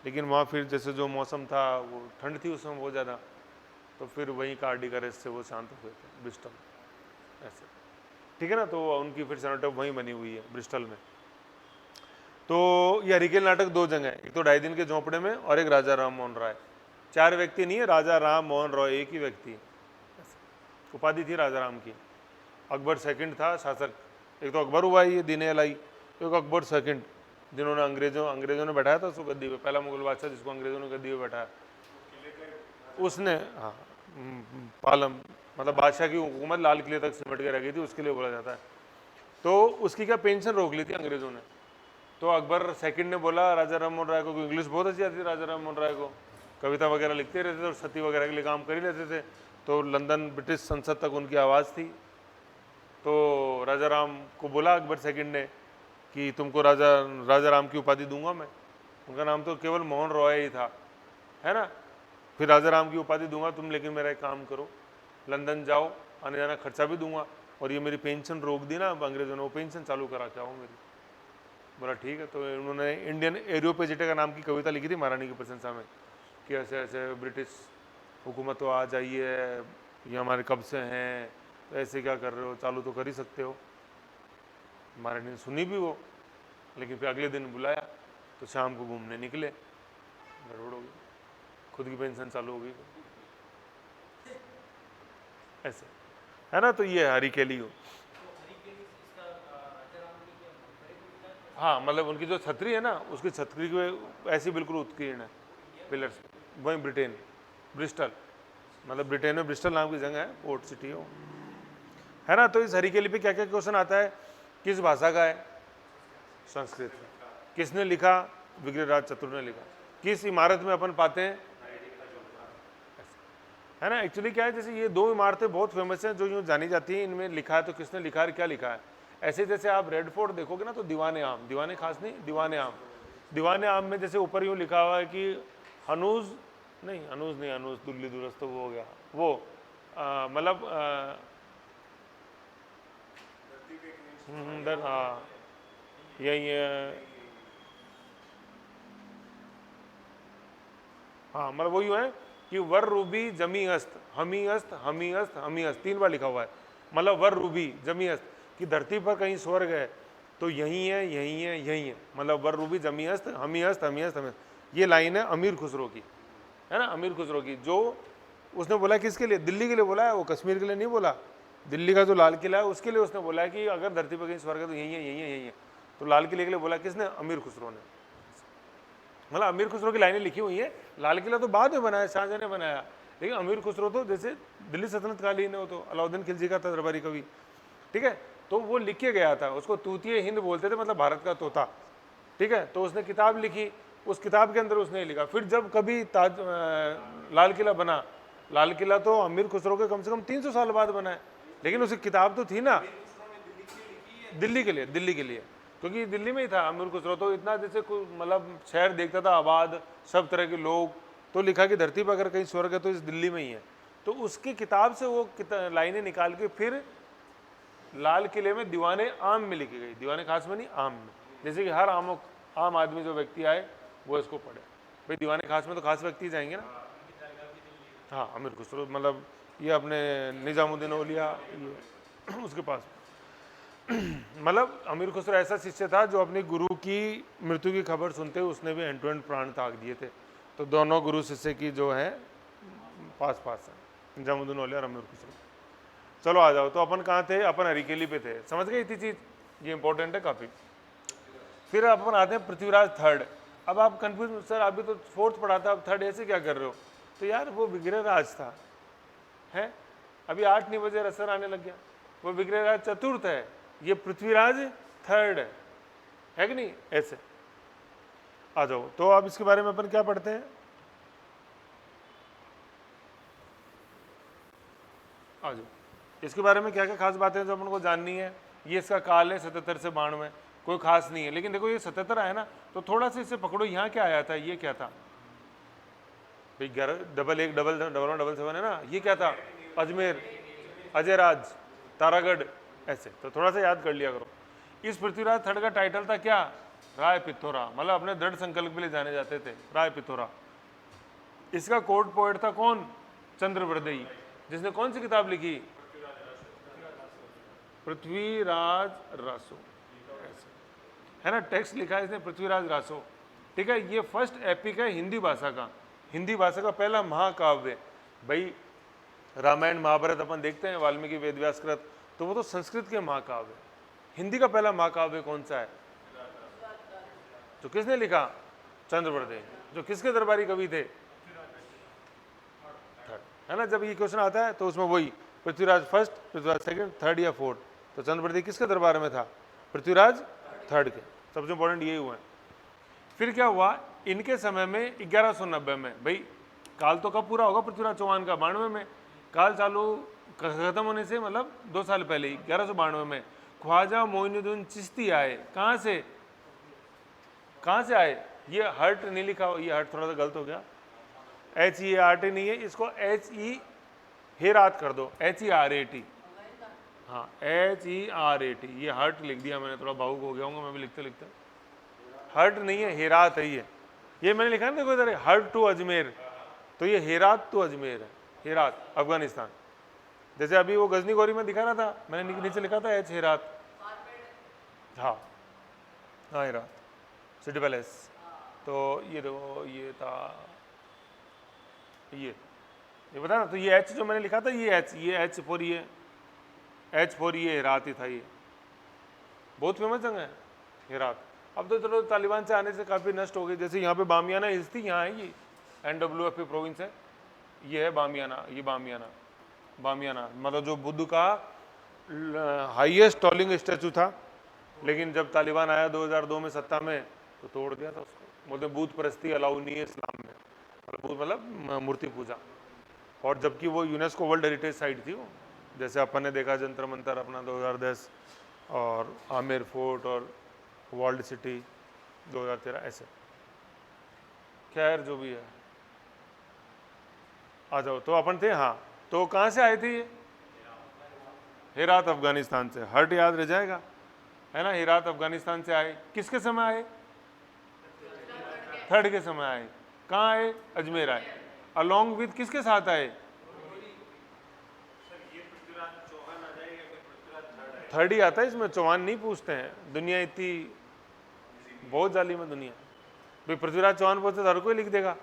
लेकिन वहाँ फिर जैसे जो मौसम था, वो ठंड थी उस समय बहुत ज़्यादा, तो फिर वहीं कार्डिक अरेस्ट से वो शांत हो गए थे ब्रिस्टल ऐसे, ठीक है ना। तो उनकी फिर सेनोटॉप वहीं बनी हुई है ब्रिस्टल में। तो ये हरिकेल नाटक 2 जगह है, एक तो 2.5 दिन के झोंपड़े में और एक राजा राम मोहन राय। 4 व्यक्ति नहीं है, राजा राम मोहन राय एक ही व्यक्ति है, उपाधि थी राजा राम की। अकबर सेकंड था शासक, एक तो अकबर हुआ ये दीन अलाई, एक अकबर सेकंड, जिन्होंने अंग्रेजों ने बैठाया था उसको गद्दी पे, पहला मुगल बादशाह जिसको अंग्रेजों ने गद्दी पे बैठाया उसने, हाँ पालम, मतलब बादशाह की हुकूमत लाल किले तक सिमट के रह गई थी, उसके लिए बोला जाता है। तो उसकी क्या पेंशन रोक ली थी अंग्रेजों ने। तो अकबर सेकंड ने बोला राजा राम मोहन राय को, इंग्लिश बहुत अच्छी आती थी राजा राम मोहन राय को, कविता वगैरह लिखते रहते थे और सती वगैरह के लिए काम कर ही लेते थे, तो लंदन ब्रिटिश संसद तक उनकी आवाज़ थी। तो राजा राम को बोला अकबर सेकंड ने कि तुमको राजा राम की उपाधि दूंगा मैं, उनका नाम तो केवल मोहन रॉय ही था, है ना। फिर राजा राम की उपाधि दूंगा तुम, लेकिन मेरा एक काम करो, लंदन जाओ, आने जाना खर्चा भी दूंगा, और ये मेरी पेंशन रोक दी ना अंग्रेजों ने, वो पेंशन चालू करा के आओ मेरी। बोला ठीक है। तो उन्होंने इंडियन एरियोपेजिटेका नाम की कविता लिखी थी महारानी की प्रशंसा में, कि ऐसे ऐसे ब्रिटिश हुकूमत तो आ जाइए, ये हमारे कब से हैं, तो ऐसे क्या कर रहे हो, चालू तो कर ही सकते हो। महारानी ने सुनी भी वो, लेकिन फिर अगले दिन बुलाया तो शाम को घूमने निकले, गड़बड़ हो गई, खुद की पेंशन चालू हो गई ऐसे, है ना। तो ये हरिकेली हो, हाँ मतलब उनकी जो छतरी है ना, उसकी छतरी को ऐसी बिल्कुल उत्कीर्ण है पिलर्स, वहीं ब्रिटेन ब्रिस्टल, मतलब ब्रिटेन में ब्रिस्टल नाम की जगह है, पोर्ट सिटी है ना। तो इस हरिकेली पे क्या क्या क्वेश्चन आता है, किस भाषा का है? संस्कृत। किसने लिखा? विग्रहराज चतुर्थ ने लिखा। किस इमारत में अपन पाते हैं? है ना। एक्चुअली क्या है, जैसे ये 2 इमारतें बहुत फेमस हैं जो यूँ जानी जाती हैं, इनमें लिखा है, तो किसने लिखा है, क्या लिखा है। ऐसे जैसे आप रेड फोर्ट देखोगे ना, तो दीवाने आम, दीवाने खास नहीं, दीवाने आम में जैसे ऊपर यूँ लिखा हुआ है कि हनूज नहीं, हनूज दुल्ली दुरस्त, तो वो हो गया वो, मतलब हाँ यही है, हाँ मतलब वही है कि वर रूबी जमी अस्त, हमी अस्त, हमी अस्त, हमी अस्त, 3 बार लिखा हुआ है। मतलब वर रूबी जमी अस्त, कि धरती पर कहीं स्वर्ग है तो यही है, यही है, यही है, मतलब वर रूबी जमी अस्त, हमी अस्त, हमी अस्त, हमी अस्त। ये लाइन है अमीर खुसरो की, है ना, अमीर खुसरो की, जो उसने बोला किसके लिए? दिल्ली के लिए बोला है, वो कश्मीर के लिए नहीं बोला। दिल्ली का जो लाल किला है उसके लिए उसने बोला है कि अगर धरती पर कहीं स्वर्ग है तो यही है, यही है, यही है। तो लाल किले के लिए बोला किसने? अमीर खुसरो ने। मतलब अमीर खुसरो की लाइनें लिखी हुई है। लाल किला तो बाद में बनाया, शाहजहां ने बनाया, लेकिन अमीर खुसरो तो जैसे दिल्ली सल्तनत कालीन है, वो तो अलाउद्दीन खिलजी का था दरबारी कवि, ठीक है। तो वो लिख के गया था, उसको तूतिए हिंद बोलते थे, मतलब भारत का तोता, ठीक है। तो उसने किताब लिखी, उस किताब के अंदर उसने लिखा। फिर जब कभी लाल किला बना, लाल किला तो अमीर खुसरो के कम से कम 300 साल बाद बना है, लेकिन उसकी किताब तो थी ना दिल्ली के लिए, क्योंकि दिल्ली में ही था अमीर खुसरो। तो इतना जैसे मतलब शहर देखता था आबाद, सब तरह के लोग, तो लिखा कि धरती पर अगर कहीं स्वर्ग है तो इस दिल्ली में ही है। तो उसकी किताब से वो लाइनें निकाल के फिर लाल किले में दीवाने आम में लिखी गई, दीवाने खास में नहीं, आम में, जैसे कि हर आम आदमी जो व्यक्ति आए वो इसको पढ़े। भाई दीवाने खास में तो खास व्यक्ति जाएंगे ना। हाँ, अमीर खुसरो मतलब ये अपने निजामुद्दीन औलिया, ये उसके पास मतलब अमीर खुसरो ऐसा शिष्य था जो अपनी गुरु की मृत्यु की खबर सुनते हुए उसने भी एंड टू एंड प्राण त्याग दिए थे। तो दोनों गुरु शिष्य की जो है पास है, निजामुद्दीन औलिया और अमीर खुसरो। चलो आ जाओ, तो अपन कहाँ थे? अपन हरीकेली पे थे, समझ गए इतनी चीज, ये इंपॉर्टेंट है काफी। फिर अपन आते हैं पृथ्वीराज थर्ड। अब आप कंफ्यूज, सर अभी तो फोर्थ पढ़ा था, अब थर्ड ऐसे क्या कर रहे हो? तो यार वो विग्रह राज था, है अभी 8 नहीं बजे रसर आने लग गया, वो विग्रह राज चतुर्थ है, ये पृथ्वीराज थर्ड है कि नहीं? ऐसे आ जाओ। तो अब इसके बारे में अपन क्या पढ़ते हैं? आ जाओ, इसके बारे में क्या क्या खास बातें जो अपन को जाननी है। ये इसका काल है 77 से 92, कोई खास नहीं है, लेकिन देखो ये 77 आया ना, तो थोड़ा सा इसे पकड़ो, यहाँ क्या आया था, ये क्या था भाई? 11 डबल 1 डबल 1 डबल 7 है ना, ये क्या था? अजमेर, अजयराज, तारागढ़, ऐसे। तो थोड़ा सा याद कर लिया करो। इस पृथ्वीराज थर्ड का टाइटल था क्या? राय पिथौरा, मतलब अपने दृढ़ संकल्प के लिए जाने जाते थे, राय पिथौरा। इसका कोर्ट पोएट था कौन? चंद्रवरदई, जिसने कौन सी किताब लिखी? पृथ्वीराज रासो, है ना, टेक्स्ट लिखा है इसने पृथ्वीराज रासो, ठीक है। ये फर्स्ट एपिक है हिंदी भाषा का, हिंदी भाषा का पहला महाकाव्य। भाई रामायण महाभारत अपन देखते हैं, वाल्मीकि वेदव्यास कृत, तो वो तो संस्कृत के महाकाव्य। हिंदी का पहला महाकाव्य कौन सा है? जो किसने लिखा? चंद्रवरदई, जो किसके दरबारी कवि थे? थर्ड, है ना। जब ये क्वेश्चन आता है तो उसमें वही Prithviraj first, Prithviraj second, third या फोर्थ, तो चंद्रवरदई किसके दरबार में था? पृथ्वीराज थर्ड के। सबसे इंपॉर्टेंट यही हुआ है। फिर क्या हुआ इनके समय में? 1190 में। भाई काल तो कब पूरा होगा पृथ्वीराज चौहान का? 92 में। काल चालू खत्म होने से मतलब 2 साल पहले ही 1192 में ख्वाजा मोइनुद्दीन चिश्ती आए। कहाँ से आए? ये हर्ट नहीं लिखा, ये हर्ट थोड़ा सा गलत हो गया, HERT नहीं है, इसको HE हेरात कर दो, HERAT, हाँ HERAT, ये हर्ट लिख दिया मैंने, थोड़ा भावुक हो गया हूँ मैं भी लिखते लिखते। हर्ट नहीं है, हेरात है ये मैंने लिखा ना, देखो इधर हर्ट टू अजमेर, तो ये हेरात टू अजमेर है, हेरात अफगानिस्तान। जैसे अभी वो गजनी गौरी में दिखा रहा था, मैंने नीचे लिखा था H हेरात, हाँ हेरात सिटी पैलेस। तो ये देखो ये था, ये बता ना, तो ये H जो मैंने लिखा था, ये H फॉर ये हेरात ही था। ये बहुत फेमस जगह है हेरात। अब तो चलो तालिबान से आने से काफ़ी नष्ट हो गई। जैसे यहाँ पे बामियाना हिल्स थी, यहाँ है ये NWFP प्रोविंस है, ये है बामियाना, ये बामियाना मतलब जो बुद्ध का हाईएस्ट टॉलिंग स्टैचू था, लेकिन जब तालिबान आया 2002 में सत्ता में तो तोड़ दिया था उसको। बोलते बूत परस्ती अलाउ नहीं है इस्लाम में, मतलब मूर्ति पूजा। और जबकि वो यूनेस्को वर्ल्ड हेरिटेज साइट थी वो, जैसे अपन ने देखा जंतर मंतर अपना 2010, और आमेर फोर्ट और वर्ल्ड सिटी 2013, ऐसे। खैर जो भी है, आ जाओ। तो अपन थे, हाँ, तो कहाँ से आए थे ये? हेरात अफगानिस्तान से। हर्ट याद रह जाएगा, है ना। हेरात अफगानिस्तान से आए, किसके समय आए? थर्ड के समय आए। कहाँ आए? अजमेर आए। अलोंग विद किसके साथ आए? थर्ड ही आता है इसमें, चौहान नहीं पूछते हैं। दुनिया इतनी बहुत जालिम है दुनिया, भाई पृथ्वीराज चौहान पूछते हर कोई लिख देगा।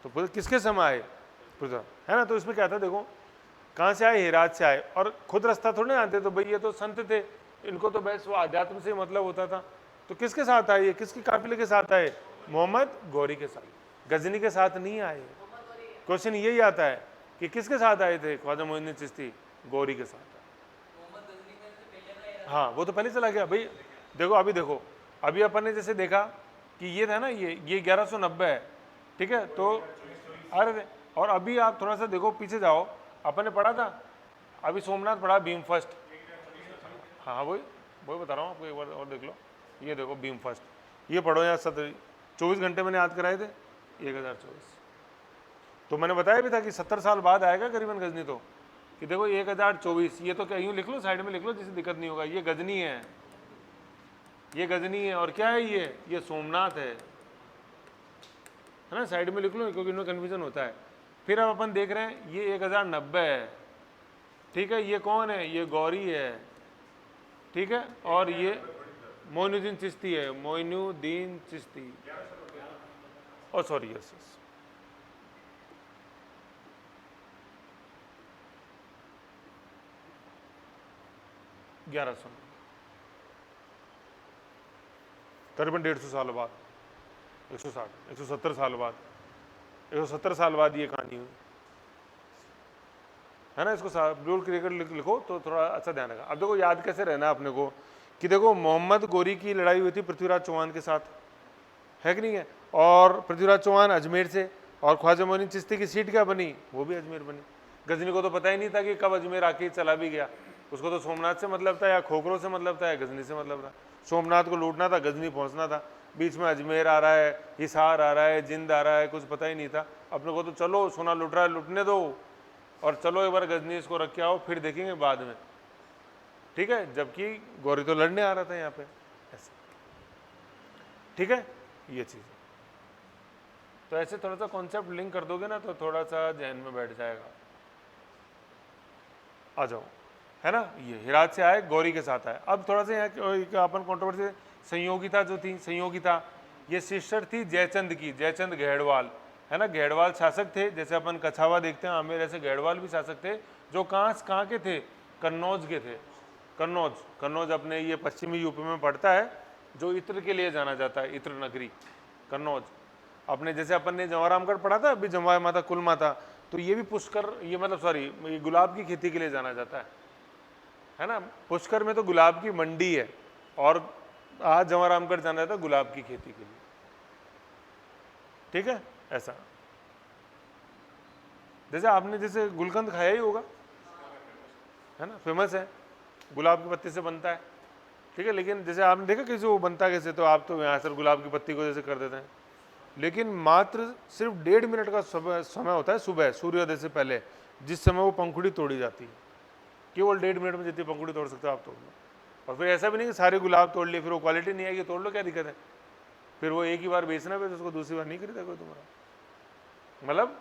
तो किसके समय आए? पृथ्वीराज, है ना। तो इसमें क्या था देखो, कहाँ से आए? हेरात से आए। और खुद रास्ता थोड़े ना आते, तो भाई ये तो संत थे, इनको तो बस वो आध्यात्म से मतलब होता था। तो किसके साथ आए? किसके काफिले के साथ आए? मोहम्मद गौरी के साथ, गजनी के साथ नहीं आए। क्वेश्चन यही आता है, कि किसके साथ आए थे ख्वाजा मोइनुद्दीन चिश्ती? गौरी के साथ। हाँ वो तो पहले चला गया भाई। देखो अभी देखो, अभी अपन ने जैसे देखा कि ये था ना, ये 1190 है, ठीक है, तो अरे और अभी आप थोड़ा सा देखो पीछे जाओ, अपन ने पढ़ा था अभी सोमनाथ पढ़ा भीम फर्स्ट। हाँ वही वही बता रहा हूँ आपको, एक बार और देख लो, ये देखो भीम फर्स्ट, ये पढ़ो यार, 24 घंटे मैंने याद कराए थे, 1024। तो मैंने बताया भी था कि 70 साल बाद आएगा करीबन गजनी, तो कि देखो 1024, ये तो क्या यूँ लिख लो, साइड में लिख लो जिससे दिक्कत नहीं होगा, ये गजनी है, ये गजनी है, और क्या है ये सोमनाथ है ना, साइड में लिख लो क्योंकि इनमें कन्फ्यूजन होता है। फिर अब अपन देख रहे हैं ये 1090 है, ठीक है, ये कौन है? ये गौरी है, ठीक है, और ये मोइनुद्दीन चिश्ती है, मोइनुद्दीन चिश्ती, ओ सॉरी यस यस, ग्यारह सौ, करीबन 150 साल बाद, 160 170 साल बाद, 170 साल बाद ये कहानी हुई है ना। इसको बिल्कुल क्रिकेट लिखो तो थोड़ा अच्छा ध्यान रखा। अब देखो याद कैसे रहना अपने को कि देखो मोहम्मद गोरी की लड़ाई हुई थी पृथ्वीराज चौहान के साथ, है कि नहीं है, और पृथ्वीराज चौहान अजमेर से, और ख्वाजा मोइनुद्दीन चिश्ती की सीट क्या बनी? वो भी अजमेर बनी। गजनी को तो पता ही नहीं था कि कब अजमेर आके चला भी गया, उसको तो सोमनाथ से मतलब था, या खोखरों से मतलब था, या गजनी से मतलब था। सोमनाथ को लूटना था, गजनी पहुंचना था, बीच में अजमेर आ रहा है, हिसार आ रहा है, जिंद आ रहा है, कुछ पता ही नहीं था अपने को। तो चलो सोना लूट रहा है, लूटने दो, और चलो एक बार गजनी इसको रख के आओ, फिर देखेंगे बाद में, ठीक है, जबकि गौरी तो लड़ने आ रहा था यहाँ पे, ऐसे, ठीक है, ये चीज़। तो ऐसे थोड़ा सा कॉन्सेप्ट लिंक कर दोगे ना तो थोड़ा सा जहन में बैठ जाएगा। आ जाओ, है ना, ये हिरात से आए, गौरी के साथ आए। अब थोड़ा सा यहाँ अपन कॉन्ट्रोवर्सी, संयोगिता जो थी, संयोगिता ये सिस्टर थी जयचंद की, जयचंद घेड़वाल, है ना, घेड़वाल शासक थे, जैसे अपन कछावा देखते हैं आमेर, ऐसे घेड़वाल भी शासक थे, जो कहाँ के थे? कन्नौज के थे। कन्नौज अपने ये पश्चिमी यूपी में पड़ता है, जो इत्र के लिए जाना जाता है, इत्र नगरी कन्नौज। अपने जैसे अपन ने जवारामगढ़ पढ़ा था अभी, जमवा माता कुल माता, तो ये भी पुष्कर, ये मतलब सॉरी, ये गुलाब की खेती के लिए जाना जाता है ना। पुष्कर में तो गुलाब की मंडी है, और आज जवारामगढ़ जाना जाता है गुलाब की खेती के लिए, ठीक है, ऐसा। जैसे आपने जैसे गुलकंद खाया ही होगा, है ना, फेमस है, गुलाब की पत्ती से बनता है, ठीक है, लेकिन जैसे आपने देखा कैसे वो बनता कैसे, तो आप तो यहाँ सर गुलाब की पत्ती को जैसे कर देते हैं, लेकिन मात्र सिर्फ 1.5 मिनट का समय होता है सुबह सूर्योदय से पहले, जिस समय वो पंखुड़ी तोड़ी जाती है, केवल 1.5 मिनट में जितनी पंखुड़ी तोड़ सकते हो आप तोड़ लो। और फिर ऐसा भी नहीं कि सारे गुलाब तोड़ लिए फिर वो क्वालिटी नहीं आएगी, तोड़ लो, क्या दिक्कत है, फिर वो एक ही बार बेचना पे, तो उसको दूसरी बार नहीं खरीदा कोई तुम्हारा। मतलब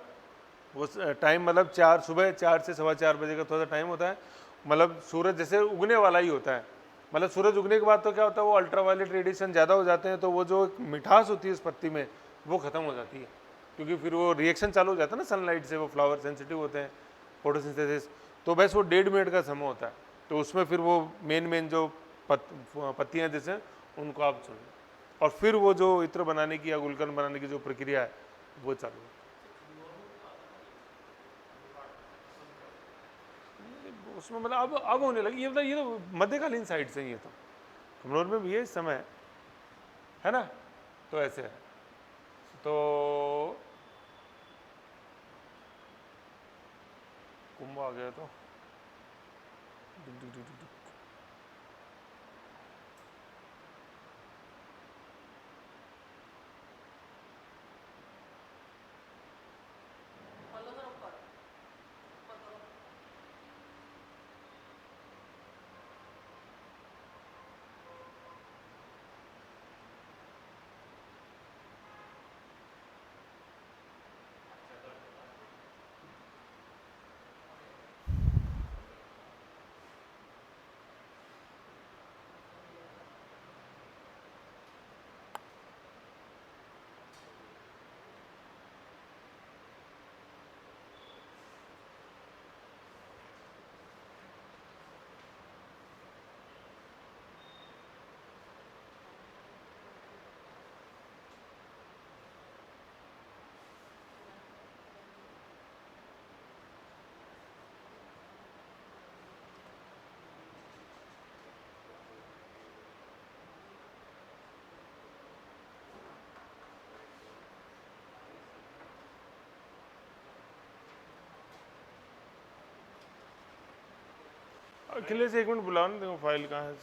वो टाइम मतलब सुबह 4 से 4:15 बजे का थोड़ा सा टाइम होता है, मतलब सूरज जैसे उगने वाला ही होता है, मतलब सूरज उगने के बाद तो क्या होता है, वो अल्ट्रावायलेट रेडिएशन ज़्यादा हो जाते हैं, तो वो जो मिठास होती है उस पत्ती में वो ख़त्म हो जाती है, क्योंकि फिर वो रिएक्शन चालू हो जाता है ना सनलाइट से, वो फ्लावर सेंसिटिव होते हैं, फोटोसिंथेसिस, तो बस वो 1.5 मिनट का समय होता है, तो उसमें फिर वो मेन जो पत्तियाँ जैसे उनको आप चुन, और फिर वो जो इत्र बनाने की या गुलकंद बनाने की जो प्रक्रिया है वो चालू है। उसमें मतलब अब होने लगी, ये तो मध्यकालीन साइड से ही है, तो कमनौर में भी है इस समय, है ना, तो ऐसे है। तो कुंभ आ गया तो अखिलेश एक मिनट बुलाओ ना, देखो फाइल कहाँ है।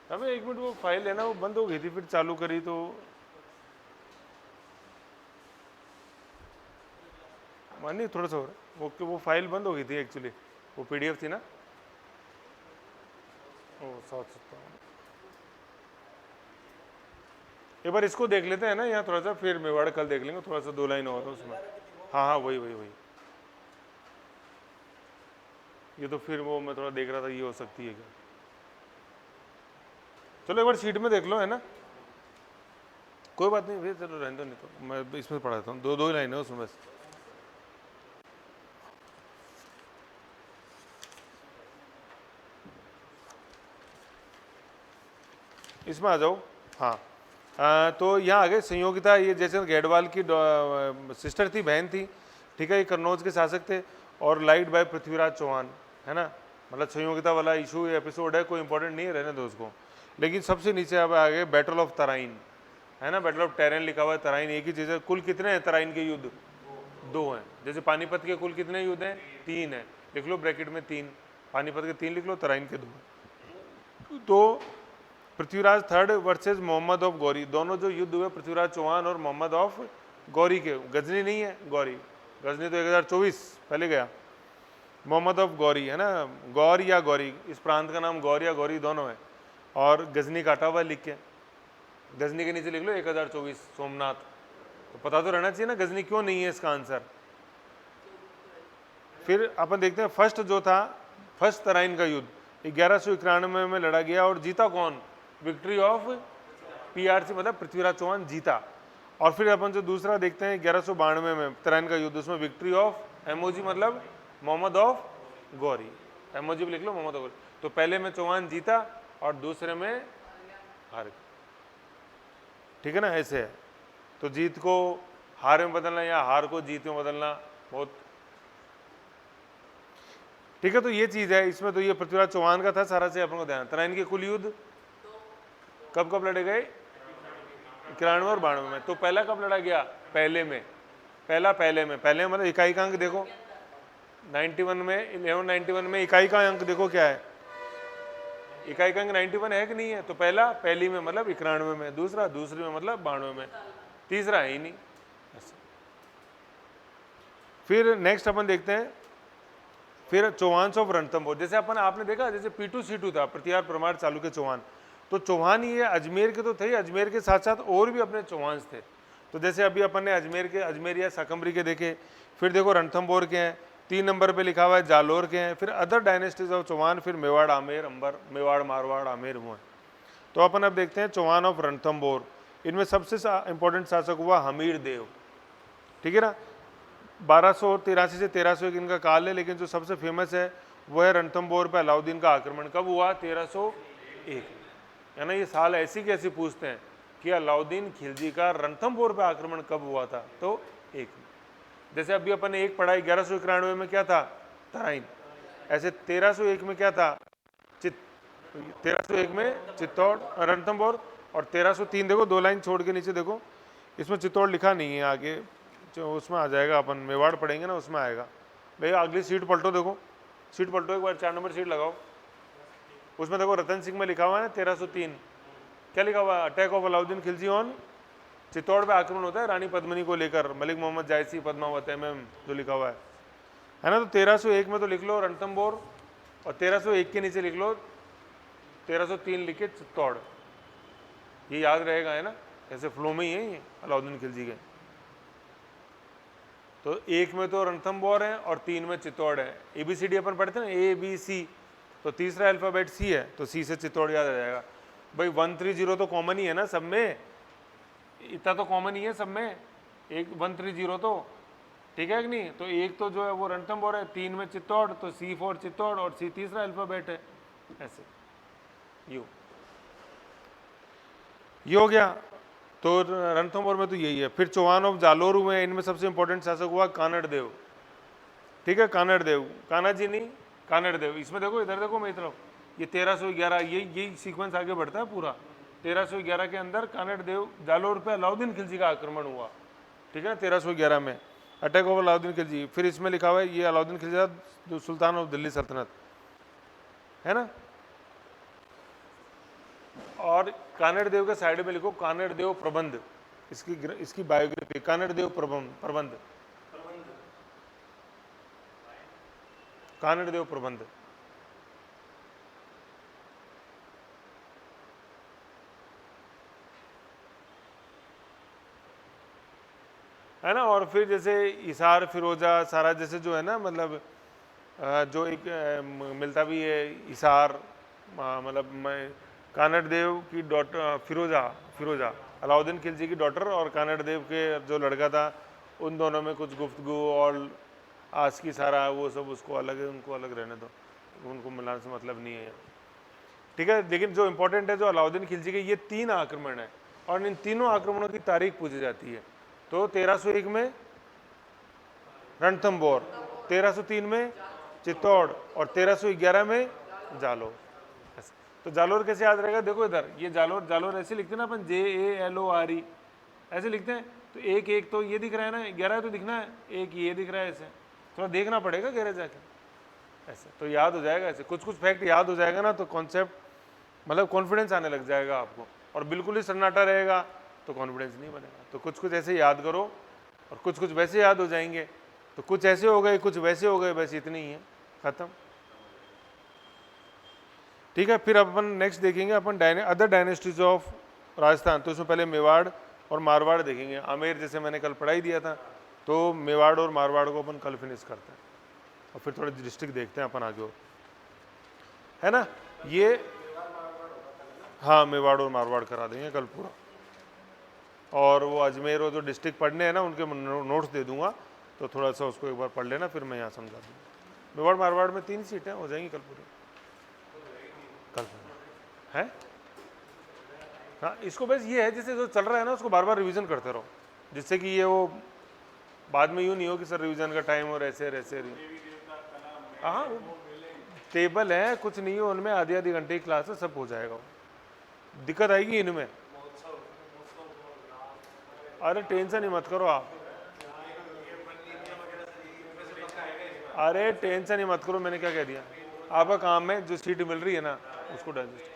हमें एक मिनट, वो फाइल है ना वो बंद हो गई थी, फिर चालू करी तो नहीं थोड़ा सा हो रहा है। वो फाइल बंद हो गई थी एक्चुअली, वो पीडीएफ थी ना। ओ 757। एक बार इसको देख लेते हैं ना यहाँ थोड़ा सा, फिर मेवाड़ कल देख लेंगे थोड़ा सा, 2 लाइन और उसमें। हाँ हाँ वही वही वही। ये तो फिर वो मैं थोड़ा देख रहा था, ये हो सकती है क्या। चलो एक बार शीट में देख लो, है ना, कोई बात नहीं, फिर चलो रहने दो, नहीं तो मैं इसमें पढ़ा देता हूँ, 2 लाइन है उसमें बस। इसमें आ जाओ। हाँ तो यहाँ आ गए संयोगिता, ये जैसे गेडवाल की सिस्टर थी, बहन थी, ठीक है, ये कन्नौज के शासक थे, और लाइट बाय पृथ्वीराज चौहान, है ना। मतलब संयोगिता वाला इशू एपिसोड है, कोई इंपॉर्टेंट नहीं है, रहने दो उसको। लेकिन सबसे नीचे अब आ गए बैटल ऑफ तराइन, है ना, बैटल ऑफ टेरेन लिखा हुआ है, तराइन एक ही चीज़ है। कुल कितने हैं तराइन के युद्ध? 2 हैं। जैसे पानीपत के कुल कितने युद्ध हैं? 3 हैं, लिख लो ब्रैकेट में 3, पानीपत के 3 लिख लो, तराइन के 2। तो Prithviraj third versus Mohammad of Ghori, दोनों जो युद्ध हुए पृथ्वीराज चौहान और मोहम्मद ऑफ गौरी के, गजनी नहीं है, गौरी, गजनी तो 1024 पहले गया, मोहम्मद ऑफ गौरी, है ना, गौर या गौरी, इस प्रांत का नाम गौर या गौरी दोनों है, और गजनी काटा हुआ लिख के, गजनी के नीचे लिख लो 1024 सोमनाथ। तो पता तो रहना चाहिए ना गजनी क्यों नहीं है इसका आंसर। फिर अपन देखते हैं फर्स्ट जो था, फर्स्ट तराइन का युद्ध 1191 में लड़ा गया, और जीता कौन? विक्ट्री ऑफ पीआरसी, मतलब पृथ्वीराज चौहान जीता। और फिर अपन जो दूसरा देखते हैं 1192 में तराइन का युद्ध, उसमें विक्ट्री ऑफ एमओजी, मतलब मोहम्मद ऑफ गौरी, एमओजी भी लिख लो, मोहम्मद ऑफ गौरी। तो पहले में चौहान जीता और दूसरे में हार, ठीक है ना, ऐसे है। तो जीत को हार में बदलना या हार को जीत में बदलना बहुत, ठीक है। तो ये चीज है इसमें। तो ये पृथ्वीराज चौहान का था सारा से अपन को ध्यान। तराइन के कुल युद्ध कब कब लड़े गए? 91 और 92 में। तो पहला कब लड़ा गया? पहले में, पहले में मतलब इकाई का अंक देखो 91 में, 1191 में इकाई का अंक देखो क्या है, इकाई का अंक 91 है कि नहीं है? तो पहला पहली में मतलब 91 में, दूसरा दूसरी में मतलब 92 में, तीसरा है ही नहीं। फिर नेक्स्ट अपन देखते हैं फिर चौहान ऑफ रणथंभौर। जैसे अपन आपने देखा जैसे P2 C2 था, प्रतिहार परमार चालुक्य चौहान, तो चौहान ये अजमेर के तो थे, अजमेर के साथ साथ और भी अपने चौहान थे। तो जैसे अभी अपन ने अजमेर या शाकंभरी के देखे, फिर देखो रणथंभौर के हैं, 3 नंबर पे लिखा हुआ है जालोर के हैं, फिर अदर डायनेस्टीज ऑफ चौहान, फिर मेवाड़ आमेर अंबर, मेवाड़ मारवाड़ आमेर हुए। तो अपन अब देखते हैं चौहान ऑफ रणथंभौर। इनमें सबसे इंपॉर्टेंट शासक हुआ हमीर देव, ठीक है ना। 1283 से 1301 इनका काल है, लेकिन जो सबसे फेमस है वो है रणथंभौर पे अलाउद्दीन का आक्रमण कब हुआ? 1301, है ना। ये साल ऐसी कैसी पूछते हैं कि अलाउद्दीन खिलजी का रणथंभौर पे आक्रमण कब हुआ था? तो 1 में। जैसे अभी अपन ने एक पढ़ा 1191 में क्या था? तराइन। ऐसे 1301 में क्या था? 1301 में चित्तौड़ रणथंभौर, और 1303 देखो 2 लाइन छोड़ के नीचे देखो, इसमें चित्तौड़ लिखा नहीं है, आगे जो उसमें आ जाएगा, अपन मेवाड़ पढ़ेंगे ना उसमें आएगा। भैया अगली सीट पलटो, देखो सीट पलटो एक बार, 4 नंबर सीट लगाओ, उसमें देखो रतन सिंह में लिखा हुआ है 1303, क्या लिखा हुआ है? Attack of Alauddin Khilji on Chittor पे आक्रमण होता है रानी पद्मिनी को लेकर, मलिक मोहम्मद जायसी पद्मावत जो लिखा हुआ है ना। तो 1301 में तो लिख लो रणथंभौर, और 1301 के नीचे लिख लो 1303 लिखे चित्तौड़, ये याद रहेगा, है ना, ऐसे फ्लो में ही है ये अलाउद्दीन खिलजी के। तो 1 में तो रणथंभौर है और 3 में चित्तौड़ है। ABCD अपन पढ़ते हैं ना, ABC, तो तीसरा अल्फाबेट C है, तो C से चित्तौड़ याद आ जाएगा। भाई 130 तो कॉमन ही है ना सब में, इतना तो कॉमन ही है सब में, एक 130 तो, ठीक है कि नहीं। तो एक तो जो है वो रणथंभौर है, 3 में चित्तौड़, तो C फॉर चित्तौड़, और C तीसरा अल्फाबेट है, ऐसे ये हो गया। तो रणथंभौर में तो यही है। फिर चौहान ऑफ जालोर हुए, इनमें सबसे इंपॉर्टेंट शासक हुआ कानड़ देव, ठीक है, कानड़ देव, कान्हा जी नहीं, कानड़ देव। इसमें देखो, इधर देखो, मैं इधर, ये 1311, यही सीक्वेंस आगे बढ़ता है पूरा, 1311 के अंदर कानड़ देव जालोर पे अलाउद्दीन खिलजी का आक्रमण हुआ, ठीक है ना, 1311 में अटैक ऑफ अलाउद्दीन खिलजी। फिर इसमें लिखा हुआ है ये अलाउद्दीन खिलजी था जो सुल्तान ऑफ दिल्ली सल्तनत, है ना। और कानड़ देव के साइड में लिखो कानड़ देव प्रबंध, इसकी बायोग्राफी, कानड़ देव प्रबंध, कानड़ देव प्रबंध। है ना। और फिर जैसे इसार फिरोजा सारा जैसे जो है ना, मतलब जो एक मिलता भी है इसार, मतलब मैं कानड़ देव की डॉटर फिरोजा अलाउद्दीन खिलजी की डॉटर और कानड़ देव के जो लड़का था, उन दोनों में कुछ गुफ्तगू और आज की सारा वो सब उसको अलग है, उनको अलग रहने दो, उनको मिलाने से मतलब नहीं है, ठीक है। लेकिन जो इंपॉर्टेंट है जो अलाउद्दीन खिलजी के ये 3 आक्रमण है और इन तीनों आक्रमणों की तारीख पूछी जाती है। तो 1301 में रणथंभौर, 1303 में चित्तौड़ और 1311 में जालोर। तो जालोर कैसे याद रहेगा, देखो इधर ये जालोर ऐसे लिखते हैं ना अपन, JALORE ऐसे लिखते हैं। तो एक तो ये दिख रहा है ना, 11 तो दिखना है, एक ये दिख रहा है, ऐसे थोड़ा देखना पड़ेगा गहरे जाके, ऐसे तो याद हो जाएगा। ऐसे कुछ फैक्ट याद हो जाएगा ना तो कॉन्सेप्ट मतलब कॉन्फिडेंस आने लग जाएगा आपको। और बिल्कुल ही सन्नाटा रहेगा तो कॉन्फिडेंस नहीं बनेगा। तो कुछ ऐसे याद करो और कुछ वैसे याद हो जाएंगे। तो कुछ ऐसे हो गए, कुछ वैसे हो गए, बस इतनी ही है, खत्म, ठीक है। फिर अपन नेक्स्ट देखेंगे अपन अदर डायनेस्टीज ऑफ राजस्थान। तो इसमें पहले मेवाड़ और मारवाड़ देखेंगे। आमेर जैसे मैंने कल पढ़ाई दिया था, तो मेवाड़ और मारवाड़ को अपन कल फिनिश करते हैं और फिर थोड़े डिस्ट्रिक्ट देखते हैं अपन आगे और, है ना। ये हाँ मेवाड़ और मारवाड़ करा देंगे कल पूरा। और वो अजमेर और जो डिस्ट्रिक्ट पढ़ने हैं ना उनके नोट्स दे दूंगा, तो थोड़ा सा उसको एक बार पढ़ लेना, फिर मैं यहाँ समझा दूँगा। मेवाड़ मारवाड़ में 3 सीटें हो जाएंगी कल पूरी, कल है। हाँ इसको बस ये है जैसे जो चल रहा है ना उसको बार बार रिवीजन करते रहो, जिससे कि ये वो बाद में यूँ नहीं हो कि सर रिवीजन का टाइम और ऐसे। हाँ टेबल है, कुछ नहीं हो उनमें, आधी घंटे की क्लास है, सब हो जाएगा। दिक्कत आएगी इनमें, अरे टेंशन ही मत करो आप, अरे टेंशन ही मत करो। मैंने क्या कह दिया, आपका काम है जो सीट मिल रही है ना उसको डाइजेस्ट